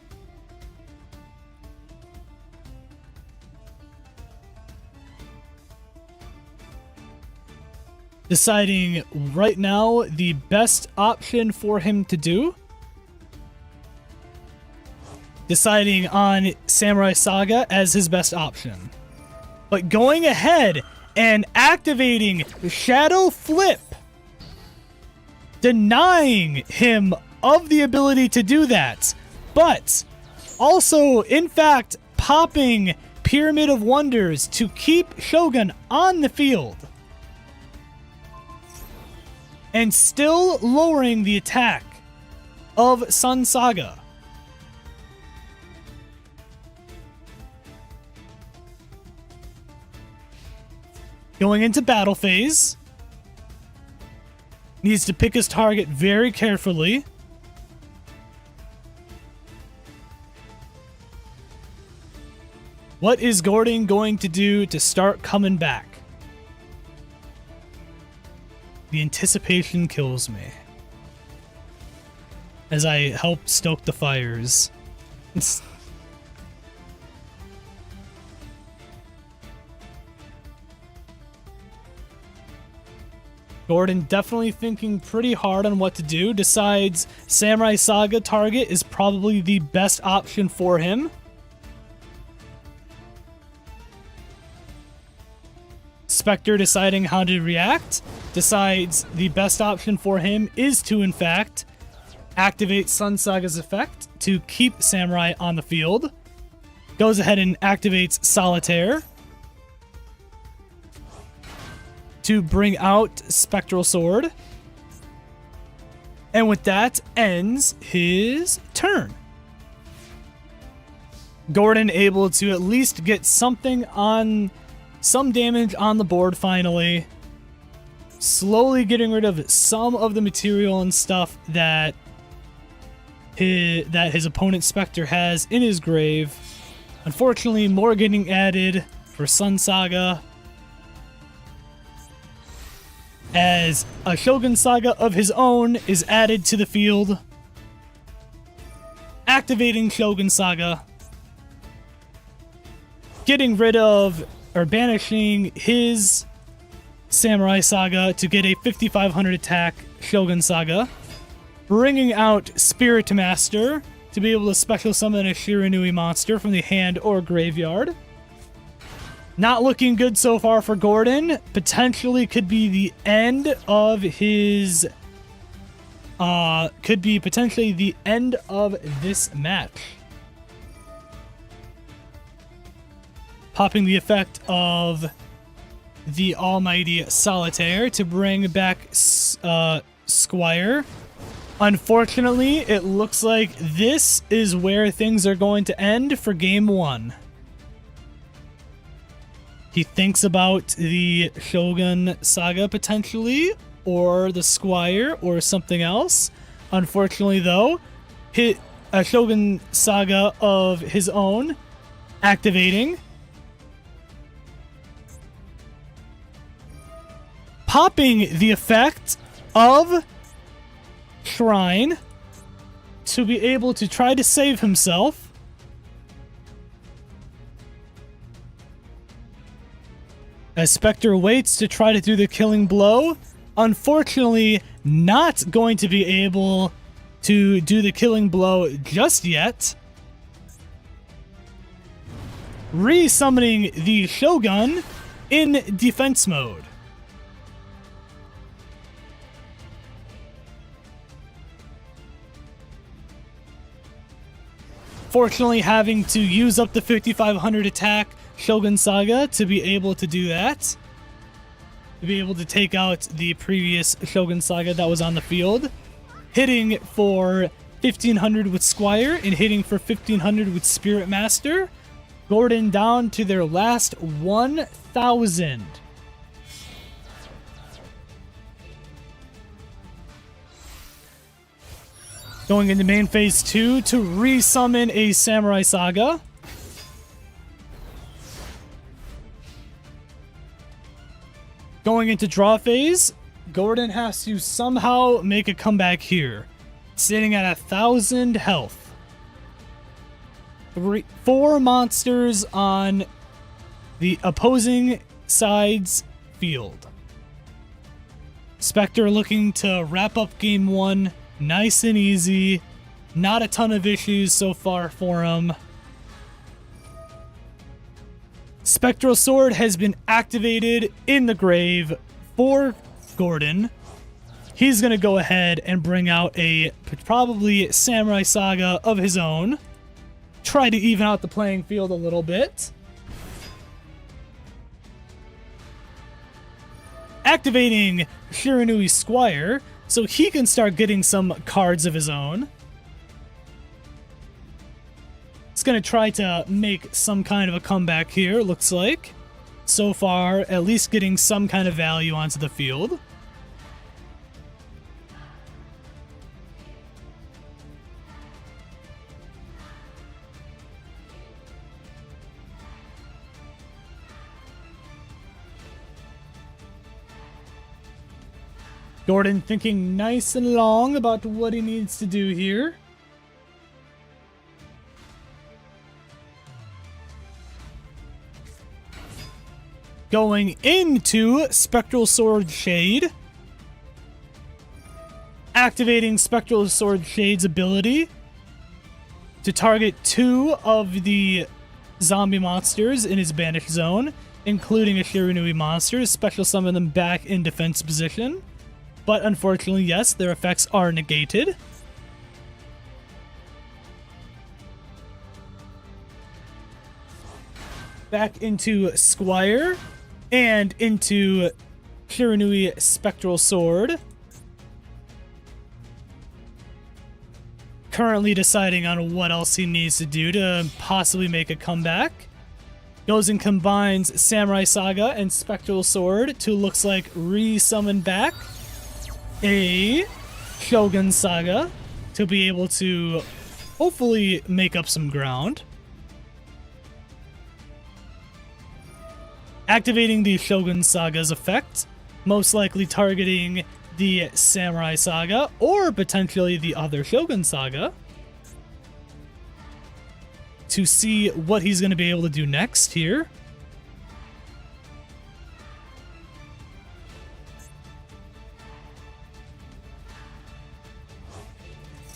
Deciding right now the best option for him to do. Deciding on Samurai Saga as his best option. But going ahead and activating Shadow Flip. Denying him of the ability to do that. But also, in fact, popping Pyramid of Wonders to keep Shogun on the field. and still lowering the attack of Sun Saga. Going into battle phase. Needs to pick his target very carefully. What is Gordon going to do to start coming back? The anticipation kills me as I help stoke the fires. Gordon definitely thinking pretty hard on what to do. Decides Samurai Saga target is probably the best option for him. Spectre deciding how to react. Decides the best option for him is to, in fact, activate Sun Saga's effect to keep Samurai on the field. Goes ahead and activates Solitaire to bring out Spectral Sword. And with that, ends his turn. Gordon able to at least get something on, some damage on the board finally. Slowly getting rid of some of the material and stuff that his opponent Spectre has in his grave. Unfortunately, more getting added for Sun Saga, as a Shogun Saga of his own is added to the field. Activating Shogun Saga. Getting rid of, or banishing his Samurai Saga to get a 5500 attack Shogun Saga. Bringing out Spirit Master to be able to special summon a Shiranui monster from the hand or graveyard. Not looking good so far for Gordon. Potentially could be the end of his... could be potentially the end of this match. Popping the effect of the almighty Solitaire to bring back Squire. Unfortunately, it looks like this is where things are going to end for game one. He thinks about the Shogun Saga potentially, or the Squire, or something else. Unfortunately, though, hit a Shogun Saga of his own, activating. Popping the effect of Shrine to be able to try to save himself. As Spectre waits to try to do the killing blow, unfortunately not going to be able to do the killing blow just yet. Re-summoning the Shogun in defense mode. Fortunately, having to use up the 5500 attack Shogun Saga to be able to do that. To be able to take out the previous Shogun Saga that was on the field. Hitting for 1500 with Squire and hitting for 1500 with Spirit Master. Gordon down to their last 1000. Going into main phase 2 to re-summon a Samurai Saga. Going into draw phase, Gordon has to somehow make a comeback here. Sitting at 1000 health. 4 monsters on the opposing side's field. Spectre looking to wrap up game 1 nice and easy. Not a ton of issues so far for him. Spectral Sword has been activated in the grave for Gordon. He's going to go ahead and bring out a probably Samurai Saga of his own. Try to even out the playing field a little bit. activating Shiranui Squire so he can start getting some cards of his own. It's going to try to make some kind of a comeback here, looks like. So far, at least getting some kind of value onto the field. Gordon thinking nice and long about what he needs to do here. Going into Spectral Sword Shade. Activating Spectral Sword Shade's ability to target 2 of the zombie monsters in his banished zone, including a Shiranui monster, special summon them back in defense position. But unfortunately, yes, their effects are negated. Back into Squire and into Shiranui Spectral Sword. Currently deciding on what else he needs to do to possibly make a comeback. Goes and combines Samurai Saga and Spectral Sword to, looks like, re-summon back a Shogun Saga to be able to hopefully make up some ground. Activating the Shogun Saga's effect, most likely targeting the Samurai Saga or potentially the other Shogun Saga to see what he's going to be able to do next here.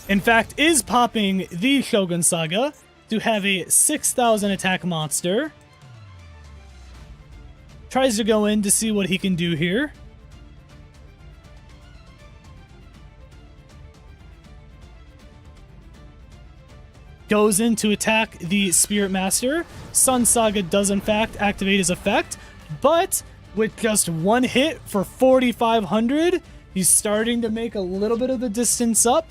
In fact, is popping the Shogun Saga to have a 6,000 attack monster. Tries to go in to see what he can do here. Goes in to attack the Spirit Master. Sun Saga does in fact activate his effect, but with just one hit for 4,500, he's starting to make a little bit of the distance up.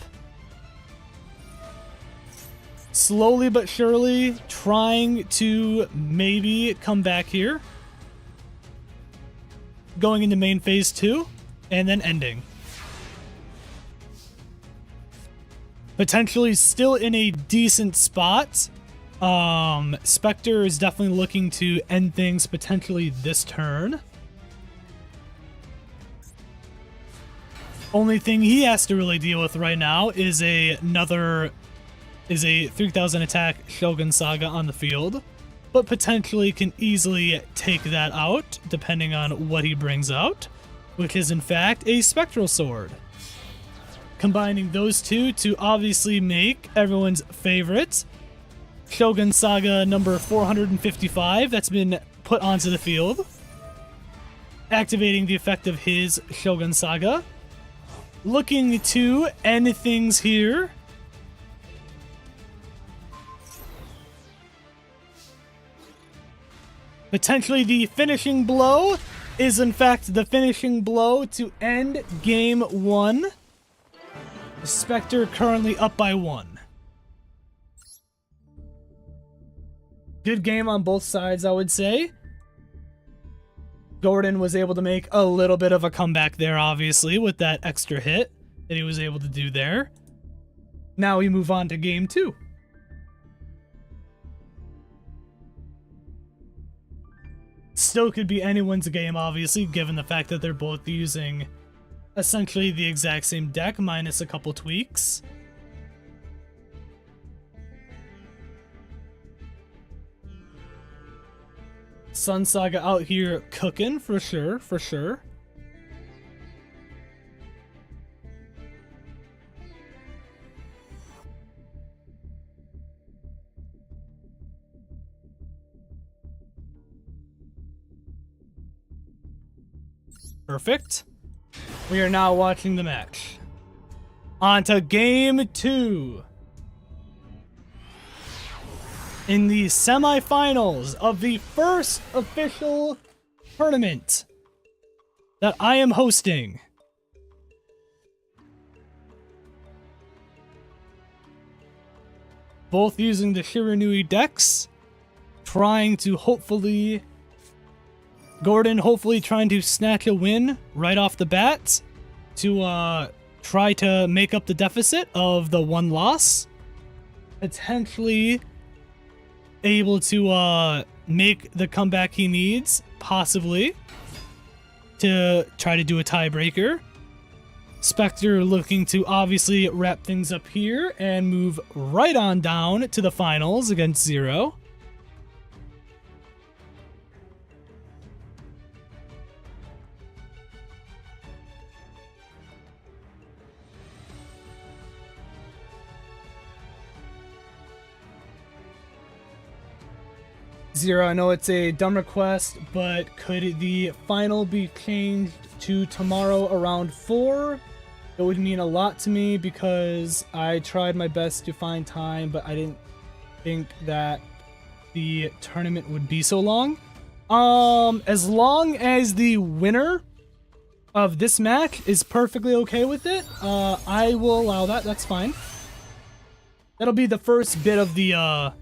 Slowly but surely trying to maybe come back here. Going into main phase 2 and then ending. Potentially still in a decent spot. Spectre is definitely looking to end things potentially this turn. Only thing he has to really deal with right now is a 3,000 attack Shogun Saga on the field, but potentially can easily take that out depending on what he brings out, which is in fact a Spectral Sword. Combining those two to obviously make everyone's favorite Shogun Saga number 455 that's been put onto the field. Activating the effect of his Shogun Saga. Looking to end things here. Potentially the finishing blow is in fact the finishing blow to end game 1. Spectre currently up by 1. Good game on both sides, I would say. Gordon was able to make a little bit of a comeback there, obviously, with that extra hit that he was able to do there. Now we move on to game 2. Still could be anyone's game, obviously, given the fact that they're both using essentially the exact same deck, minus a couple tweaks. Sun Saga out here cooking, for sure, for sure. Perfect. We are now watching the match. On to game 2. In the semifinals of the first official tournament that I am hosting. Both using the Shiranui decks, trying to hopefully... Gordon hopefully trying to snatch a win right off the bat to try to make up the deficit of the one loss. Potentially able to make the comeback he needs, possibly, to try to do a tiebreaker. Spectre looking to obviously wrap things up here and move right on down to the finals against Zero. Zero, I know it's a dumb request, but could the final be changed to tomorrow around 4? It would mean a lot to me because I tried my best to find time, but I didn't think that the tournament would be so long. As long as the winner of this match is perfectly okay with it, I will allow that. That's fine. That'll be the first bit of the,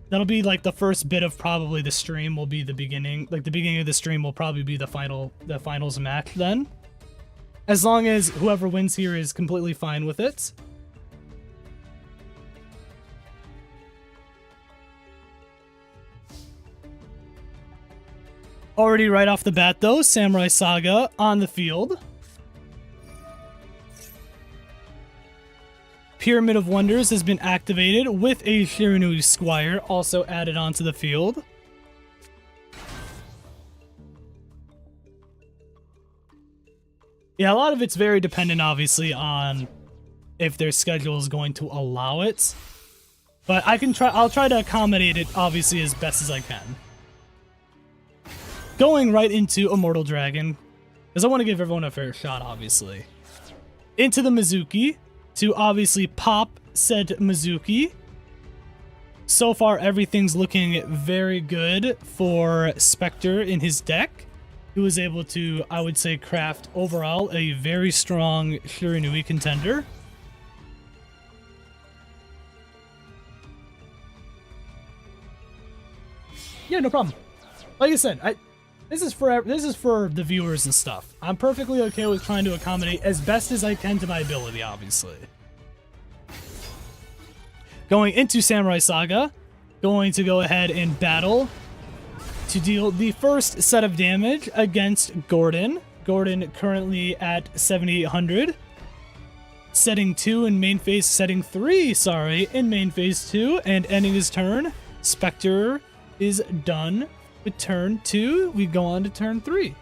that'll be like the first bit of probably the stream will be the beginning. Like the beginning of the stream will probably be the finals match then. As long as whoever wins here is completely fine with it. Already right off the bat though, Samurai Saga on the field. Pyramid of Wonders has been activated with a Shiranui Squire also added onto the field. Yeah, a lot of it's very dependent, obviously, on if their schedule is going to allow it. But I'll try to accommodate it, obviously, as best as I can. Going right into Immortal Dragon, because I want to give everyone a fair shot, obviously. Into the Mizuki, to obviously pop said Mizuki. So far, everything's looking very good for Spectre in his deck. He was able to, I would say, craft overall a very strong Shiranui contender. Yeah, no problem. Like I said, this is for the viewers and stuff. I'm perfectly okay with trying to accommodate as best as I can to my ability, obviously. Going into Samurai Saga, going to go ahead and battle to deal the first set of damage against Gordon. Gordon currently at 7,800. Setting 2 in main phase, setting 3, sorry, in main phase 2, and ending his turn. Spectre is done with turn 2. We go on to turn 3.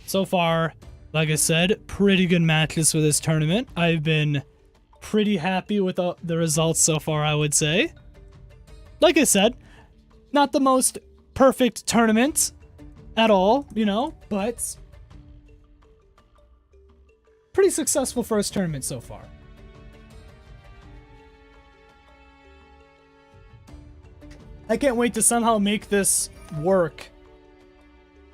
So far, like I said, pretty good matches for this tournament. I've been pretty happy with the results so far, I would say. Like I said, not the most perfect tournament at all, you know, but pretty successful first tournament so far. I can't wait to somehow make this work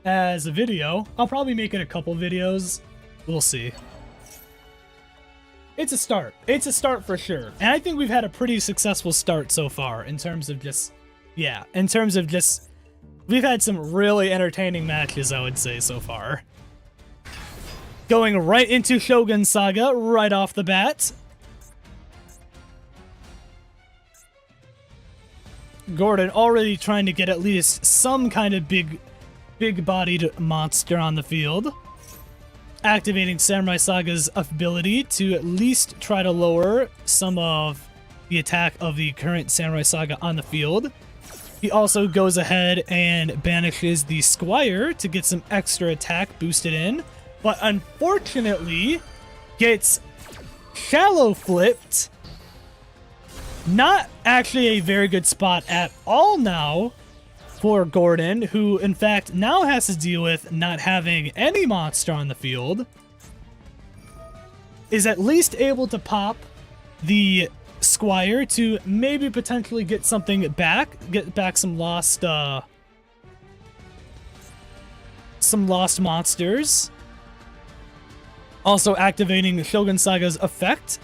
as a video. I'll probably make it a couple videos. We'll see. It's a start. It's a start for sure. And I think we've had a pretty successful start so far in terms of just, yeah, in terms of just, we've had some really entertaining matches, I would say, so far. Going right into Shogun Saga right off the bat. Gordon already trying to get at least some kind of big-bodied monster on the field. Activating Samurai Saga's ability to at least try to lower some of the attack of the current Samurai Saga on the field. He also goes ahead and banishes the Squire to get some extra attack boosted in, but unfortunately gets shallow flipped. Not actually a very good spot at all now for Gordon, who in fact now has to deal with not having any monster on the field. Is at least able to pop the Squire to maybe potentially get something back, get back some lost monsters. Also activating Shogun Saga's effect,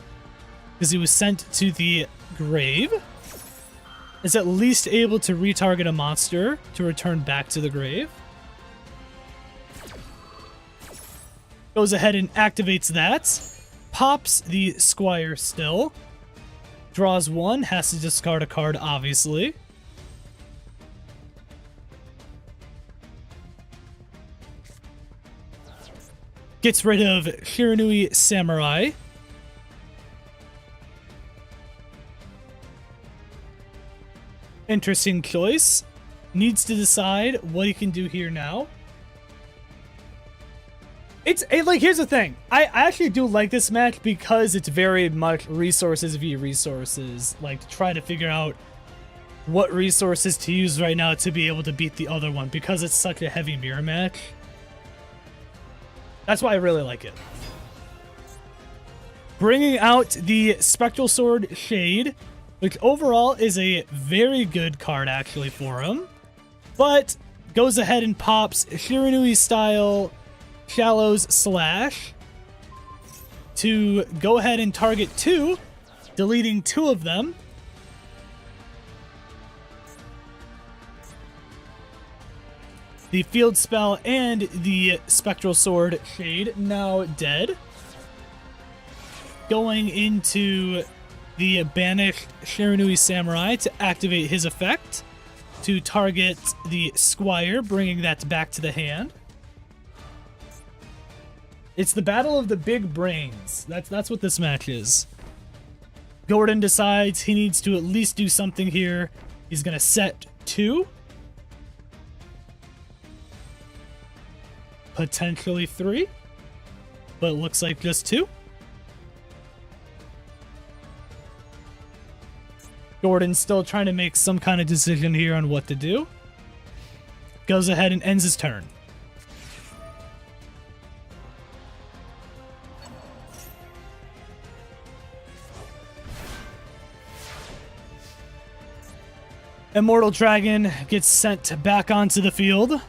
because he was sent to the grave. Is at least able to retarget a monster to return back to the grave. Goes ahead and activates that. Pops the Squire still. Draws one, has to discard a card, obviously. Gets rid of Shiranui Samurai. Interesting choice. Needs to decide what he can do here now. Like, here's the thing. I actually do like this match because it's very much resources v resources. Like, to try to figure out what resources to use right now to be able to beat the other one, because it's such a heavy mirror match. That's why I really like it. Bringing out the Spectral Sword Shade, which overall is a very good card actually for him, but goes ahead and pops Shiranui style Shallows Slash to go ahead and target two, deleting two of them. The field spell and the Spectral Sword Shade now dead. Going into the banished Shiranui Samurai to activate his effect to target the Squire, bringing that back to the hand. It's the battle of the big brains. That's what this match is. Gordon decides he needs to at least do something here. He's gonna set two. Potentially three. But it looks like just two. Gordon's still trying to make some kind of decision here on what to do. Goes ahead and ends his turn. Immortal Dragon gets sent back onto the field.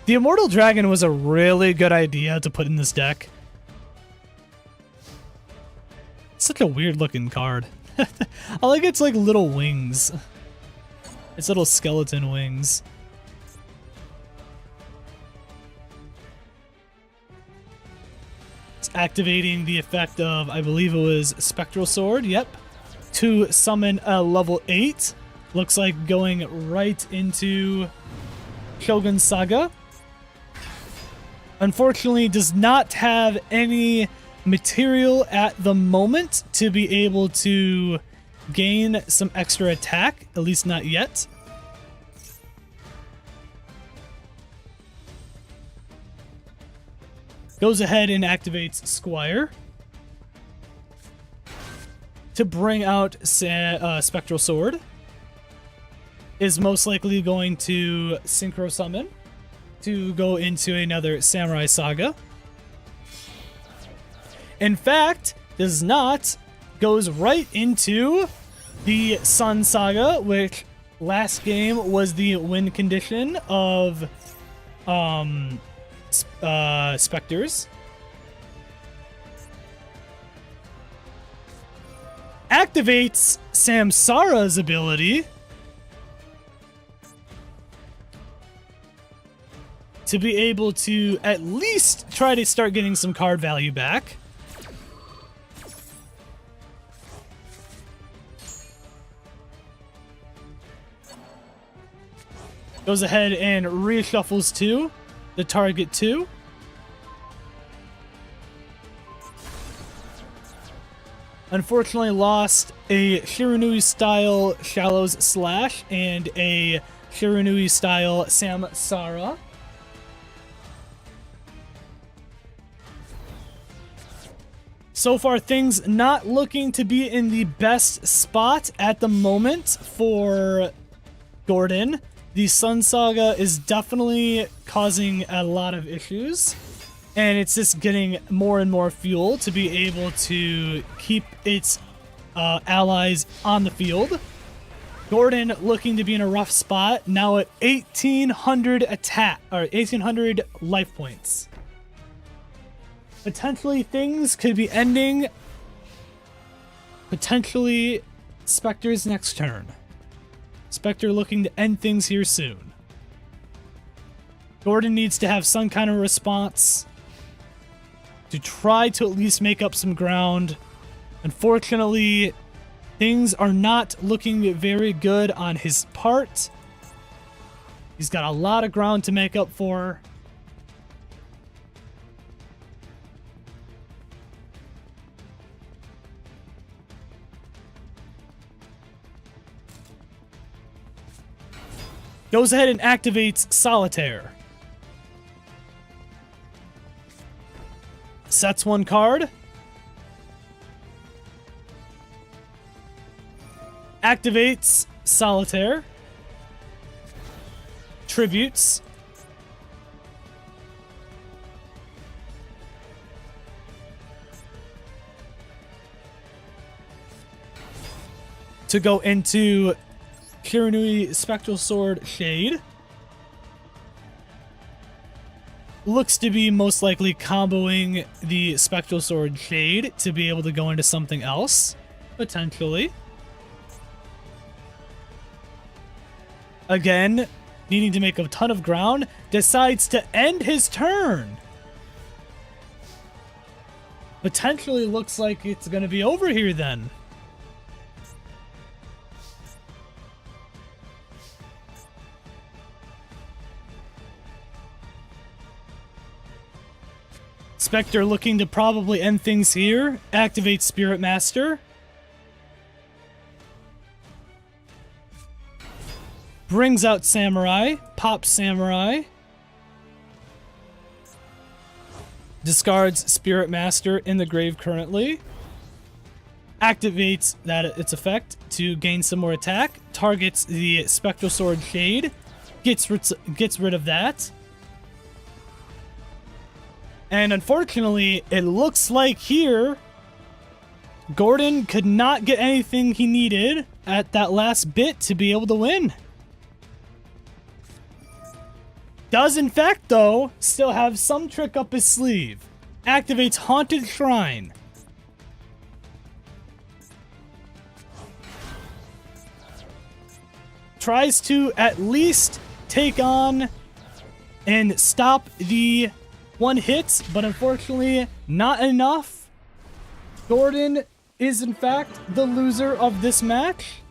The Immortal Dragon was a really good idea to put in this deck. Such a weird looking card. I like its like little wings. Its little skeleton wings. It's activating the effect of, I believe it was Spectral Sword, yep. To summon a level 8. Looks like going right into Shogun Saga. Unfortunately, does not have any material at the moment to be able to gain some extra attack, at least not yet. Goes ahead and activates Squire to bring out Spectral Sword. Is most likely going to Synchro Summon to go into another Samurai Saga. In fact, does not. Goes right into the Sun Saga, which last game was the win condition of Spectres. Activates Samsara's ability to be able to at least try to start getting some card value back. Goes ahead and reshuffles two, the target two. Unfortunately lost a Shiranui style Shallows Slash and a Shiranui style Samsara. So far, things not looking to be in the best spot at the moment for Gordon. The Sun Saga is definitely causing a lot of issues, and it's just getting more and more fuel to be able to keep its allies on the field. Gordon looking to be in a rough spot, now at 1,800 attack, or 1,800 life points. Potentially things could be ending. Potentially Spectre's next turn. Spectre looking to end things here soon. Gordon needs to have some kind of response to try to at least make up some ground. Unfortunately, things are not looking very good on his part. He's got a lot of ground to make up for. Goes ahead and activates Solitaire. Sets one card. Activates Solitaire. Tributes. To go into Kiranui Spectral Sword Shade. Looks to be most likely comboing the Spectral Sword Shade to be able to go into something else, potentially. Again, needing to make a ton of ground, decides to end his turn. Potentially looks like it's going to be over here then. Spectre looking to probably end things here. Activate Spirit Master. Brings out Samurai. Pops Samurai. Discards Spirit Master in the grave currently. Activates that its effect to gain some more attack. Targets the Spectral Sword Shade. Gets rid of that. And unfortunately, it looks like here, Gordon could not get anything he needed at that last bit to be able to win. Does, in fact, though, still have some trick up his sleeve. Activates Haunted Shrine. Tries to at least take on and stop the one hit, but unfortunately not enough. Gordon is in fact the loser of this match,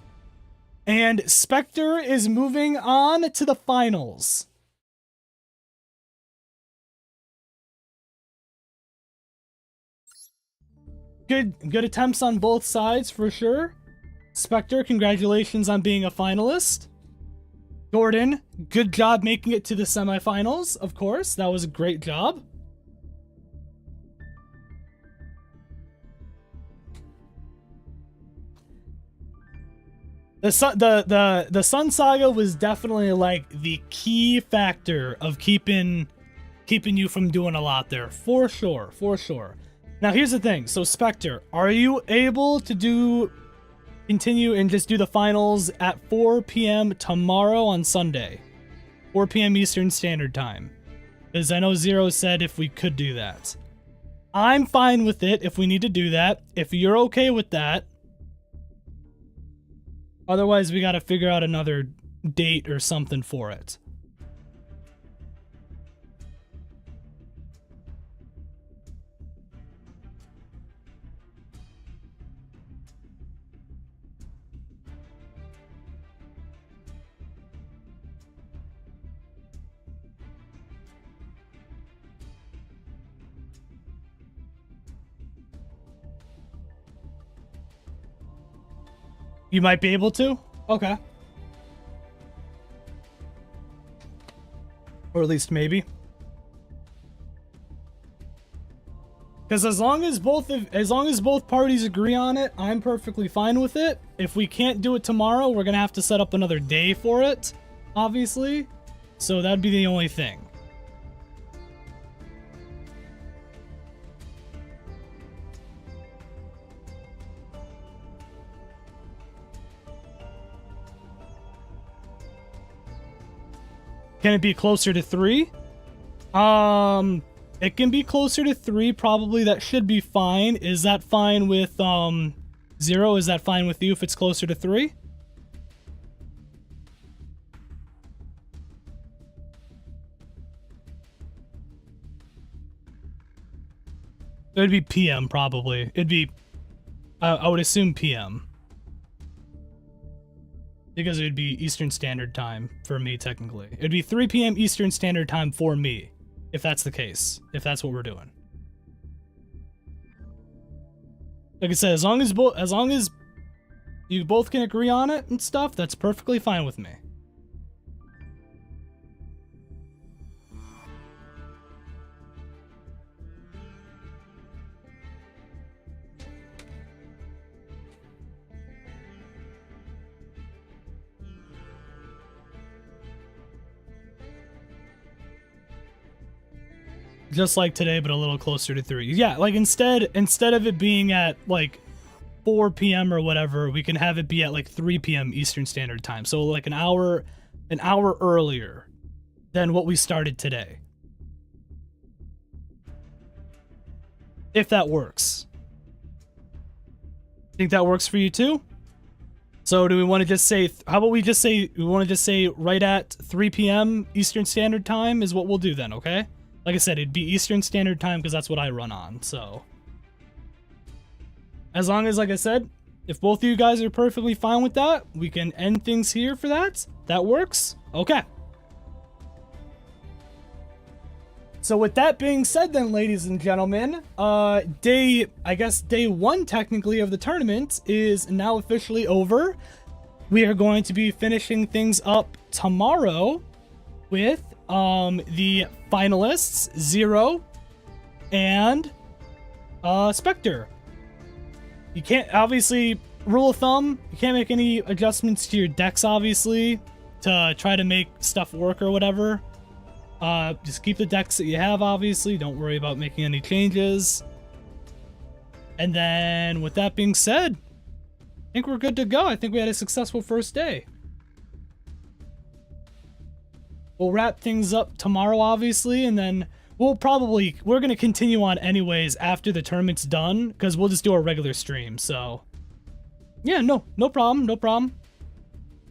and Spectre is moving on to the finals. Good attempts on both sides for sure. Spectre, congratulations on being a finalist. Gordon, good job making it to the semifinals, of course. That was a great job. The Sun Saga was definitely like the key factor of keeping you from doing a lot there, for sure. Now here's the thing. So Spectre, are you able to continue and just do the finals at 4 p.m. tomorrow on Sunday? 4 p.m. Eastern Standard Time. Because I know Zero said if we could do that. I'm fine with it if we need to do that. If you're okay with that. Otherwise, we gotta figure out another date or something for it. You might be able to? Okay. Or at least maybe. Because as long as both parties agree on it, I'm perfectly fine with it. If we can't do it tomorrow, we're gonna have to set up another day for it, obviously. So that'd be the only thing. Can it be closer to 3? It can be closer to 3, probably. That should be fine. Is that fine with, Zero? Is that fine with you if it's closer to 3? It would be PM, probably. It'd be, I would assume PM. Because it would be Eastern Standard Time for me, technically. It would be 3 PM Eastern Standard Time for me, if that's the case. If that's what we're doing. Like I said, as long as you both can agree on it and stuff, that's perfectly fine with me. Just like today, but a little closer to 3. Yeah, like instead of it being at like 4 PM or whatever, we can have it be at like 3 PM Eastern Standard Time. So like an hour earlier than what we started today. If that works. Think that works for you too? So do we want to just say, how about we want to just say right at 3 PM Eastern Standard Time is what we'll do then, okay? Like I said, it'd be Eastern Standard Time because that's what I run on, so. As long as, like I said, if both of you guys are perfectly fine with that, we can end things here for that. That works? Okay. So with that being said then, ladies and gentlemen, day 1 technically of the tournament is now officially over. We are going to be finishing things up tomorrow with the finalists, Zero and Spectre. You can't, obviously, rule of thumb, you can't make any adjustments to your decks, obviously, to try to make stuff work or whatever. Just keep the decks that you have, obviously. Don't worry about making any changes. And then, with that being said, I think we're good to go. I think we had a successful first day. We'll wrap things up tomorrow, obviously, and then we're going to continue on anyways after the tournament's done, because we'll just do a regular stream, so. Yeah, no problem.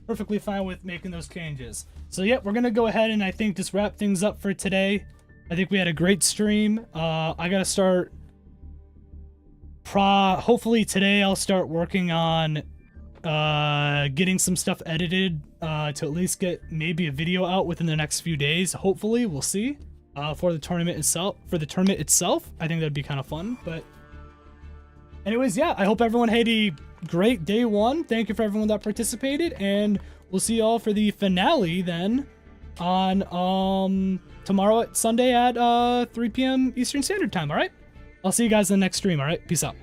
Perfectly fine with making those changes. So, yeah, we're going to go ahead and I think just wrap things up for today. I think we had a great stream. I got to start, hopefully today I'll start working on getting some stuff edited to at least get maybe a video out within the next few days. Hopefully, we'll see. For the tournament itself, I think that'd be kind of fun. But anyways, yeah, I hope everyone had a great day 1. Thank you for everyone that participated, and we'll see you all for the finale then on tomorrow at Sunday at 3 PM Eastern Standard Time. All right, I'll see you guys in the next stream. All right, peace out.